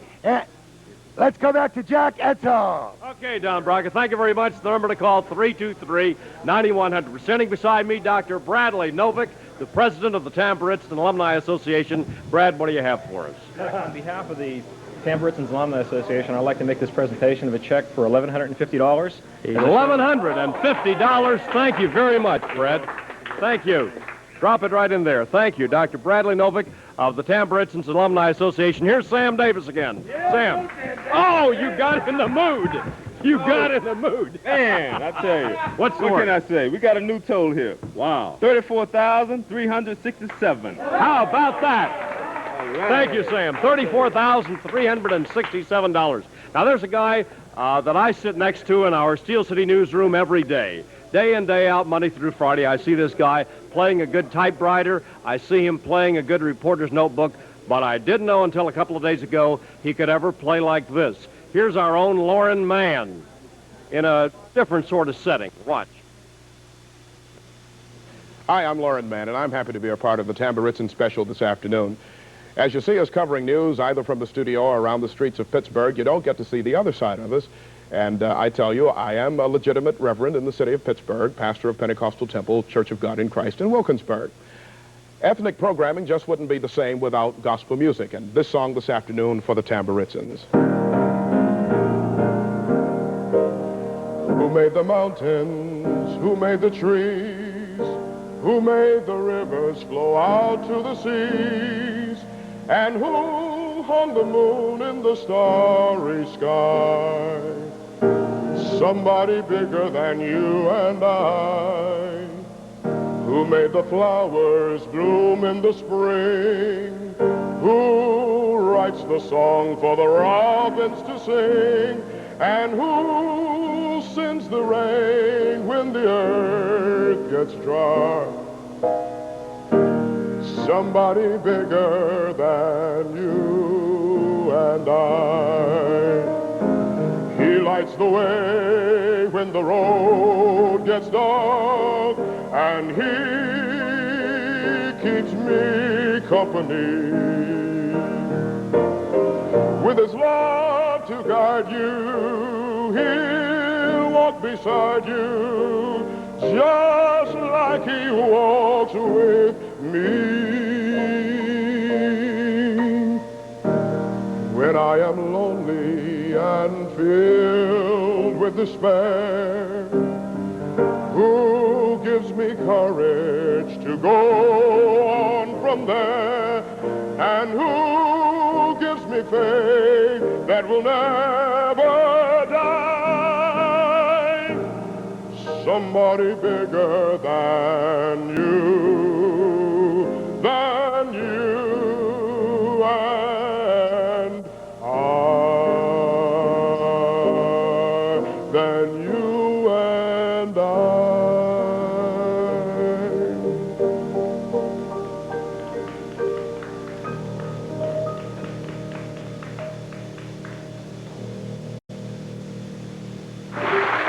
let's go back to Jack Edsall. Okay, Don Brockett, thank you very much. The number to call, 323-9100. Standing beside me, Dr. Bradley Novick, the president of the Tamburitzans Alumni Association. Brad, what do you have for us? On behalf of the Tamburitzans Alumni Association, I'd like to make this presentation of a check for $1,150. $1,150. Thank you very much, Brad. Thank you. Drop it right in there. Thank you, Dr. Bradley Novick of the Tamburitzans Alumni Association. Here's Sam Davis again. Sam. Oh, you got in the mood. You got in the mood. Man, I tell you. What can I say? We got a new total here. Wow. $34,367. How about that? Right. Thank you, Sam. $34,367. Now, there's a guy that I sit next to in our Steel City newsroom every day. Day in, day out, Monday through Friday, I see this guy playing a good typewriter. I see him playing a good reporter's notebook, but I didn't know until a couple of days ago he could ever play like this. Here's our own Loren Mann in a different sort of setting. Watch. Hi, I'm Loren Mann, and I'm happy to be a part of the Tamburitzan special this afternoon. As you see us covering news either from the studio or around the streets of Pittsburgh, you don't get to see the other side of us. And I tell you, I am a legitimate reverend in the city of Pittsburgh, pastor of Pentecostal Temple, Church of God in Christ in Wilkinsburg. Ethnic programming just wouldn't be the same without gospel music, and this song this afternoon for the Tamburitzans. Who made the mountains? Who made the trees? Who made the rivers flow out to the seas? And who hung the moon in the starry sky? Somebody bigger than you and I. Who made the flowers bloom in the spring? Who writes the song for the robins to sing? And who sends the rain when the earth gets dry? Somebody bigger than you and I. He lights the way when the road gets dark, and he keeps me company. With his love to guide you, he'll walk beside you, just like he walks with me. When I am lonely and filled with despair, who gives me courage to go on from there? And who gives me faith that will never die? Somebody bigger than you and I, than you and I.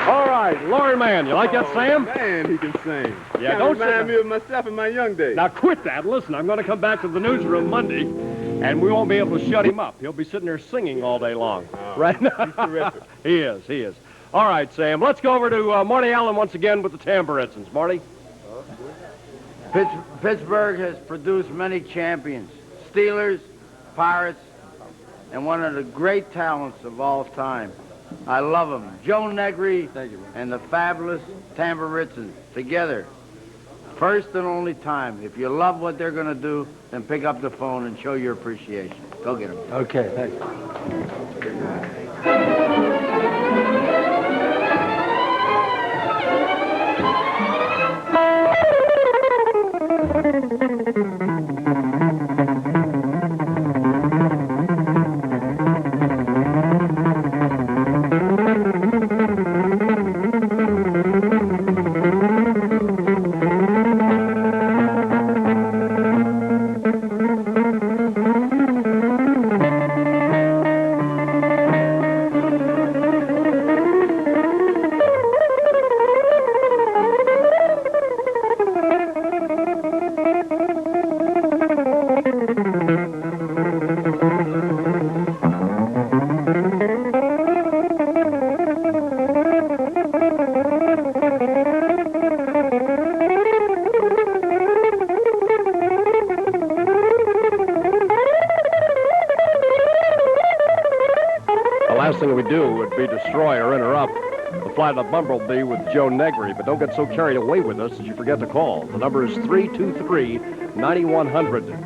All right, Loren Mann, you like that, Sam? Man, he can sing. Yeah, don't remind me of myself in my young days. Now quit that. Listen, I'm going to come back to the newsroom Monday, And we won't be able to shut him up. He'll be sitting there singing all day long. Right now. He's terrific. He is. All right, Sam. Let's go over to Marty Allen once again with the Tamburitzans. Marty? Pittsburgh has produced many champions, Steelers, Pirates, and one of the great talents of all time. I love them. Joe Negri and the fabulous Tamburitzans together. First and only time. If you love what they're going to do, then pick up the phone and show your appreciation. Go get them. Okay, thanks. Destroy or interrupt the flight of the Bumblebee with Joe Negri, but don't get so carried away with us that you forget to call. The number is 323-9100.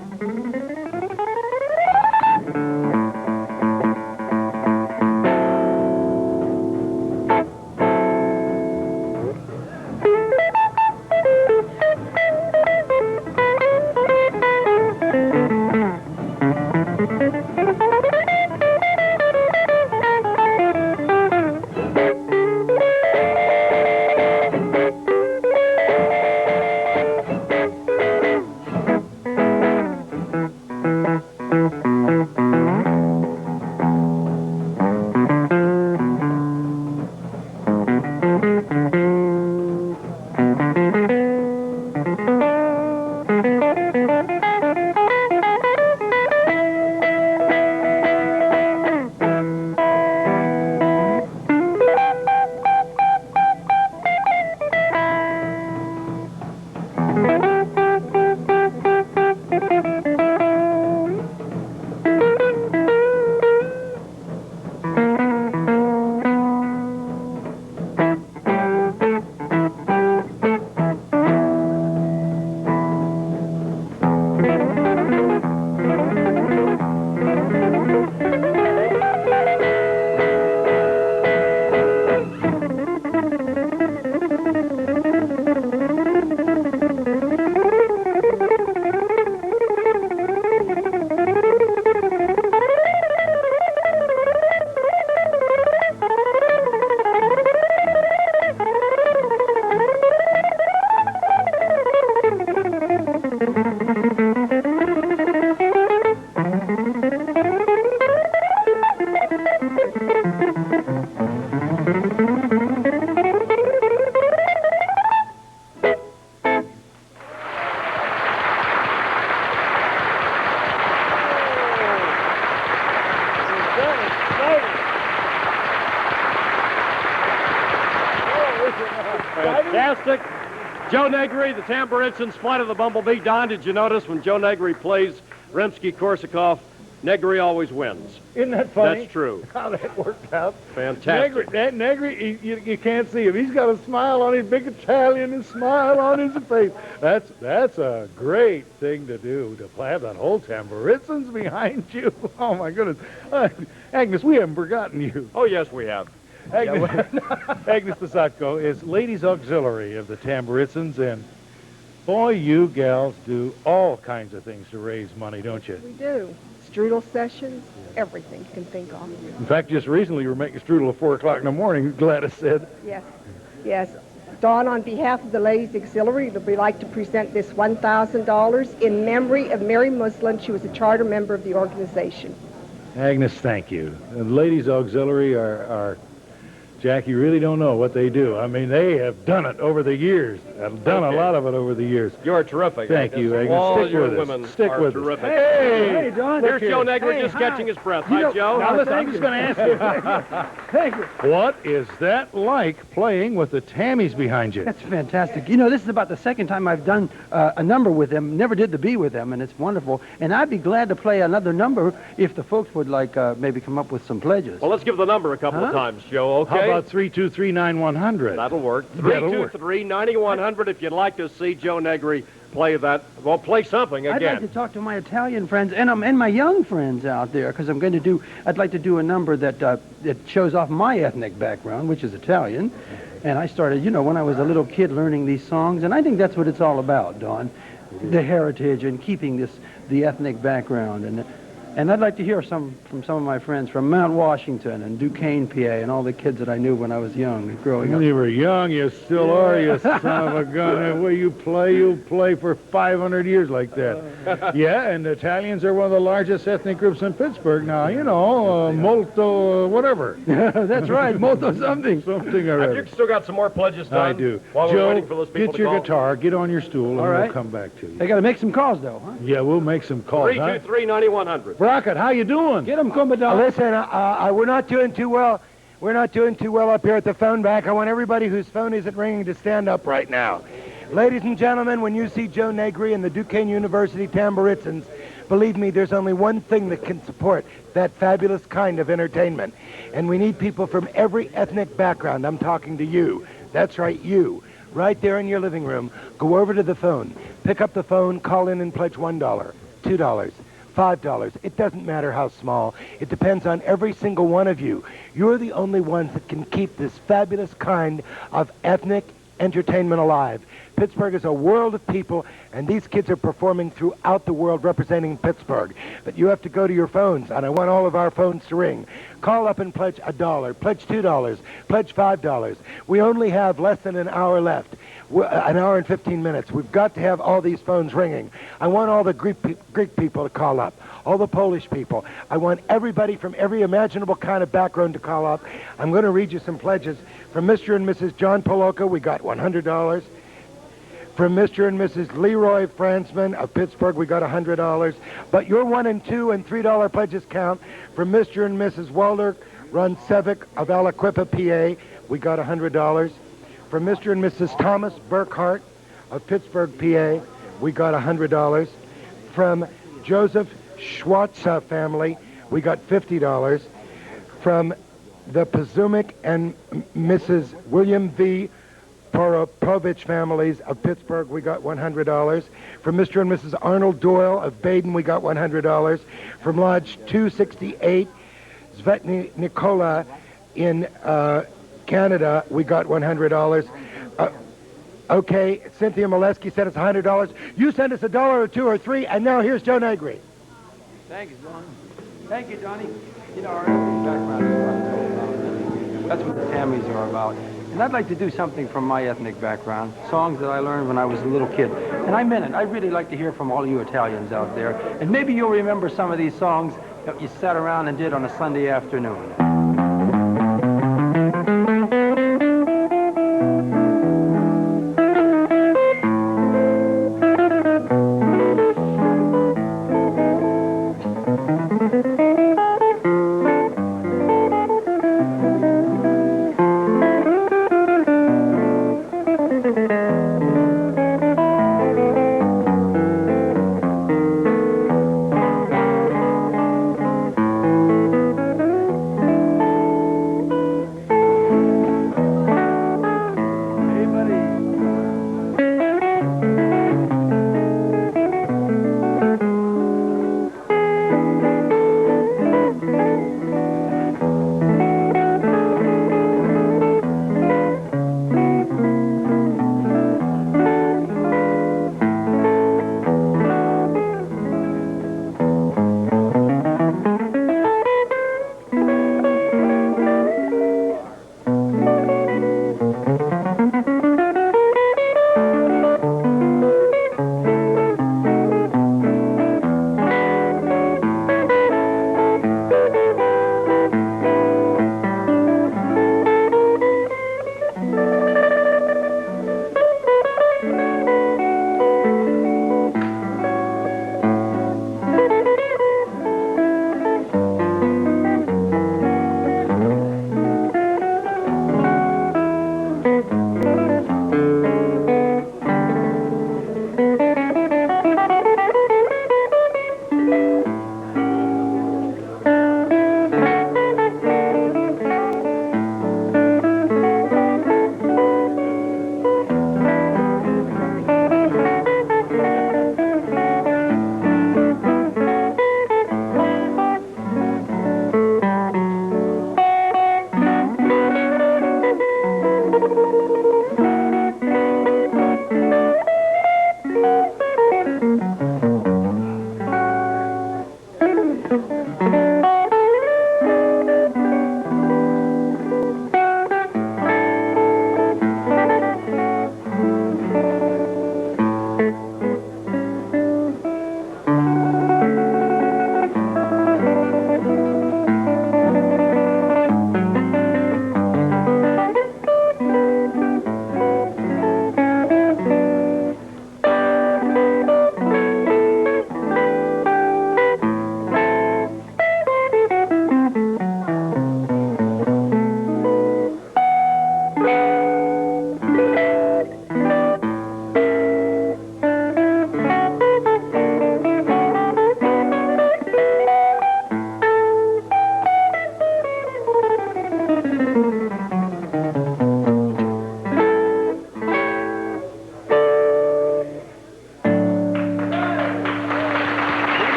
Fantastic. Joe Negri, the Tamburitzans, Flight of the Bumblebee. Don, did you notice when Joe Negri plays Rimsky-Korsakov, Negri always wins? Isn't that funny? That's true. How that worked out. Fantastic. Negri, you can't see him. He's got a smile on his big Italian and smile on his face. That's a great thing to do, to have that whole Tamburitzans behind you. Oh, my goodness. Agnes, we haven't forgotten you. Oh, yes, we have. Agnes Posatko is Ladies Auxiliary of the Tamburitzans, and boy, you gals do all kinds of things to raise money, don't you? We do. Strudel sessions, everything you can think of. In fact, just recently you were making strudel at 4 o'clock in the morning, Gladys said. Yes, yes. Dawn, on behalf of the Ladies Auxiliary, we'd like to present this $1,000 in memory of Mary Muslin. She was a charter member of the organization. Agnes, thank you. The Ladies Auxiliary are Jack, you really don't know what they do. I mean, they have done it over the years. Have done a lot of it over the years. You're terrific. Thank you, Agnes. All Stick your with women us. Stick are with terrific. us. Hey! Don. Here's Joe Negri just catching his breath. Hi, Joe. Now listen, I'm just going to ask you. Thank you. What is that like playing with the Tammies behind you? That's fantastic. You know, this is about the second time I've done a number with them. Never did the B with them, and it's wonderful. And I'd be glad to play another number if the folks would like maybe come up with some pledges. Well, let's give the number a couple of times, Joe, okay? How about 323-9100? That'll work. That'll work. 323-9100 if you'd like to see Joe Negri play that. Well, play something I'd again. like to talk to my Italian friends and my young friends out there because I'd like to do a number that shows off my ethnic background, which is Italian. And I started, you know, when I was a little kid learning these songs, and I think that's what it's all about, Don. The heritage and keeping the ethnic background. And I'd like to hear from some of my friends from Mount Washington and Duquesne, PA, and all the kids that I knew when I was young and growing up. When you were young, you still are, you son of a gun. The way you play for 500 years like that. Yeah, and the Italians are one of the largest ethnic groups in Pittsburgh now. You know, molto whatever. That's right, molto something. Something or Have other. you still got some more pledges done? I do. While we're Joe, waiting for those people get to your call? guitar, get on your stool, and All right. we'll come back to you. They got to make some calls, though, huh? Yeah, we'll make some calls. 323-9100. Brockett, how you doing? Get them, Kumbadon. Listen, we're not doing too well. We're not doing too well up here at the phone bank. I want everybody whose phone isn't ringing to stand up right now. Ladies and gentlemen, when you see Joe Negri and the Duquesne University Tamburitzans, believe me, there's only one thing that can support that fabulous kind of entertainment. And we need people from every ethnic background. I'm talking to you. That's right, you. Right there in your living room. Go over to the phone. Pick up the phone, call in and pledge $1, $2, $5. It doesn't matter how small. It depends on every single one of you. You're the only ones that can keep this fabulous kind of ethnic entertainment alive. Pittsburgh is a world of people, and these kids are performing throughout the world representing Pittsburgh. But you have to go to your phones, and I want all of our phones to ring. Call up and pledge $1, pledge $2, pledge $5. We only have less than an hour left. An hour and 15 minutes. We've got to have all these phones ringing. I want all the Greek people to call up, all the Polish people. I want everybody from every imaginable kind of background to call up. I'm going to read you some pledges. From Mr. and Mrs. John Poloka, we got $100. From Mr. and Mrs. Leroy Fransman of Pittsburgh, we got $100. But your $1 and $2 and $3 pledges count. From Mr. and Mrs. Walter Runcevic of Aliquippa, PA, we got $100. From Mr. and Mrs. Thomas Burkhart of Pittsburgh, PA, we got $100. From Joseph Schwartza family, we got $50. From the Pazumic and Mrs. William V. Poropovich families of Pittsburgh, we got $100. From Mr. and Mrs. Arnold Doyle of Baden, we got $100. From Lodge 268, Svetny Nikola in Canada, we got $100. Okay, Cynthia Molesky said it's $100. You send us $1 or $2 or $3, and now here's Joe Negri. Thank you, Don. Thank you, Johnny. You know, our ethnic background is what it's all about. That's what the Tammies are about. And I'd like to do something from my ethnic background, songs that I learned when I was a little kid. And I meant it. I'd really like to hear from all you Italians out there. And maybe you'll remember some of these songs that you sat around and did on a Sunday afternoon.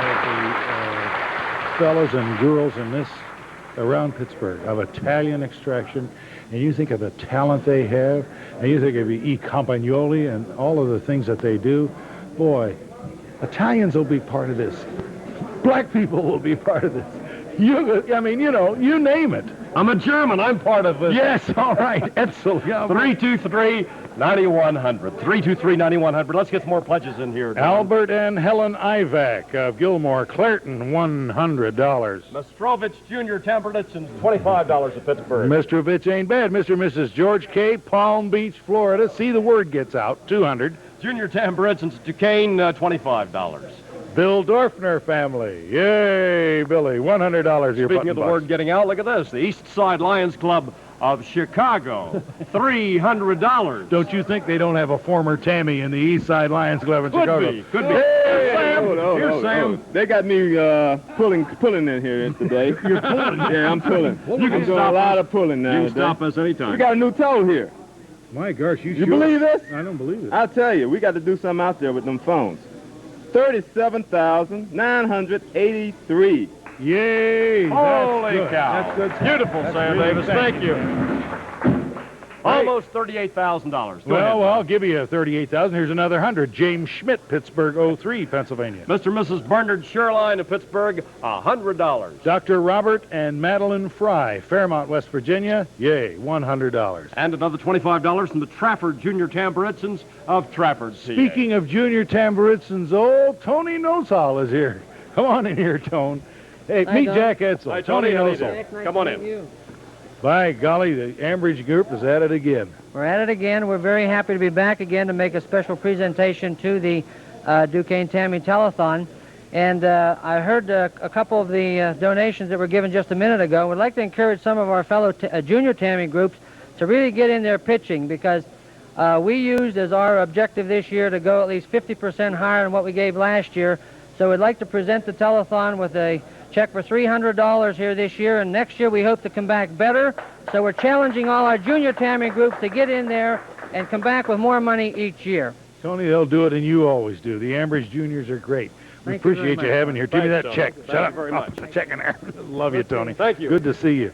of the fellows and girls in this around Pittsburgh of Italian extraction, and you think of the talent they have, and you think of I Campagnoli and all of the things that they do, boy, Italians will be part of this. Black people will be part of this. I mean, you know, you name it. I'm a German. I'm part of this. Yes, all right. Excellent. 323-9100. 323-9100. Let's get some more pledges in here. Albert and Helen Ivac of Gilmore Clairton, $100. Mastrovich Jr. Tamburitzans, $25 of Pittsburgh. Mr. Vitch ain't bad. Mr. and Mrs. George K., Palm Beach, Florida. See the word gets out, $200. Junior Tamburitzans, Duquesne, $25. Bill Dorfner family. Yay, Billy. $100. Speaking of the word getting out, look at this. The East Side Lions Club of Chicago, $300. Don't you think they don't have a former Tammy in the East Side Lions Club in Chicago? Could be. Hey, Sam. Here's Sam. They got me pulling in here today. You're pulling? Yeah, I'm pulling. You can doing a lot of pulling now. You can stop us anytime. We got a new toe here. My gosh, You believe this? I don't believe it. I'll tell you, we got to do something out there with them phones. 37,983. Yay! Holy that's cow. That's good. Beautiful, Sam Davis. Thank you. Almost $38,000. Well, I'll give you a $38,000. Here's another 100. James Schmidt, Pittsburgh 03, Pennsylvania. Mr. and Mrs. Bernard Sherline of Pittsburgh, $100. Dr. Robert and Madeline Fry, Fairmont, West Virginia. Yay, $100. And another $25 from the Trafford Junior Tamburitzans of Trafford, CA. Speaking of Junior Tamburitzans, old Tony Nosal is here. Come on in here, Tone. Hey, meet Jack Edsel. Hi, Tony. Nosal. Come on in. By golly, the Ambridge group is at it again. We're at it again. We're very happy to be back again to make a special presentation to the Duquesne Tammy Telethon. And I heard a couple of the donations that were given just a minute ago. We'd like to encourage some of our fellow junior Tammy groups to really get in there pitching, because we used as our objective this year to go at least 50% higher than what we gave last year. So we'd like to present the telethon with a check for $300 here this year, and next year we hope to come back better. So we're challenging all our junior Tammy groups to get in there and come back with more money each year. Tony, they'll do it, and you always do. The Ambridge juniors are great. We appreciate you having here. Give me that check. Shut up. Very much. The check in there. Love you, Tony. Thank you. Good to see you.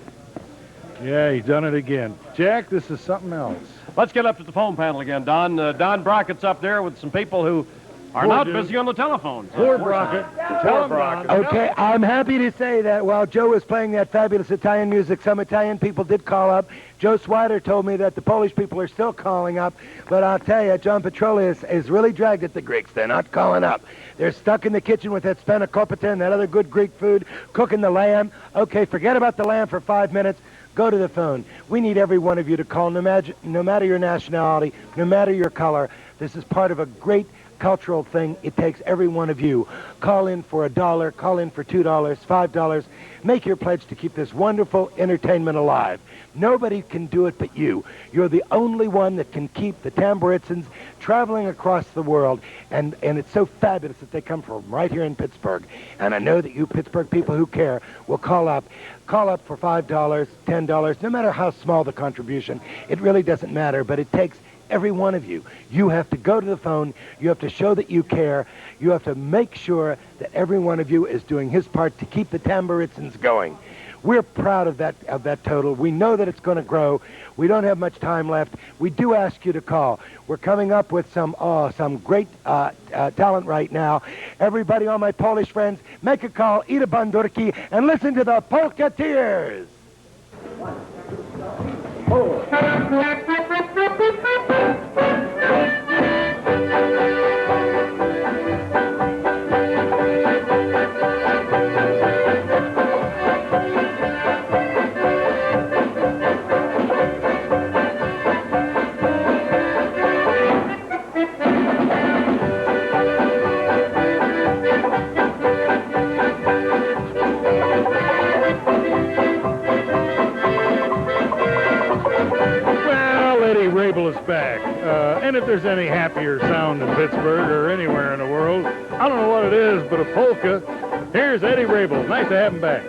Yeah, he's done it again. Jack, this is something else. Let's get up to the phone panel again, Don. Don Brockett's up there with some people who are not busy on the telephone. Poor Brockett. Tell him, Brockett. Okay, I'm happy to say that while Joe was playing that fabulous Italian music, some Italian people did call up. Joe Swider told me that the Polish people are still calling up, but I'll tell you, John Petroli is really dragged at the Greeks. They're not calling up. They're stuck in the kitchen with that spanakopita and that other good Greek food, cooking the lamb. Okay, forget about the lamb for 5 minutes. Go to the phone. We need every one of you to call, no matter your nationality, no matter your color. This is part of a great cultural thing. It takes every one of you. Call in for $1, call in for $2, $5. Make your pledge to keep this wonderful entertainment alive. Nobody can do it but you. You're the only one that can keep the Tamburitzans traveling across the world, and it's so fabulous that they come from right here in Pittsburgh. And I know that you Pittsburgh people who care will call up for $5, $10, no matter how small the contribution. It really doesn't matter, but it takes every one of you. You have to go to the phone. You have to show that you care. You have to make sure that every one of you is doing his part to keep the Tamburitzans going. We're proud of that total. We know that it's going to grow. We don't have much time left. We do ask you to call. We're coming up with some great talent right now. Everybody, all my Polish friends, make a call, eat a bandurki, and listen to the Polka Tears. Rabel is back. And if there's any happier sound in Pittsburgh or anywhere in the world, I don't know what it is, but a polka. Here's Eddie Rabel. Nice to have him back.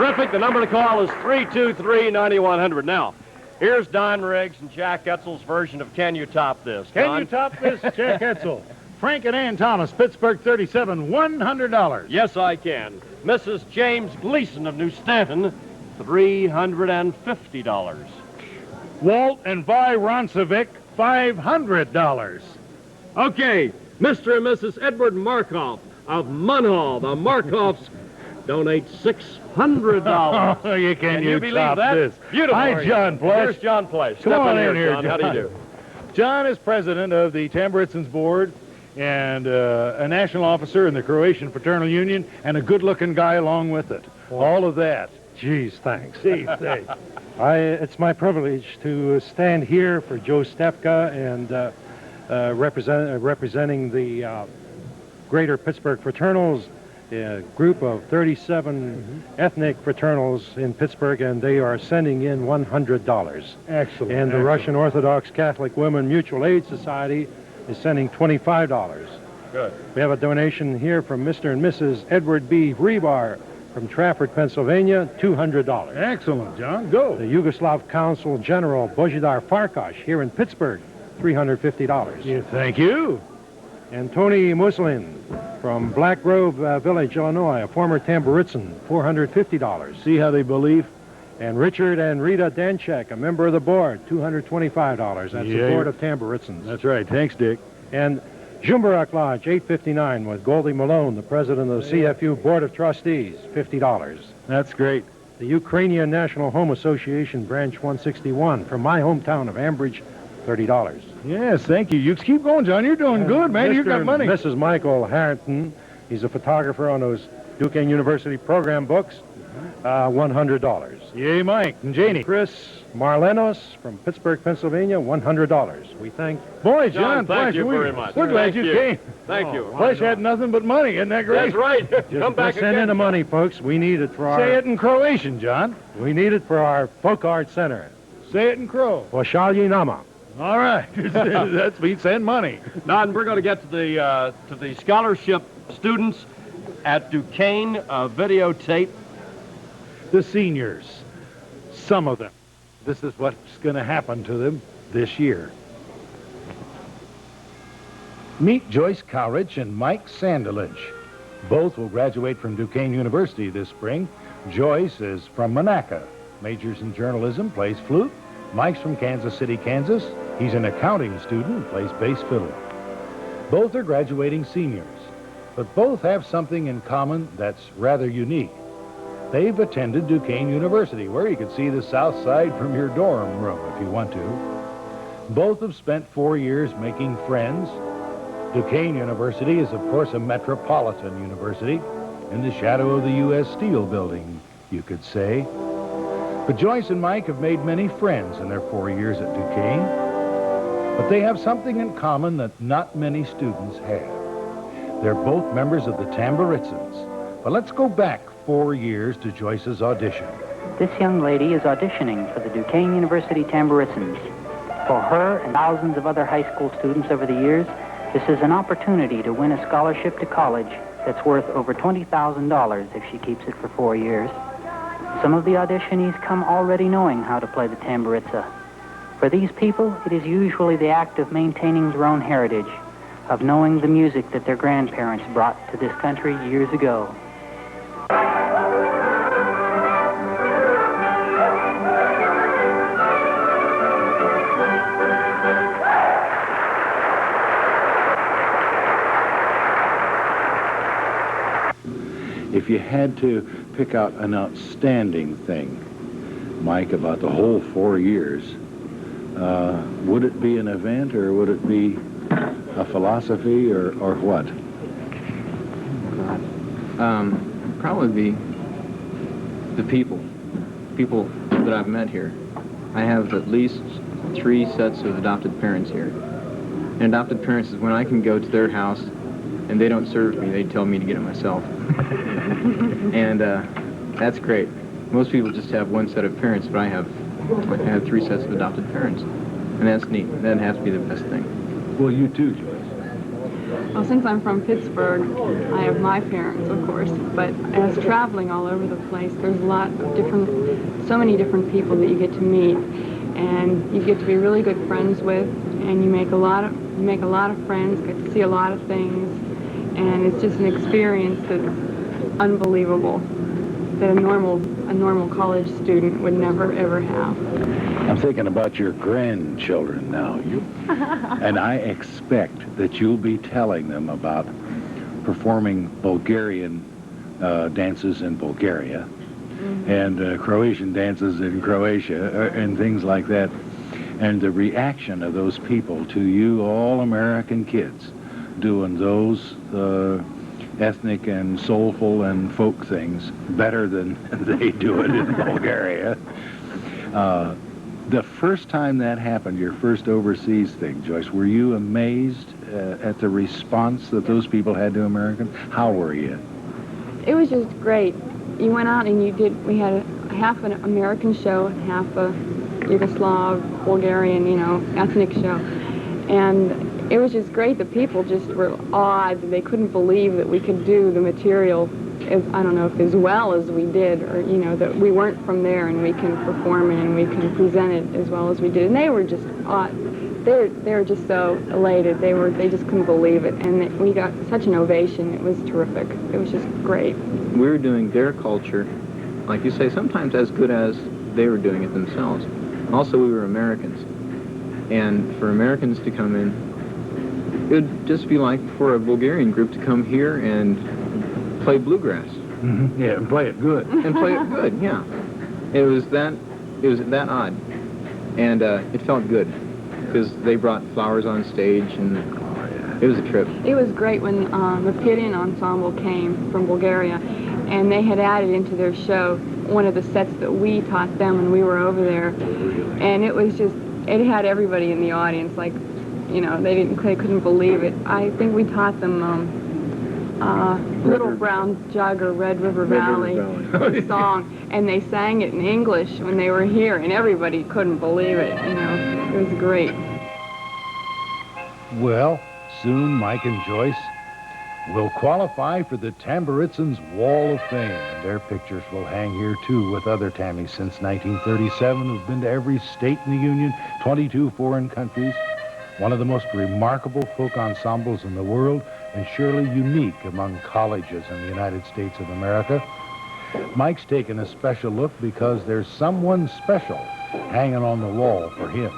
Terrific. The number to call is 323-9100. Now, here's Don Riggs and Jack Etzel's version of Can You Top This? Can Don? you top this, Jack Etzel? Frank and Ann Thomas, Pittsburgh 37, $100. Yes, I can. Mrs. James Gleason of New Stanton, $350. Walt and Vi Roncevic, $500. Okay, Mr. and Mrs. Edward Markoff of Munhall. The Markoffs donate $600. Oh, you Can you believe top that? this? Beautiful. Hi, John Plush. Here's John Plush. Come Step on in in here, John. How do you do? John is president of the Tamburitzans board and a national officer in the Croatian Fraternal Union and a good-looking guy along with it. All of that. Geez, thanks. Geez, thanks. It's my privilege to stand here for Joe Stepka and representing the Greater Pittsburgh Fraternals, a group of 37 ethnic fraternals in Pittsburgh, and they are sending in $100. Excellent. And the Russian Orthodox Catholic Women Mutual Aid Society is sending $25. Good. We have a donation here from Mr. and Mrs. Edward B. Rebar from Trafford, Pennsylvania, $200. Excellent, John. Go. The Yugoslav Consul General Božidar Farkas here in Pittsburgh, $350. Yeah, thank you. And Tony Muslin from Black Grove Village, Illinois, a former Tamburitzan, $450. See how they believe? And Richard and Rita Danczyk, a member of the board, $225. That's the board of Tamburitzans. That's right. Thanks, Dick. And Jumbarak Lodge, $859, with Goldie Malone, the president of the CFU Board of Trustees, $50. That's great. The Ukrainian National Home Association, Branch 161, from my hometown of Ambridge, $30. Yes, thank you. You keep going, John. You're doing good, man. You got money. Mrs. Michael Harrington, he's a photographer on those Duquesne University program books, $100. Yay, Mike. And Janie. Chris Marlenos from Pittsburgh, Pennsylvania, $100. We thank... Boy, John, thank you we're very much. We're glad Thank you you. came. Thank you. Plush had nothing but money. Isn't that great? That's right. Come back Send in again. the money, folks. We need it for our... Say it in Croatian, John. We need it for our folk art center. Say it in Crow. Sha Na Na. All right. That's me. Send money. Don, we're going to get to the scholarship students at Duquesne videotape. The seniors, some of them. This is what's going to happen to them this year. Meet Joyce Cowrich and Mike Sandelich. Both will graduate from Duquesne University this spring. Joyce is from Monaca, majors in journalism, plays flute. Mike's from Kansas City, Kansas. He's an accounting student, plays bass fiddle. Both are graduating seniors, but both have something in common that's rather unique. They've attended Duquesne University, where you can see the south side from your dorm room if you want to. Both have spent 4 years making friends. Duquesne University is, of course, a metropolitan university in the shadow of the U.S. Steel Building, you could say. But Joyce and Mike have made many friends in their 4 years at Duquesne. But they have something in common that not many students have. They're both members of the Tamburitzans. But let's go back 4 years to Joyce's audition. This young lady is auditioning for the Duquesne University Tamburitzans. For her and thousands of other high school students over the years, this is an opportunity to win a scholarship to college that's worth over $20,000 if she keeps it for 4 years. Some of the auditionees come already knowing how to play the tamburitza. For these people, it is usually the act of maintaining their own heritage, of knowing the music that their grandparents brought to this country years ago. If you had to pick out an outstanding thing, Mike, about the whole 4 years, would it be an event or would it be a philosophy or what? Probably be the people that I've met here. I have at least 3 sets of adopted parents here. And adopted parents is when I can go to their house and they don't serve me, they tell me to get it myself. And that's great. Most people just have 1 set of parents, but I have 3 sets of adopted parents. And that's neat. That has to be the best thing. Well, you too, Joyce. Well, since I'm from Pittsburgh, I have my parents, of course, but as traveling all over the place, there's a lot of so many different people that you get to meet, and you get to be really good friends with, and you make a lot of friends, get to see a lot of things, and it's just an experience that's unbelievable that a normal college student would never ever have. I'm thinking about your grandchildren now. And I expect that you'll be telling them about performing Bulgarian dances in Bulgaria and Croatian dances in Croatia and things like that. And the reaction of those people to you all-American kids doing those ethnic and soulful and folk things better than they do it in Bulgaria. The first time that happened, your first overseas thing, Joyce, were you amazed at the response that those people had to Americans? How were you? It was just great. You went out and we had half an American show, half a Yugoslav, Bulgarian, ethnic show. And it was just great. The people just were awed. They couldn't believe that we could do the material, I don't know if as well as we did, or, that we weren't from there and we can perform it and we can present it as well as we did. And they were just awed. They were just so elated. They just couldn't believe it. And we got such an ovation. It was terrific. It was just great. We were doing their culture, like you say, sometimes as good as they were doing it themselves. Also, we were Americans. And for Americans to come in, it would just be like for a Bulgarian group to come here and play bluegrass. Mm-hmm. Yeah, and play it good. And play it good, yeah. It was that odd. And it felt good because they brought flowers on stage and it was a trip. It was great when the Pit-In ensemble came from Bulgaria, and they had added into their show one of the sets that we taught them when we were over there. And it was just, it had everybody in the audience, like, they couldn't believe it. I think we taught them Little Brown Jug or Red River Valley song, and they sang it in English when they were here, and everybody couldn't believe it. It was great. Well, soon Mike and Joyce will qualify for the Tamburitzans Wall of Fame, and their pictures will hang here too with other Tammies since 1937 who've been to every state in the Union, 22 foreign countries. One of the most remarkable folk ensembles in the world, and surely unique among colleges in the United States of America. Mike's taken a special look because there's someone special hanging on the wall for him.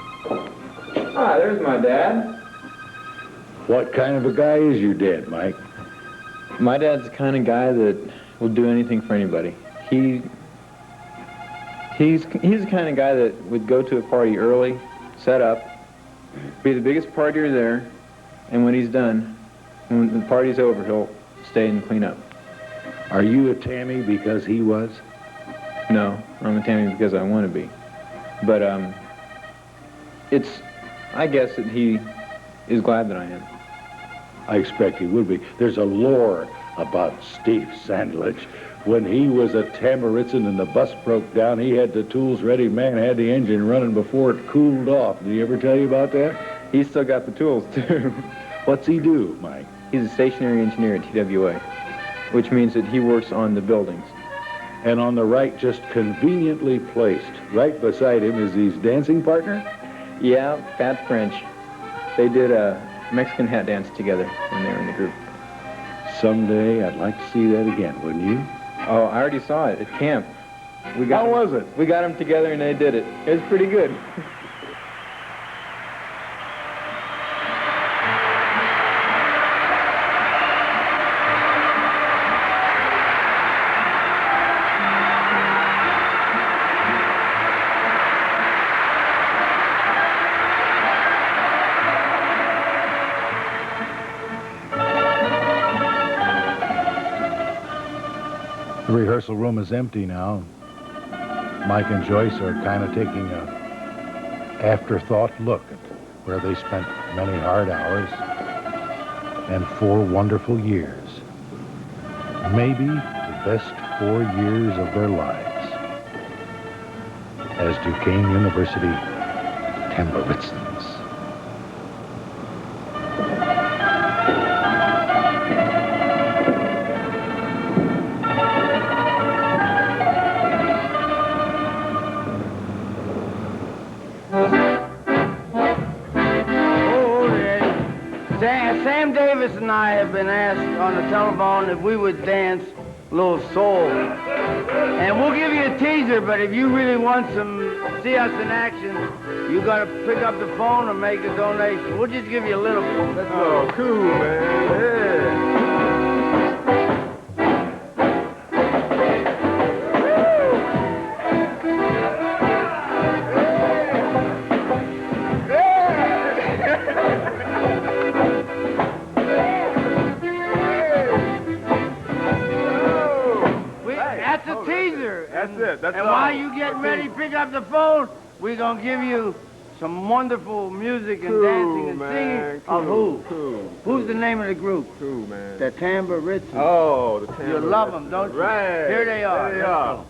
Ah, there's my dad. What kind of a guy is your dad, Mike? My dad's the kind of guy that will do anything for anybody. He's the kind of guy that would go to a party early, set up, be the biggest partier there, and when he's done, when the party's over, he'll stay and clean up. Are you a Tammy because he was? No, I'm a Tammy because I want to be. But I guess that he is glad that I am. I expect he would be. There's a lore about Steve Sandelich. When he was a Tamburitzan and the bus broke down, he had the tools ready, man, had the engine running before it cooled off. Did he ever tell you about that? He's still got the tools, too. What's he do, Mike? He's a stationary engineer at TWA, which means that he works on the buildings. And on the right, just conveniently placed, right beside him, is his dancing partner? Yeah, Fat French. They did a Mexican hat dance together when they were in the group. Someday I'd like to see that again, wouldn't you? Oh, I already saw it at camp. How was it? We got them together and they did it. It was pretty good. The rehearsal room is empty now. Mike and Joyce are kind of taking a afterthought look at where they spent many hard hours and 4 wonderful years. Maybe the best 4 years of their lives as Duquesne University Tamburitzans. on the telephone if we would dance a little soul. And we'll give you a teaser, but if you really want see us in action, you got to pick up the phone and make a donation. We'll just give you a little bit. Let's go. Cool, man. Yeah. That's a teaser. That's it. That's and all. while you get ready, pick up the phone. We're going to give you some wonderful music and dancing and singing of who? Cool. Who's the name of the group? Cool, man. The Tamburitzans. Oh, the Tamburitzans. You love them, don't you? Right. Here they are. There they are.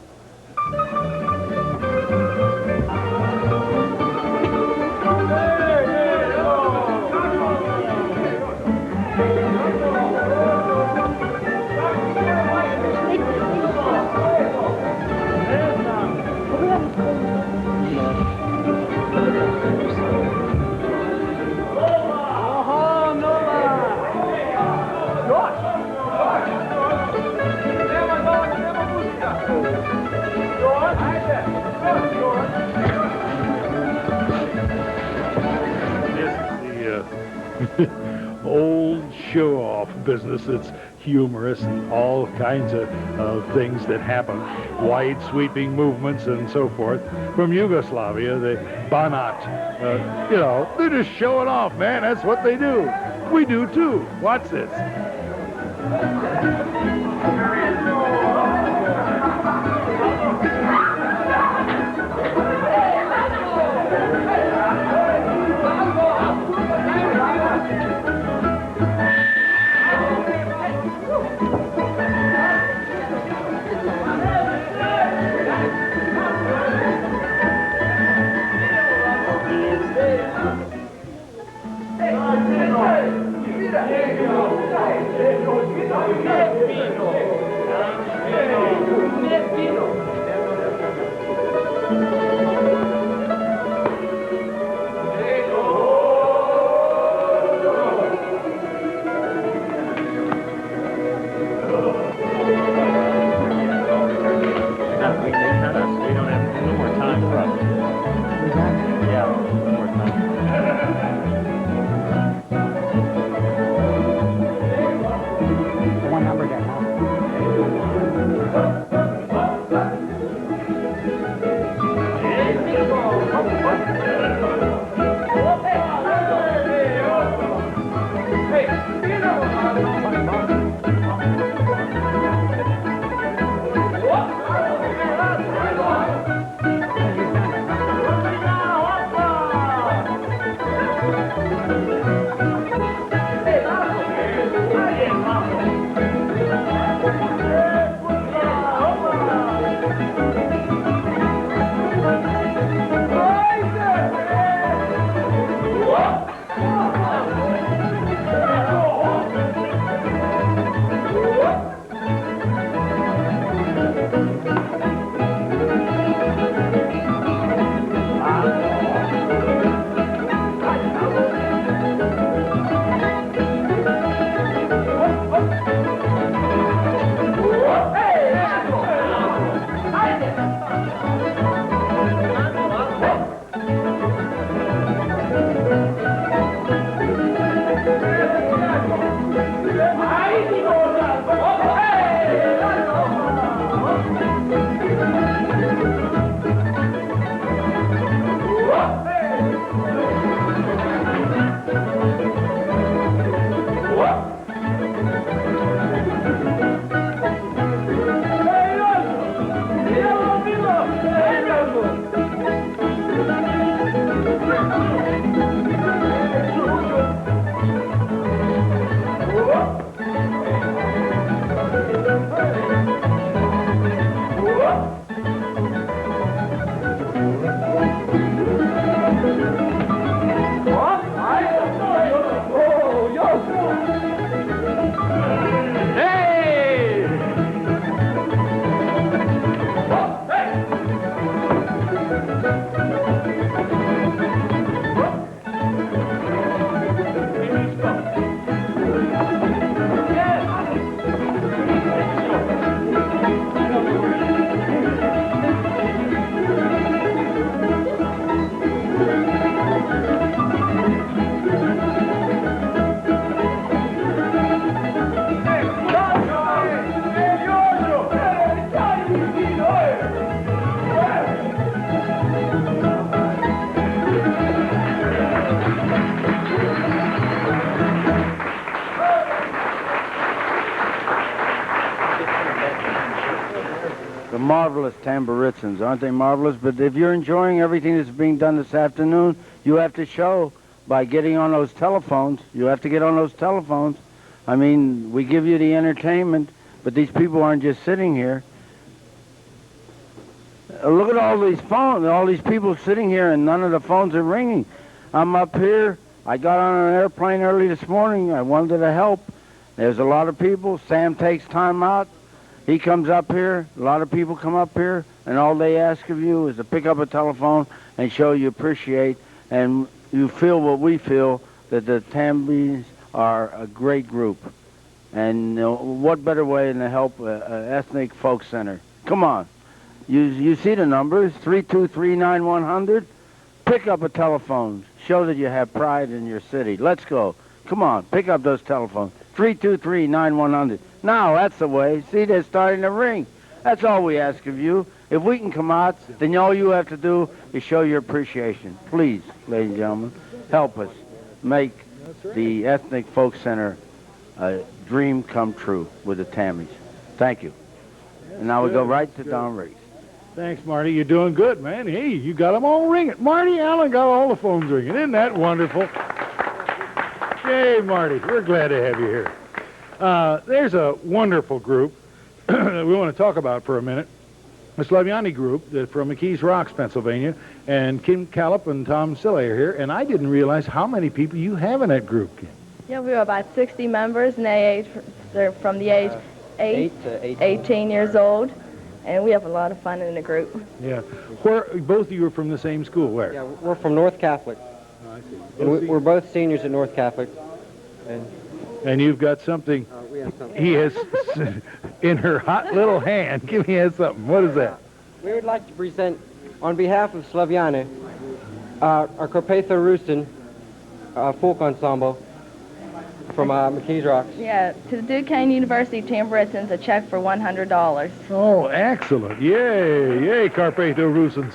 Old show-off business that's humorous and all kinds of things that happen, wide sweeping movements and so forth. From Yugoslavia, the Banat, you know, they're just showing off, man. That's what they do. We do too. Watch this. The marvelous Tamburitzans, aren't they marvelous? But if you're enjoying everything that's being done this afternoon, you have to show by getting on those telephones. You have to get on those telephones. I mean, we give you the entertainment, but these people aren't just sitting here. Look at all these phones, all these people sitting here, and none of the phones are ringing. I'm up here. I got on an airplane early this morning. I wanted to help. There's a lot of people. Sam takes time out. He comes up here. A lot of people come up here, and all they ask of you is to pick up a telephone and show you appreciate, and you feel what we feel, that the Tambis are a great group. And what better way than to help an ethnic folk center? Come on. You see the numbers, 323-9100. Pick up a telephone. Show that you have pride in your city. Let's go. Come on, pick up those telephones. 323-9100. Now, that's the way. See, they're starting to ring. That's all we ask of you. If we can come out, then all you have to do is show your appreciation. Please, ladies and gentlemen, help us make the Ethnic Folk Center a dream come true with the Tammies. Thank you. And now we go right to Don Riggs. Thanks, Marty. You're doing good, man. Hey, you got them all ringing. Marty Allen got all the phones ringing. Isn't that wonderful? Yay, Marty. We're glad to have you here. There's a wonderful group that we want to talk about for a minute. A Slovenian group from McKees Rocks, Pennsylvania, and Kim Callip and Tom Sille are here, and I didn't realize how many people you have in that group, Kim. Yeah, we were about 60 members, and they're from the age 8 to 18 years old, and we have a lot of fun in the group. Yeah. Where, both of you are from the same school, where? Yeah, we're from North Catholic. Oh, I see. And we're both seniors at North Catholic. And you've got something, we have something. he has in her hot little hand. Give me something. What is that? We would like to present, on behalf of Sloviane, our Karpatho Rustin folk ensemble from McKees Rocks. Yeah, to the Duquesne University Tamburitzans, a check for $100. Oh, excellent. Yay, yay, Karpatho Rusins.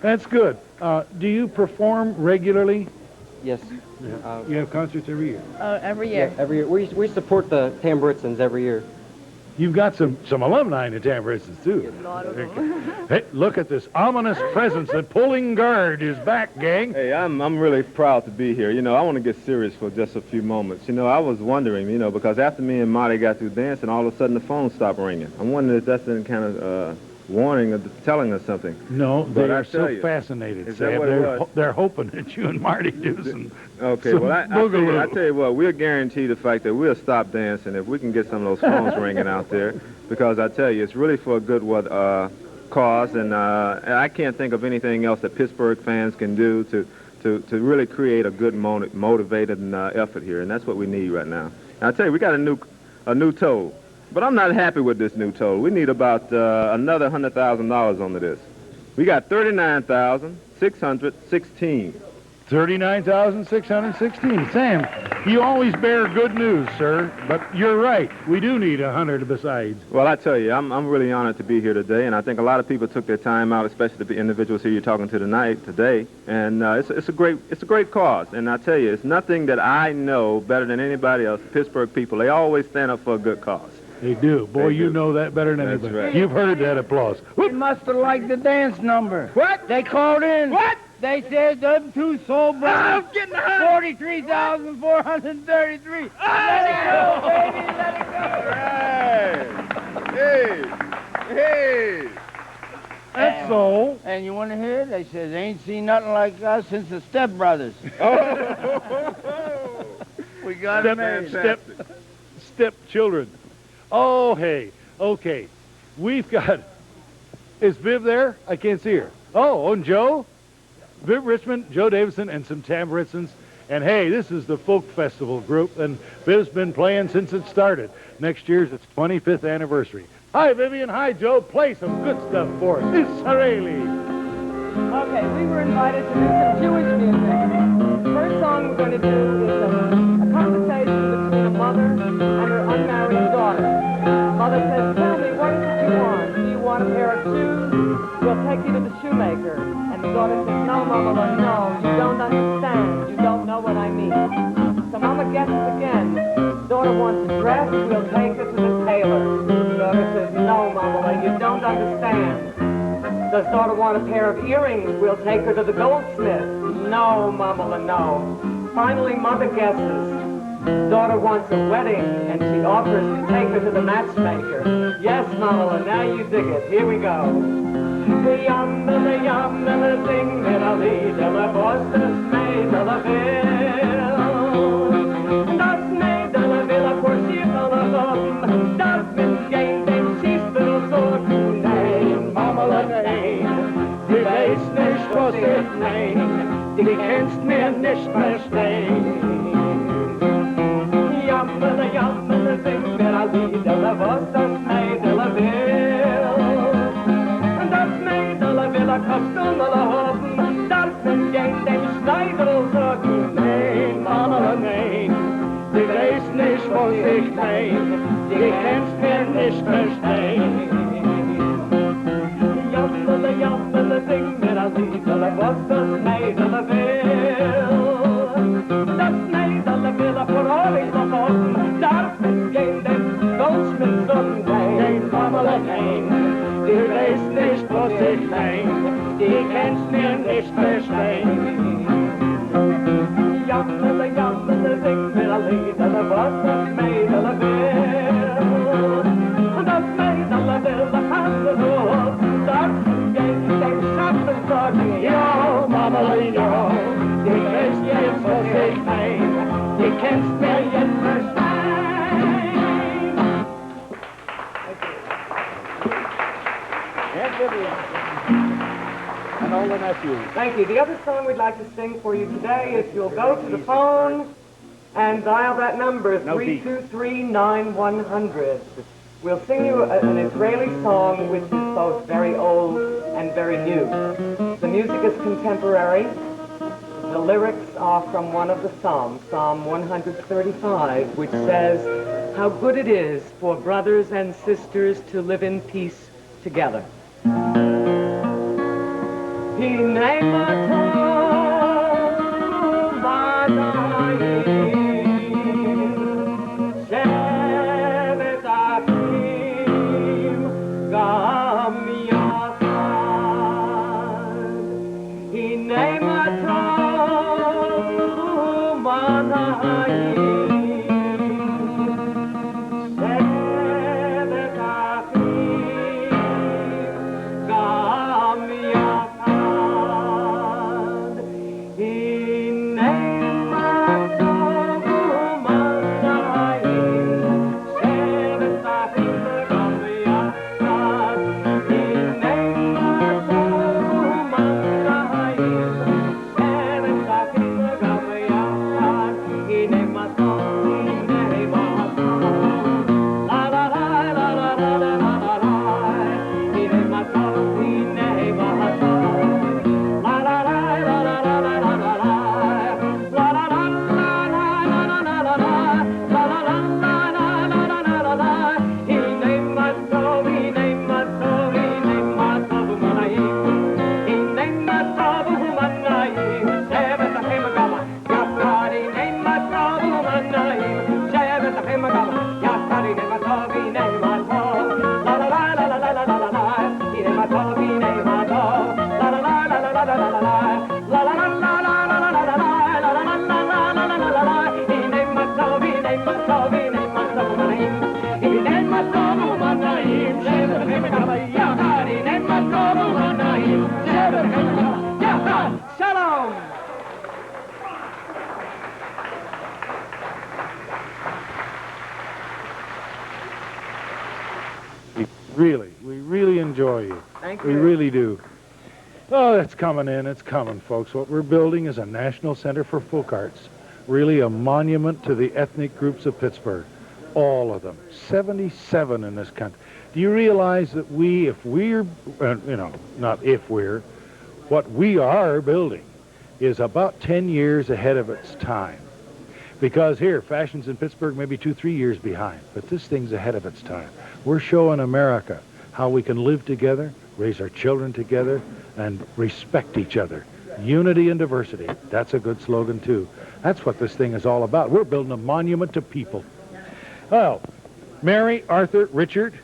That's good. Do you perform regularly? Yes. You have concerts every year? Every year. Yeah, every year. We support the Tamburitzans every year. You've got some alumni in the Tamburitzans, too. A lot of them. Hey, look at this ominous presence. The pulling guard is back, gang. Hey, I'm really proud to be here. You know, I want to get serious for just a few moments. You know, I was wondering, you know, because after me and Marty got through dancing, all of a sudden the phone stopped ringing. I'm wondering if that's any kind of warning or telling us something. No, they But are I tell so you, fascinated, is Sam. that what it was? They're hoping that you and Marty do some. Okay, some well, I tell you what, we'll guarantee the fact that we'll stop dancing if we can get some of those phones ringing out there, because I tell you, it's really for a good cause, and I can't think of anything else that Pittsburgh fans can do to really create a good, motivated effort here, and that's what we need right now. And I tell you, we got a new toll, but I'm not happy with this new toll. We need about another $100,000 onto this. We got 39,616. 39,616. Sam, you always bear good news, sir, but you're right. We do need 100 besides. Well, I tell you, I'm really honored to be here today, and I think a lot of people took their time out, especially the individuals who you're talking to today, and it's a great cause. And I tell you, it's nothing that I know better than anybody else. Pittsburgh people, they always stand up for a good cause. They do. Boy, They you do. know that better than That's anybody. right. You've heard that applause. They must have liked the dance number. What? They called in. What? They said them two soul brothers. I'm getting 43,433. Let it go, baby. Let it go. Hey. That's so. And you want to hear it? They said, ain't seen nothing like us since the Step Brothers. We got it made. Step children. Oh, hey. Okay. We've got... Is Viv there? I can't see her. Oh, and Joe? Viv Richmond, Joe Davidson, and some Tamburitzans. And hey, this is the folk festival group, and Viv's been playing since it started. Next year's its 25th anniversary. Hi, Vivian. Hi, Joe. Play some good stuff for us. It's Cyril. Okay, we were invited to do some Jewish music. First song we're going to do is a conversation between a mother and her unmarried daughter. Mother says, tell me, what is it you want? Do you want a pair of shoes? We'll take you to the shoemaker. And the daughter says, no, Mama, no, you don't understand. You don't know what I mean. So Mama guesses again. Daughter wants a dress, we'll take her to the tailor. Daughter says, no, No, Mamala, you don't understand. Does daughter want a pair of earrings? We'll take her to the goldsmith. No, Mamala, no. Finally, mother guesses. Daughter wants a wedding, and she offers to take her to the matchmaker. Yes, Mamala, now you dig it. Here we go. Yammala, sing, melody, de la voz, das made de la ville. Das made de la villa, for she fell alone. Das mit game, dem she's still so to name. Mamala, name. Die weiß nicht, was ich nehm. Die kennst mir nicht verstehen. Yammala, sing, melody, de la voz, das made de la ville. Kostümle hoppen, darfen gehen dem Schneidel so gut nein, Mamala, nein. Die weiß nicht, was ich mein, die kannst mir nicht verstehen. Jammele, sing mir ein Liedele, was das Mädele will. Das Mädele will vor euch noch hoffen, darfen gehen dem Goldschmied so nein, Mamala, nein. Die weiß nicht, was ich mein, die kannst mir nicht verstehen. Jammele, sing mir ein Liedele, was das Mädele will. Das Mädele will, das hast du nur, das geht dem Schatten sagen, ja, Mamala, ja. Die weiß nicht, was ich mein, die kannst mir jetzt verstehen. And all the nephews. Thank you. The other song we'd like to sing for you today is you'll go to the phone and dial that number, 323-9100. We'll sing you an Israeli song which is both very old and very new. The music is contemporary. The lyrics are from one of the Psalms, Psalm 135, which says, "How good it is for brothers and sisters to live in peace together." We really enjoy you. Thank We you. really do. Oh, it's coming in. It's coming, folks. What we're building is a National Center for Folk Arts. Really a monument to the ethnic groups of Pittsburgh. All of them. 77 in this country. Do you realize that what we are building is about 10 years ahead of its time. Because here, fashions in Pittsburgh may be 2-3 years behind, but this thing's ahead of its time. We're showing America how we can live together, raise our children together, and respect each other. Unity and diversity. That's a good slogan, too. That's what this thing is all about. We're building a monument to people. Well, Mary, Arthur, Richard,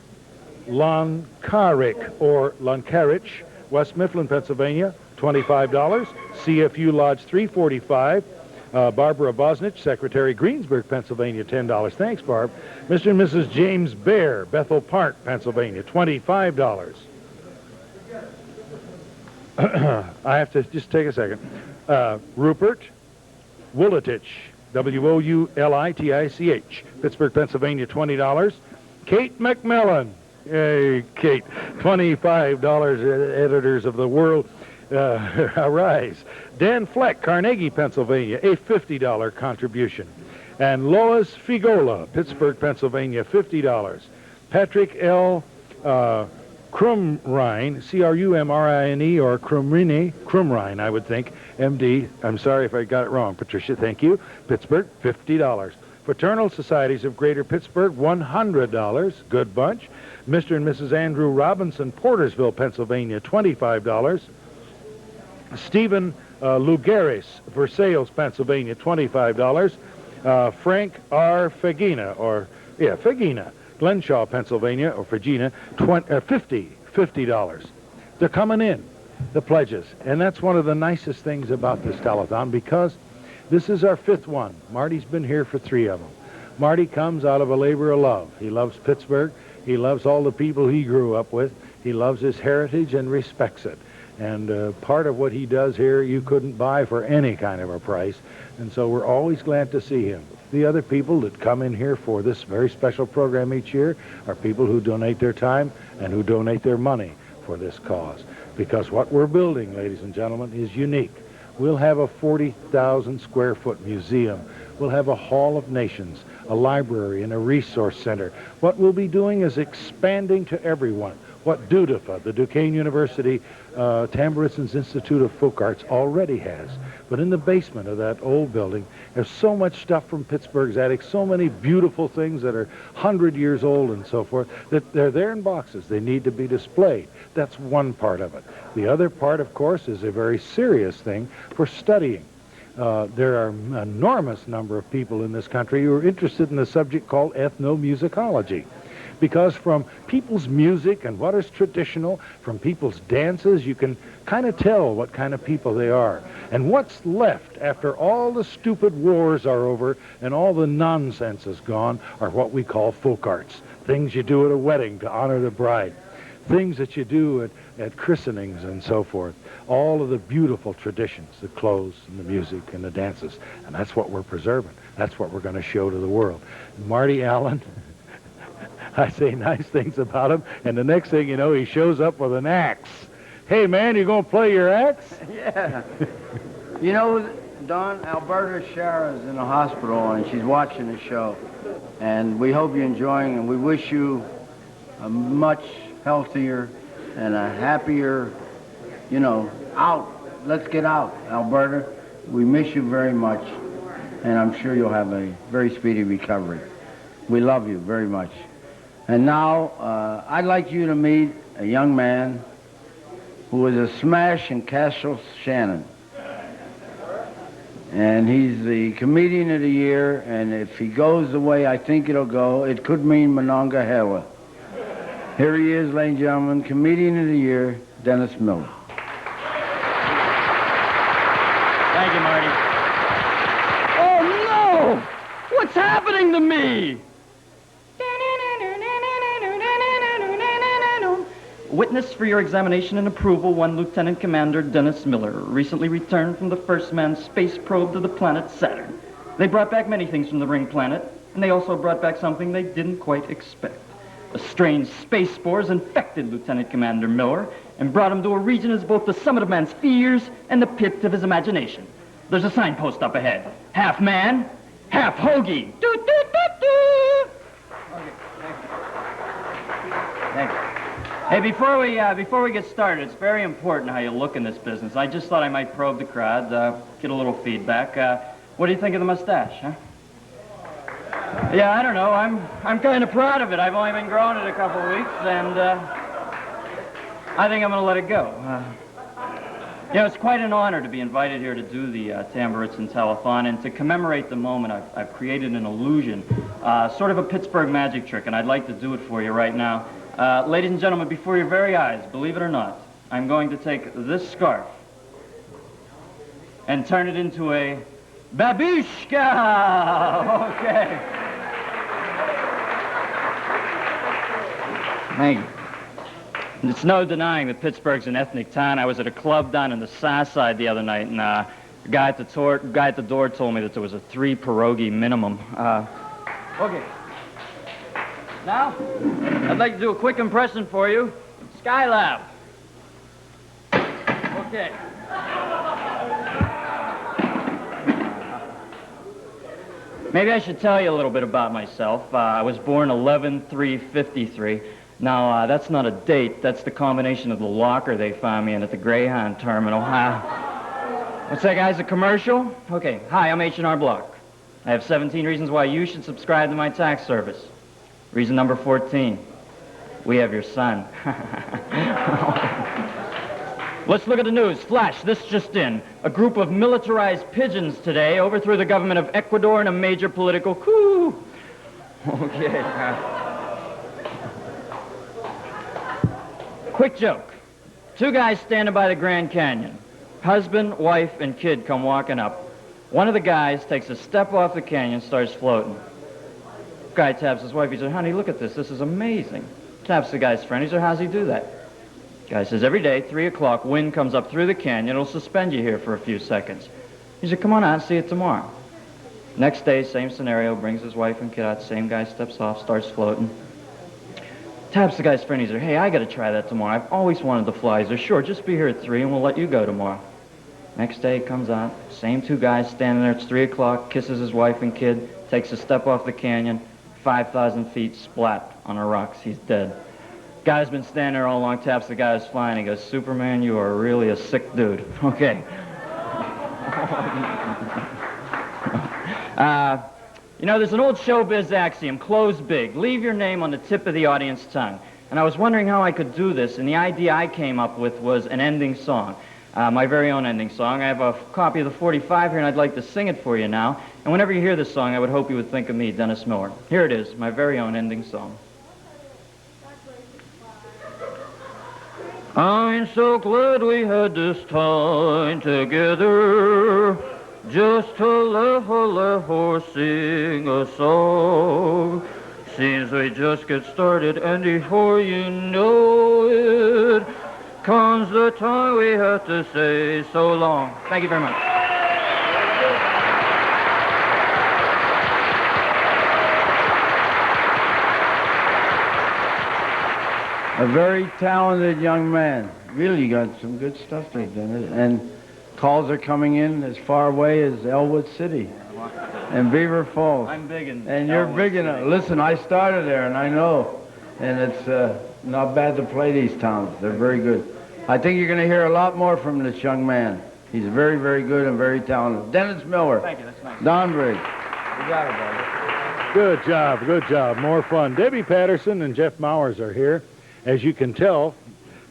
Lonkarik or Lonkarich, West Mifflin, Pennsylvania, $25. CFU Lodge 345. Barbara Bosnich, Secretary, Greensburg, Pennsylvania, $10. Thanks, Barb. Mr. and Mrs. James Bear, Bethel Park, Pennsylvania, $25. I have to just take a second. Rupert Wulitich, Woulitich, Pittsburgh, Pennsylvania, $20. Kate McMillan, hey, Kate, $25, editors of the world. Arise. Dan Fleck, Carnegie, Pennsylvania, a $50 contribution. And Lois Figola, Pittsburgh, Pennsylvania, $50. Patrick L. Krumrine, C-R-U-M-R-I-N-E, or Krumrine, I would think, M.D. I'm sorry if I got it wrong, Patricia, thank you. Pittsburgh, $50. Fraternal Societies of Greater Pittsburgh, $100. Good bunch. Mr. and Mrs. Andrew Robinson, Portersville, Pennsylvania, $25. Stephen Lugaris, Versailles, Pennsylvania, $25. Frank R. Fagina, Fagina, Glenshaw, Pennsylvania, or Fagina, $50. They're coming in, the pledges. And that's one of the nicest things about this telethon, because this is our 5th one. Marty's been here for 3 of them. Marty comes out of a labor of love. He loves Pittsburgh. He loves all the people he grew up with. He loves his heritage and respects it. And part of what he does here you couldn't buy for any kind of a price. And so we're always glad to see him. The other people that come in here for this very special program each year are people who donate their time and who donate their money for this cause. Because what we're building, ladies and gentlemen, is unique. We'll have a 40,000 square foot museum. We'll have a Hall of Nations, a library, and a resource center. What we'll be doing is expanding to everyone what DUDFA, the Duquesne University Tamburitzans Institute of Folk Arts, already has. But in the basement of that old building, there's so much stuff from Pittsburgh's attic, so many beautiful things that are 100 years old and so forth, that they're there in boxes. They need to be displayed. That's one part of it. The other part, of course, is a very serious thing for studying. There are an enormous number of people in this country who are interested in a subject called ethnomusicology. Because from people's music and what is traditional, from people's dances, you can kind of tell what kind of people they are. And what's left after all the stupid wars are over and all the nonsense is gone are what we call folk arts. Things you do at a wedding to honor the bride. Things that you do at christenings and so forth. All of the beautiful traditions, the clothes and the music and the dances. And that's what we're preserving. That's what we're going to show to the world. Marty Allen... I say nice things about him, and the next thing you know, he shows up with an axe. Hey, man, you going to play your axe? Yeah. You know, Don, Alberta Shara's in the hospital, and she's watching the show. And we hope you're enjoying, and we wish you a much healthier and a happier, out. Let's get out, Alberta. We miss you very much, and I'm sure you'll have a very speedy recovery. We love you very much. And now, I'd like you to meet a young man who was a smash in Castle Shannon. And he's the Comedian of the Year, and if he goes the way I think it'll go, it could mean Monongahela. Here he is, ladies and gentlemen, Comedian of the Year, Dennis Miller. Thank you, Marty. Oh, no! What's happening to me? Witness for your examination and approval, one Lieutenant Commander Dennis Miller, recently returned from the first manned space probe to the planet Saturn. They brought back many things from the ring planet, and they also brought back something they didn't quite expect. The strange space spores infected Lieutenant Commander Miller and brought him to a region as both the summit of man's fears and the pit of his imagination. There's a signpost up ahead. Half man, half hoagie. Doo-doo-doo-doo. Okay, thank you. Hey, before we get started, it's very important how you look in this business. I just thought I might probe the crowd, get a little feedback. What do you think of the mustache, huh? Yeah, I don't know. I'm kind of proud of it. I've only been growing it a couple of weeks, and I think I'm going to let it go. It's quite an honor to be invited here to do the Tamburitzans Telethon, and to commemorate the moment, I've created an illusion, sort of a Pittsburgh magic trick, and I'd like to do it for you right now. Ladies and gentlemen, before your very eyes, believe it or not, I'm going to take this scarf and turn it into a babushka. Okay. Thank you. It's no denying that Pittsburgh's an ethnic town. I was at a club down in the south side the other night, and the guy at the door told me that there was a 3 pierogi minimum. Okay. Now, I'd like to do a quick impression for you. Skylab. Okay. Maybe I should tell you a little bit about myself. I was born 11/3/53. Now, that's not a date. That's the combination of the locker they found me in at the Greyhound terminal. What's that, guys? A commercial? Okay. Hi, I'm H&R Block. I have 17 reasons why you should subscribe to my tax service. Reason number 14. We have your son. Let's look at the news. Flash, this just in. A group of militarized pigeons today overthrew the government of Ecuador in a major political coup. Okay. Quick joke. 2 guys standing by the Grand Canyon. Husband, wife, and kid come walking up. One of the guys takes a step off the canyon, starts floating. Guy taps his wife. He says, honey, look at this. This is amazing. Taps the guy's friend. He says, how's he do that? Guy says, every day, 3 o'clock, wind comes up through the canyon. It'll suspend you here for a few seconds. He said, come on out, see it tomorrow. Next day, same scenario, brings his wife and kid out. Same guy steps off, starts floating. Taps the guy's friend. He said, hey, I got to try that tomorrow. I've always wanted to fly. He said, sure, just be here at 3 and we'll let you go tomorrow. Next day, comes out. Same 2 guys standing there. It's 3 o'clock, kisses his wife and kid, takes a step off the canyon, 5,000 feet, splat on the rocks. He's dead. Guy's been standing there all along, taps the guy who's flying. He goes, Superman, you are really a sick dude. Okay. You know, there's an old showbiz axiom, close big, leave your name on the tip of the audience tongue. And I was wondering how I could do this, and the idea I came up with was an ending song. My very own ending song. I have a copy of the 45 here, and I'd like to sing it for you now. And whenever you hear this song, I would hope you would think of me, Dennis Miller. Here it is, my very own ending song. I'm so glad we had this time together, just to laugh or sing a song. Seems we just get started, and before you know it, comes the time we have to say so long. Thank you very much. A very talented young man. Really got some good stuff they've done. And calls are coming in as far away as Elwood City and Beaver Falls. I'm big in And you're Elwood big in City. it. Listen, I started there, and I know. And it's not bad to play these towns. They're very good. I think you're going to hear a lot more from this young man. He's very, very good and very talented. Dennis Miller. Thank you, that's nice. Don Briggs. You got it, buddy. Good job, good job. More fun. Debbie Patterson and Jeff Mowers are here. As you can tell,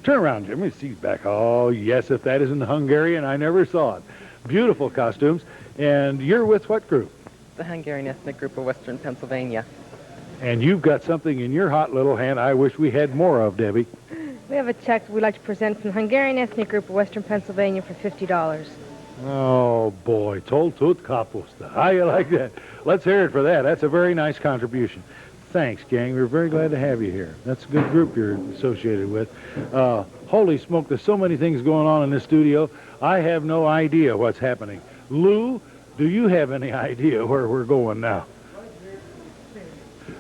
turn around, Jimmy. See back. Oh, yes, if that isn't Hungarian, I never saw it. Beautiful costumes. And you're with what group? The Hungarian ethnic group of Western Pennsylvania. And you've got something in your hot little hand I wish we had more of, Debbie. We have a check we'd like to present from the Hungarian ethnic group of Western Pennsylvania for $50. Oh, boy. Toltut kapusta. How you like that? Let's hear it for that. That's a very nice contribution. Thanks, gang. We're very glad to have you here. That's a good group you're associated with. Holy smoke, there's so many things going on in this studio. I have no idea what's happening. Lou, do you have any idea where we're going now?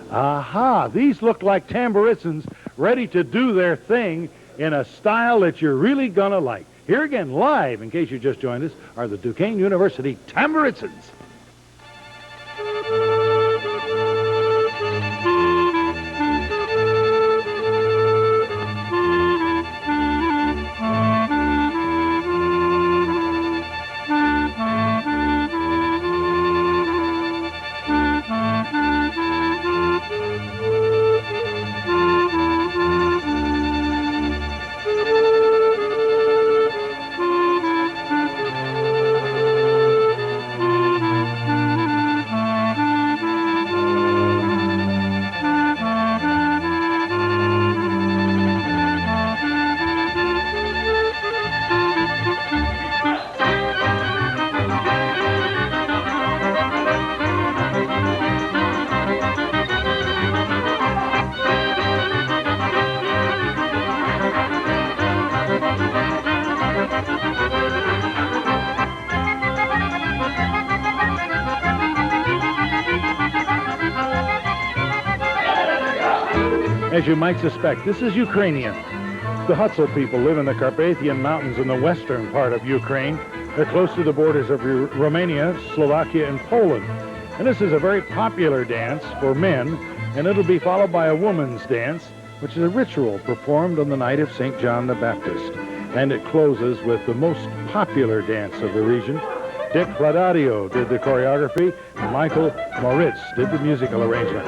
Aha, these look like Tamburitzans ready to do their thing in a style that you're really gonna like. Here again, live, in case you just joined us, are the Duquesne University Tamburitzans. As you might suspect, this is Ukrainian. The Hutzel people live in the Carpathian Mountains in the western part of Ukraine. They're close to the borders of Romania, Slovakia, and Poland. And this is a very popular dance for men, and it'll be followed by a woman's dance, which is a ritual performed on the night of St. John the Baptist. And it closes with the most popular dance of the region. Dick Fladario did the choreography, and Michael Moricz did the musical arrangement.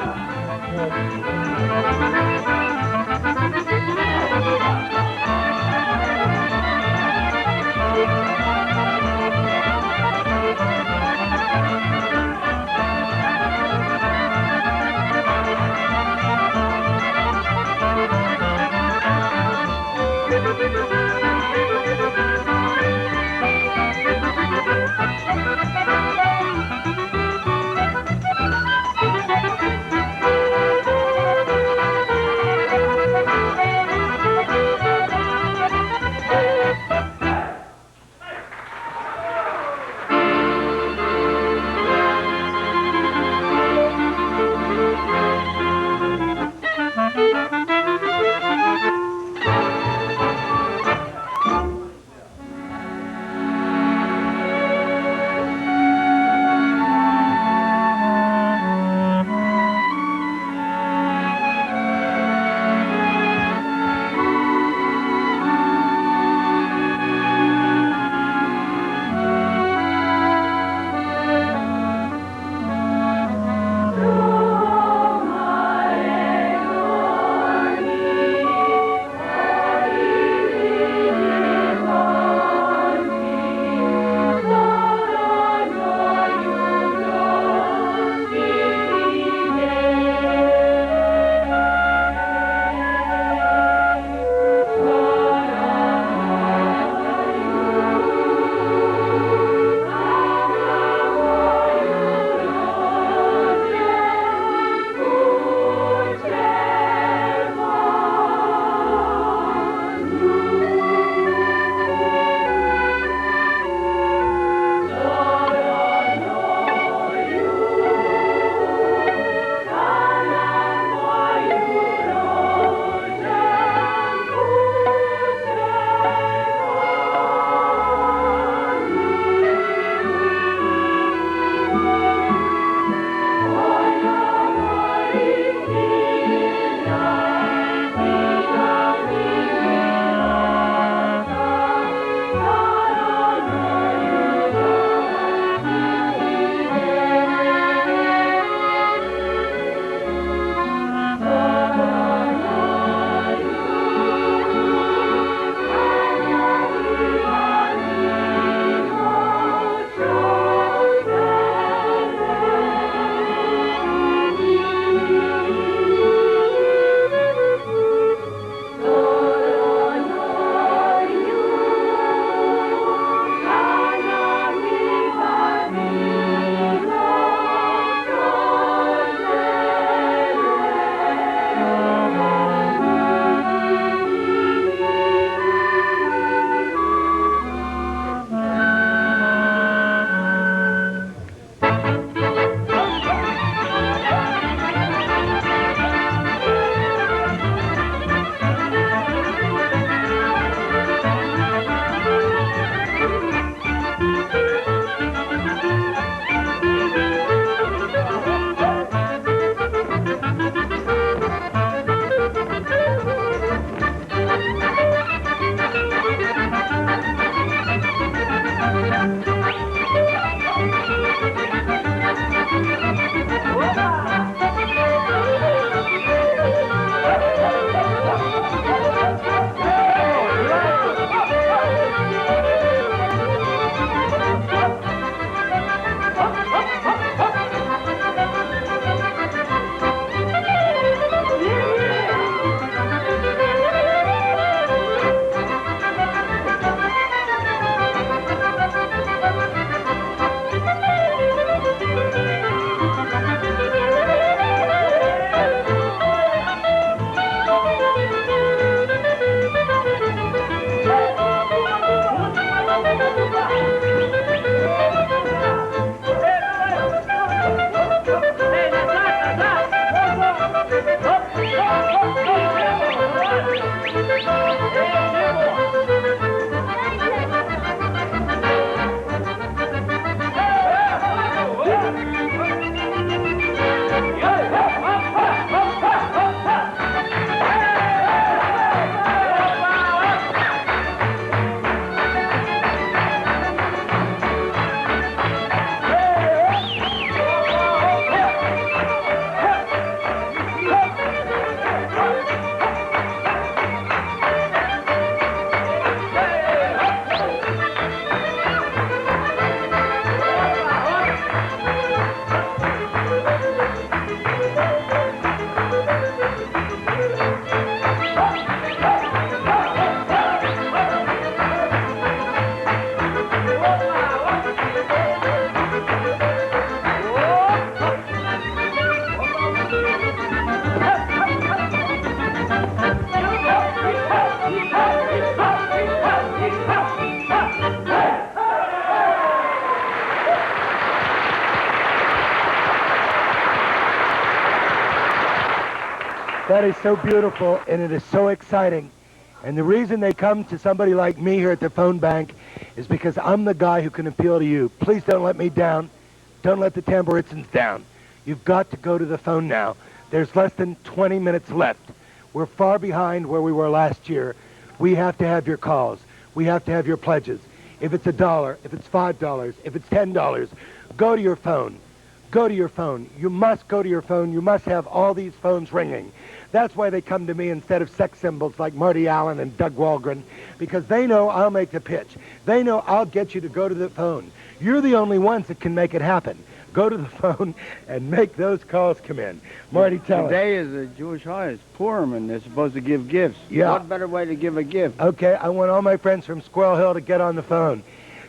That is so beautiful, and it is so exciting. And the reason they come to somebody like me here at the phone bank is because I'm the guy who can appeal to you. Please don't let me down. Don't let the Tamburitzans down. You've got to go to the phone now. There's less than 20 minutes left. We're far behind where we were last year. We have to have your calls. We have to have your pledges. If it's $1, if it's $5, if it's $10, go to your phone. Go to your phone. You must go to your phone. You must have all these phones ringing. That's why they come to me instead of sex symbols like Marty Allen and Doug Walgren, because they know I'll make the pitch. They know I'll get you to go to the phone. You're the only ones that can make it happen. Go to the phone and make those calls come in. Marty, tell us. Today is a Jewish holiday. It's Purim, and they're supposed to give gifts. Yeah. What better way to give a gift? Okay, I want all my friends from Squirrel Hill to get on the phone.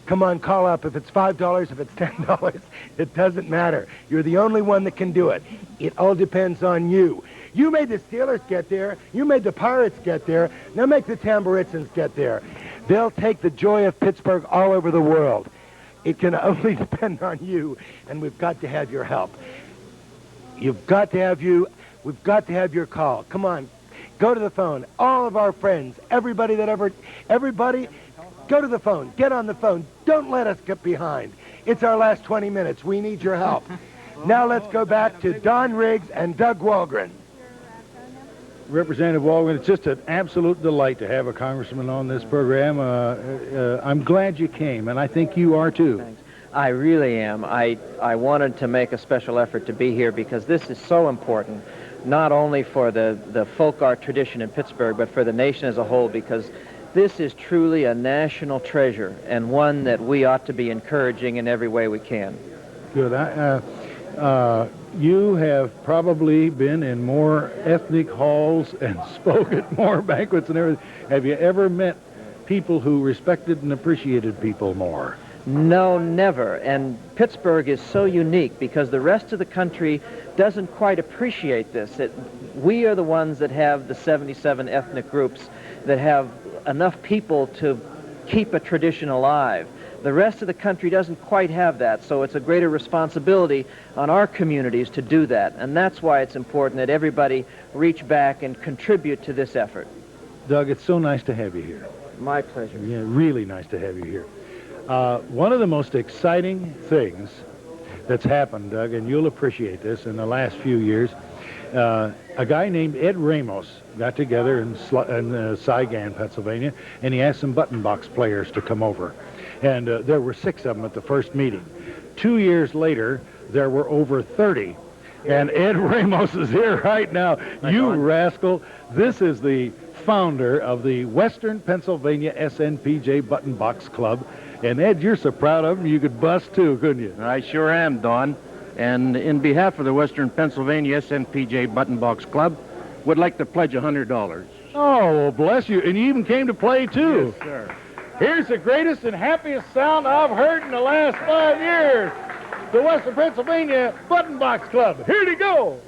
Come on, call up. If it's $5, if it's $10, it doesn't matter. You're the only one that can do it. It all depends on you. You made the Steelers get there. You made the Pirates get there. Now make the Tamburitzans get there. They'll take the joy of Pittsburgh all over the world. It can only depend on you, and we've got to have your help. You've got to have you. We've got to have your call. Come on, go to the phone. All of our friends, everybody, go to the phone. Get on the phone. Don't let us get behind. It's our last 20 minutes. We need your help. Now let's go back to Don Riggs and Doug Walgren. Representative Walgren, it's just an absolute delight to have a congressman on this program. I'm glad you came, and I think you are too. Thanks. I really am. I wanted to make a special effort to be here because this is so important, not only for the folk art tradition in Pittsburgh, but for the nation as a whole, because this is truly a national treasure and one that we ought to be encouraging in every way we can. Good. You have probably been in more ethnic halls and spoke at more banquets and everything. Have you ever met people who respected and appreciated people more? No, never. And Pittsburgh is so unique because the rest of the country doesn't quite appreciate this. We are the ones that have the 77 ethnic groups that have enough people to keep a tradition alive. The rest of the country doesn't quite have that, so it's a greater responsibility on our communities to do that. And that's why it's important that everybody reach back and contribute to this effort. Doug, it's so nice to have you here. My pleasure. Yeah, really nice to have you here. One of the most exciting things that's happened, Doug, and you'll appreciate this, in the last few years, a guy named Ed Ramos got together in Saigon, Pennsylvania, and he asked some button box players to come over. And there were 6 of them at the first meeting. 2 years later, there were over 30. And Ed Ramos is here right now. You rascal. This is the founder of the Western Pennsylvania SNPJ Button Box Club. And Ed, you're so proud of him, you could bust too, couldn't you? I sure am, Don. And in behalf of the Western Pennsylvania SNPJ Button Box Club, would like to pledge $100. Oh, well, bless you. And you even came to play, too. Yes, sir. Here's the greatest and happiest sound I've heard in the last 5 years. The Western Pennsylvania Button Box Club. Here they go.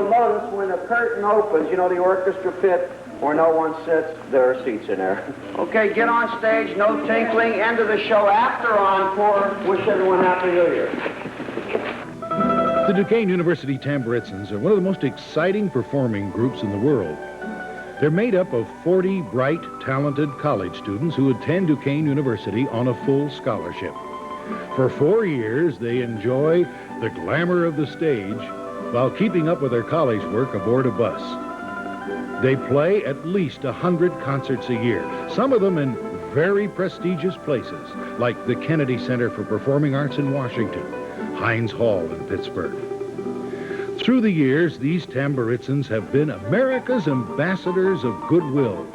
you'll notice when the curtain opens, you know, the orchestra pit where no one sits, there are seats in there. Okay, get on stage, no tinkling, end of the show. After encore, wish everyone Happy New Year. The Duquesne University Tamburitzans are one of the most exciting performing groups in the world. They're made up of 40 bright, talented college students who attend Duquesne University on a full scholarship. For 4 years, they enjoy the glamour of the stage while keeping up with their college work aboard a bus. They play at least 100 concerts a year, some of them in very prestigious places, like the Kennedy Center for Performing Arts in Washington, Heinz Hall in Pittsburgh. Through the years, these Tamburitzans have been America's ambassadors of goodwill.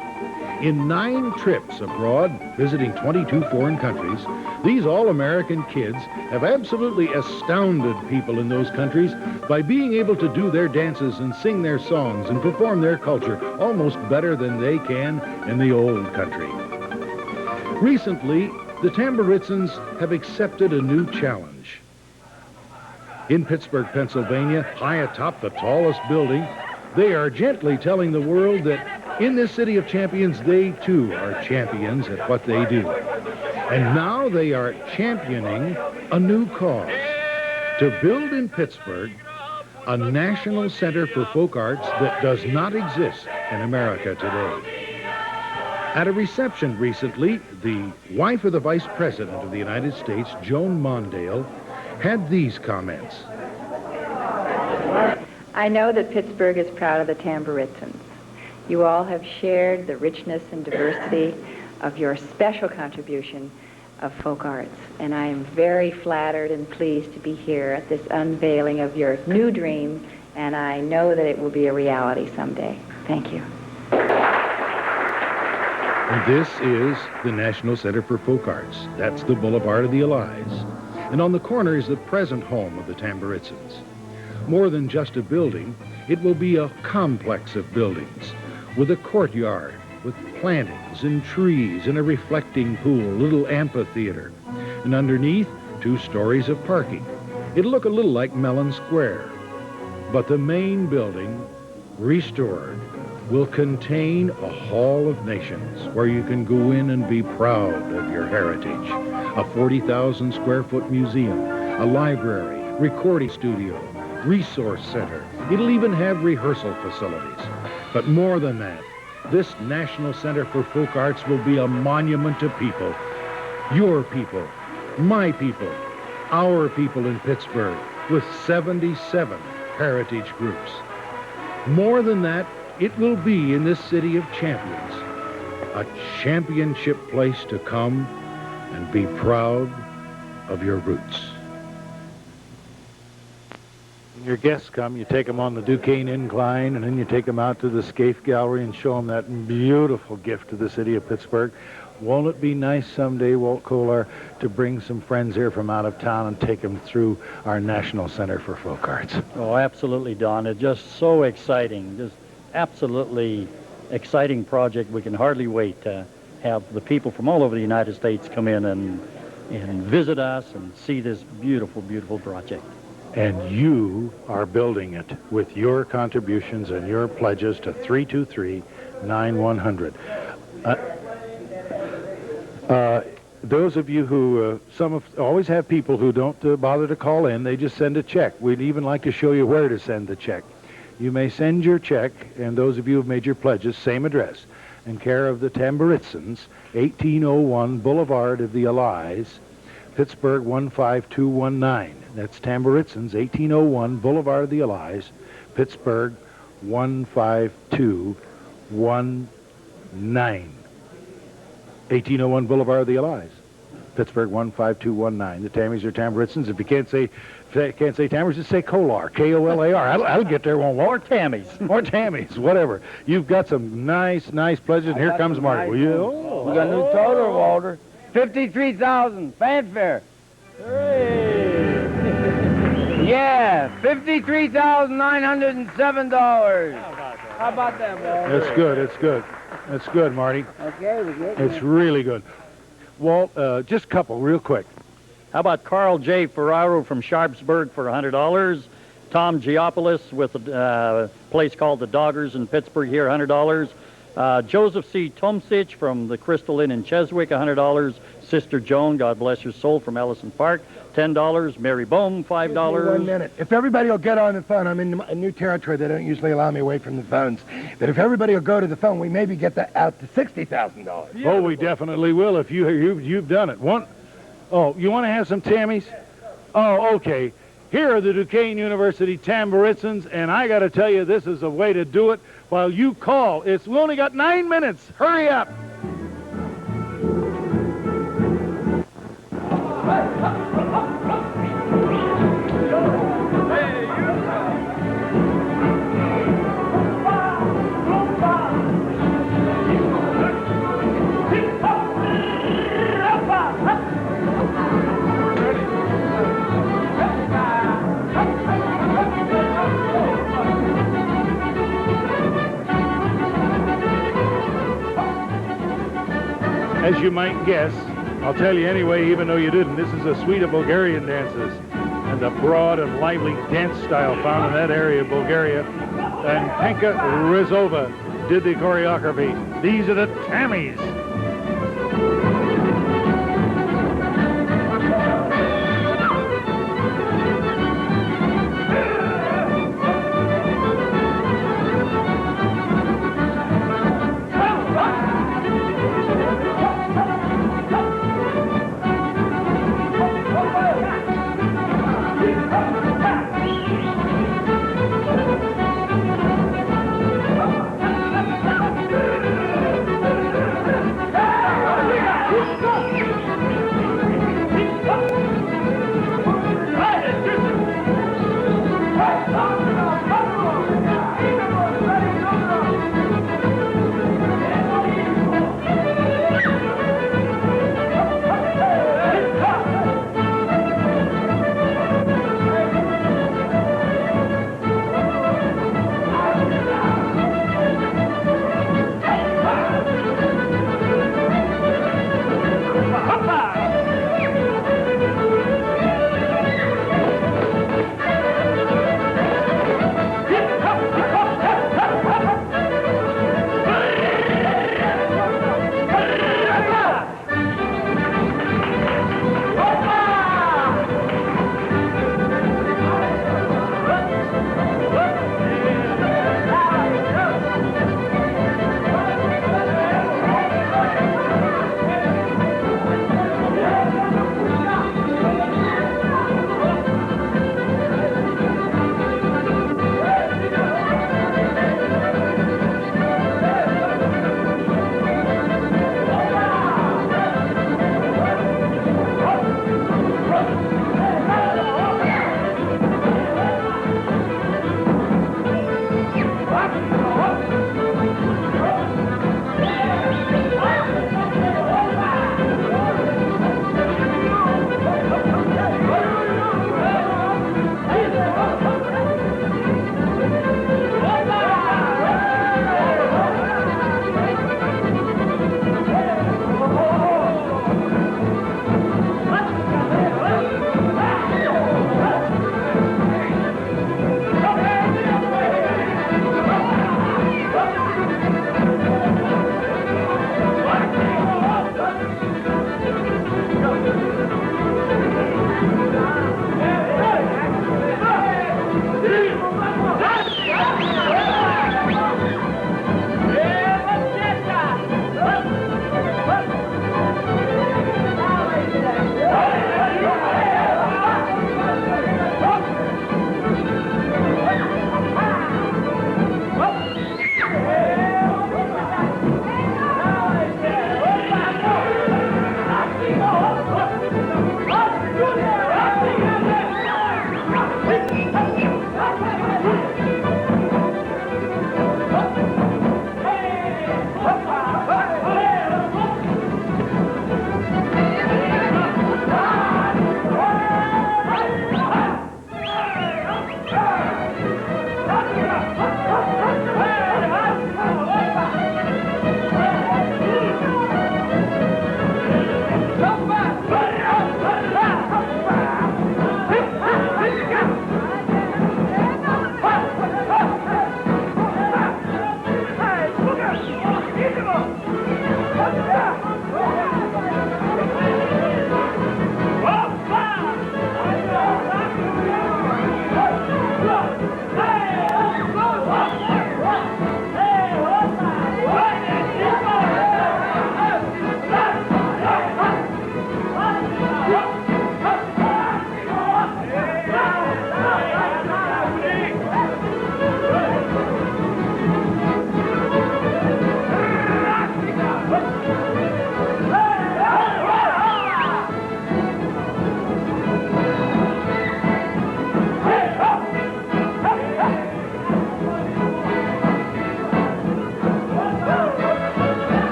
In 9 trips abroad, visiting 22 foreign countries, these all-American kids have absolutely astounded people in those countries by being able to do their dances and sing their songs and perform their culture almost better than they can in the old country. Recently, the Tamburitzans have accepted a new challenge. In Pittsburgh, Pennsylvania, high atop the tallest building, they are gently telling the world that in this city of champions, they too are champions at what they do. And now they are championing a new cause, to build in Pittsburgh a national center for folk arts that does not exist in America today. At a reception recently, the wife of the Vice President of the United States, Joan Mondale, had these comments. I know that Pittsburgh is proud of the Tamburitzans. You all have shared the richness and diversity of your special contribution of folk arts, and I am very flattered and pleased to be here at this unveiling of your new dream, and I know that it will be a reality someday. Thank you. And this is the National Center for Folk Arts. That's the Boulevard of the Allies. And on the corner is the present home of the Tamburitzans. More than just a building, it will be a complex of buildings with a courtyard, with plantings and trees and a reflecting pool, a little amphitheater. And underneath, 2 stories of parking. It'll look a little like Mellon Square. But the main building, restored, will contain a Hall of Nations where you can go in and be proud of your heritage. A 40,000 square foot museum, a library, recording studio, resource center. It'll even have rehearsal facilities. But more than that, this National Center for Folk Arts will be a monument to people. Your people, my people, our people in Pittsburgh, with 77 heritage groups. More than that, it will be in this city of champions, a championship place to come and be proud of your roots. When your guests come, you take them on the Duquesne Incline, and then you take them out to the Scaife Gallery and show them that beautiful gift to the city of Pittsburgh. Won't it be nice someday, Walt Kolar, to bring some friends here from out of town and take them through our National Center for Folk Arts? Oh, absolutely, Don. It's just so exciting. Just absolutely exciting project. We can hardly wait to have the people from all over the United States come in and visit us and see this beautiful, beautiful project. And you are building it with your contributions and your pledges to 323-9100. Those of you who, always have people who don't bother to call in, they just send a check. We'd even like to show you where to send the check. You may send your check, and those of you who have made your pledges, same address, in care of the Tamburitzans, 1801 Boulevard of the Allies, Pittsburgh 15219. That's Tamburitzans, 1801 Boulevard of the Allies, Pittsburgh 15219. 1801 Boulevard of the Allies, Pittsburgh 15219. The Tammies are Tamburitzans. If you can't say Tammies, just say Kolar, K-O-L-A-R. I'll get there, won't I? Or Tammies. Or Tammies, whatever. You've got some nice pledges, and here comes Marty. Will you? Oh, we got a new total, Walter. 53,000. Fanfare. Hooray! Yeah, $53,907. How about that, Walter? It's good, it's good. It's good, Marty. Okay, we're good. It's really good. Walt, just a couple real quick. How about Carl J. Ferraro from Sharpsburg for $100? Tom Giopoulos with a place called the Doggers in Pittsburgh here, $100. Joseph C. Tomsich from the Crystal Inn in Cheswick, $100. Sister Joan, God bless her soul, from Ellison Park, $10. Mary Bohm, $5. 1 minute. If everybody will get on the phone, I'm in a new territory. They don't usually allow me away from the phones. But if everybody will go to the phone, we maybe get that out to $60,000. Oh, we definitely will if you've done it. Oh, you want to have some Tammys? Oh, okay. Here are the Duquesne University Tamburitzans, and I got to tell you, this is a way to do it while you call. We only got 9 minutes. Hurry up. As you might guess, I'll tell you anyway, even though you didn't, this is a suite of Bulgarian dances and the broad and lively dance style found in that area of Bulgaria. And Penka Rizova did the choreography. These are the Tammies.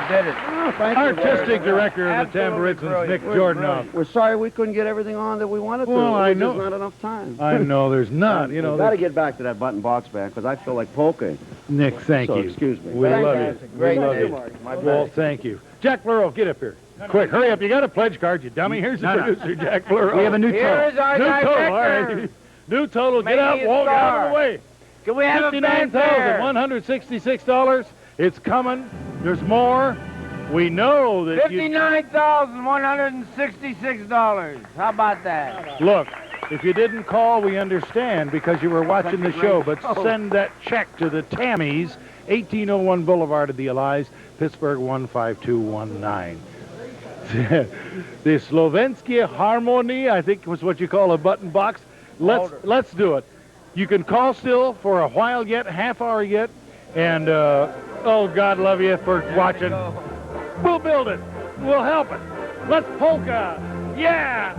did it. Oh, thank you. Artistic director of the Tamburitzans, Nick Jordanoff. We're sorry we couldn't get everything on that we wanted to. Well, I There's know. just not enough time. I know there's not. You know, We've got to get back to that button box band because I feel like polka. Nick, thank So, you. excuse me. We love you. Fantastic. Great we love day, you. Marty. My Well, bad. thank you. Jack Bluro, get up here. Quick, hurry up. You got a pledge card, you dummy. Here's the No, no. producer, Jack Bluro. We have a new total. Here's Here's our new total. All director. right. New total. Get Maybe out, a walk out star. of the way. Can we have a $59,166. It's coming. There's more. We know that you... $59,166. How about that? Look, if you didn't call, we understand because you were watching the show, but send that check to the Tammies, 1801 Boulevard of the Allies, Pittsburgh 15219. The Slovensky Harmony, I think was what you call a button box. Let's do it. You can call still for a while yet, half hour yet, and oh, God love you for watching. We'll build it. We'll help it. Let's polka. Yeah!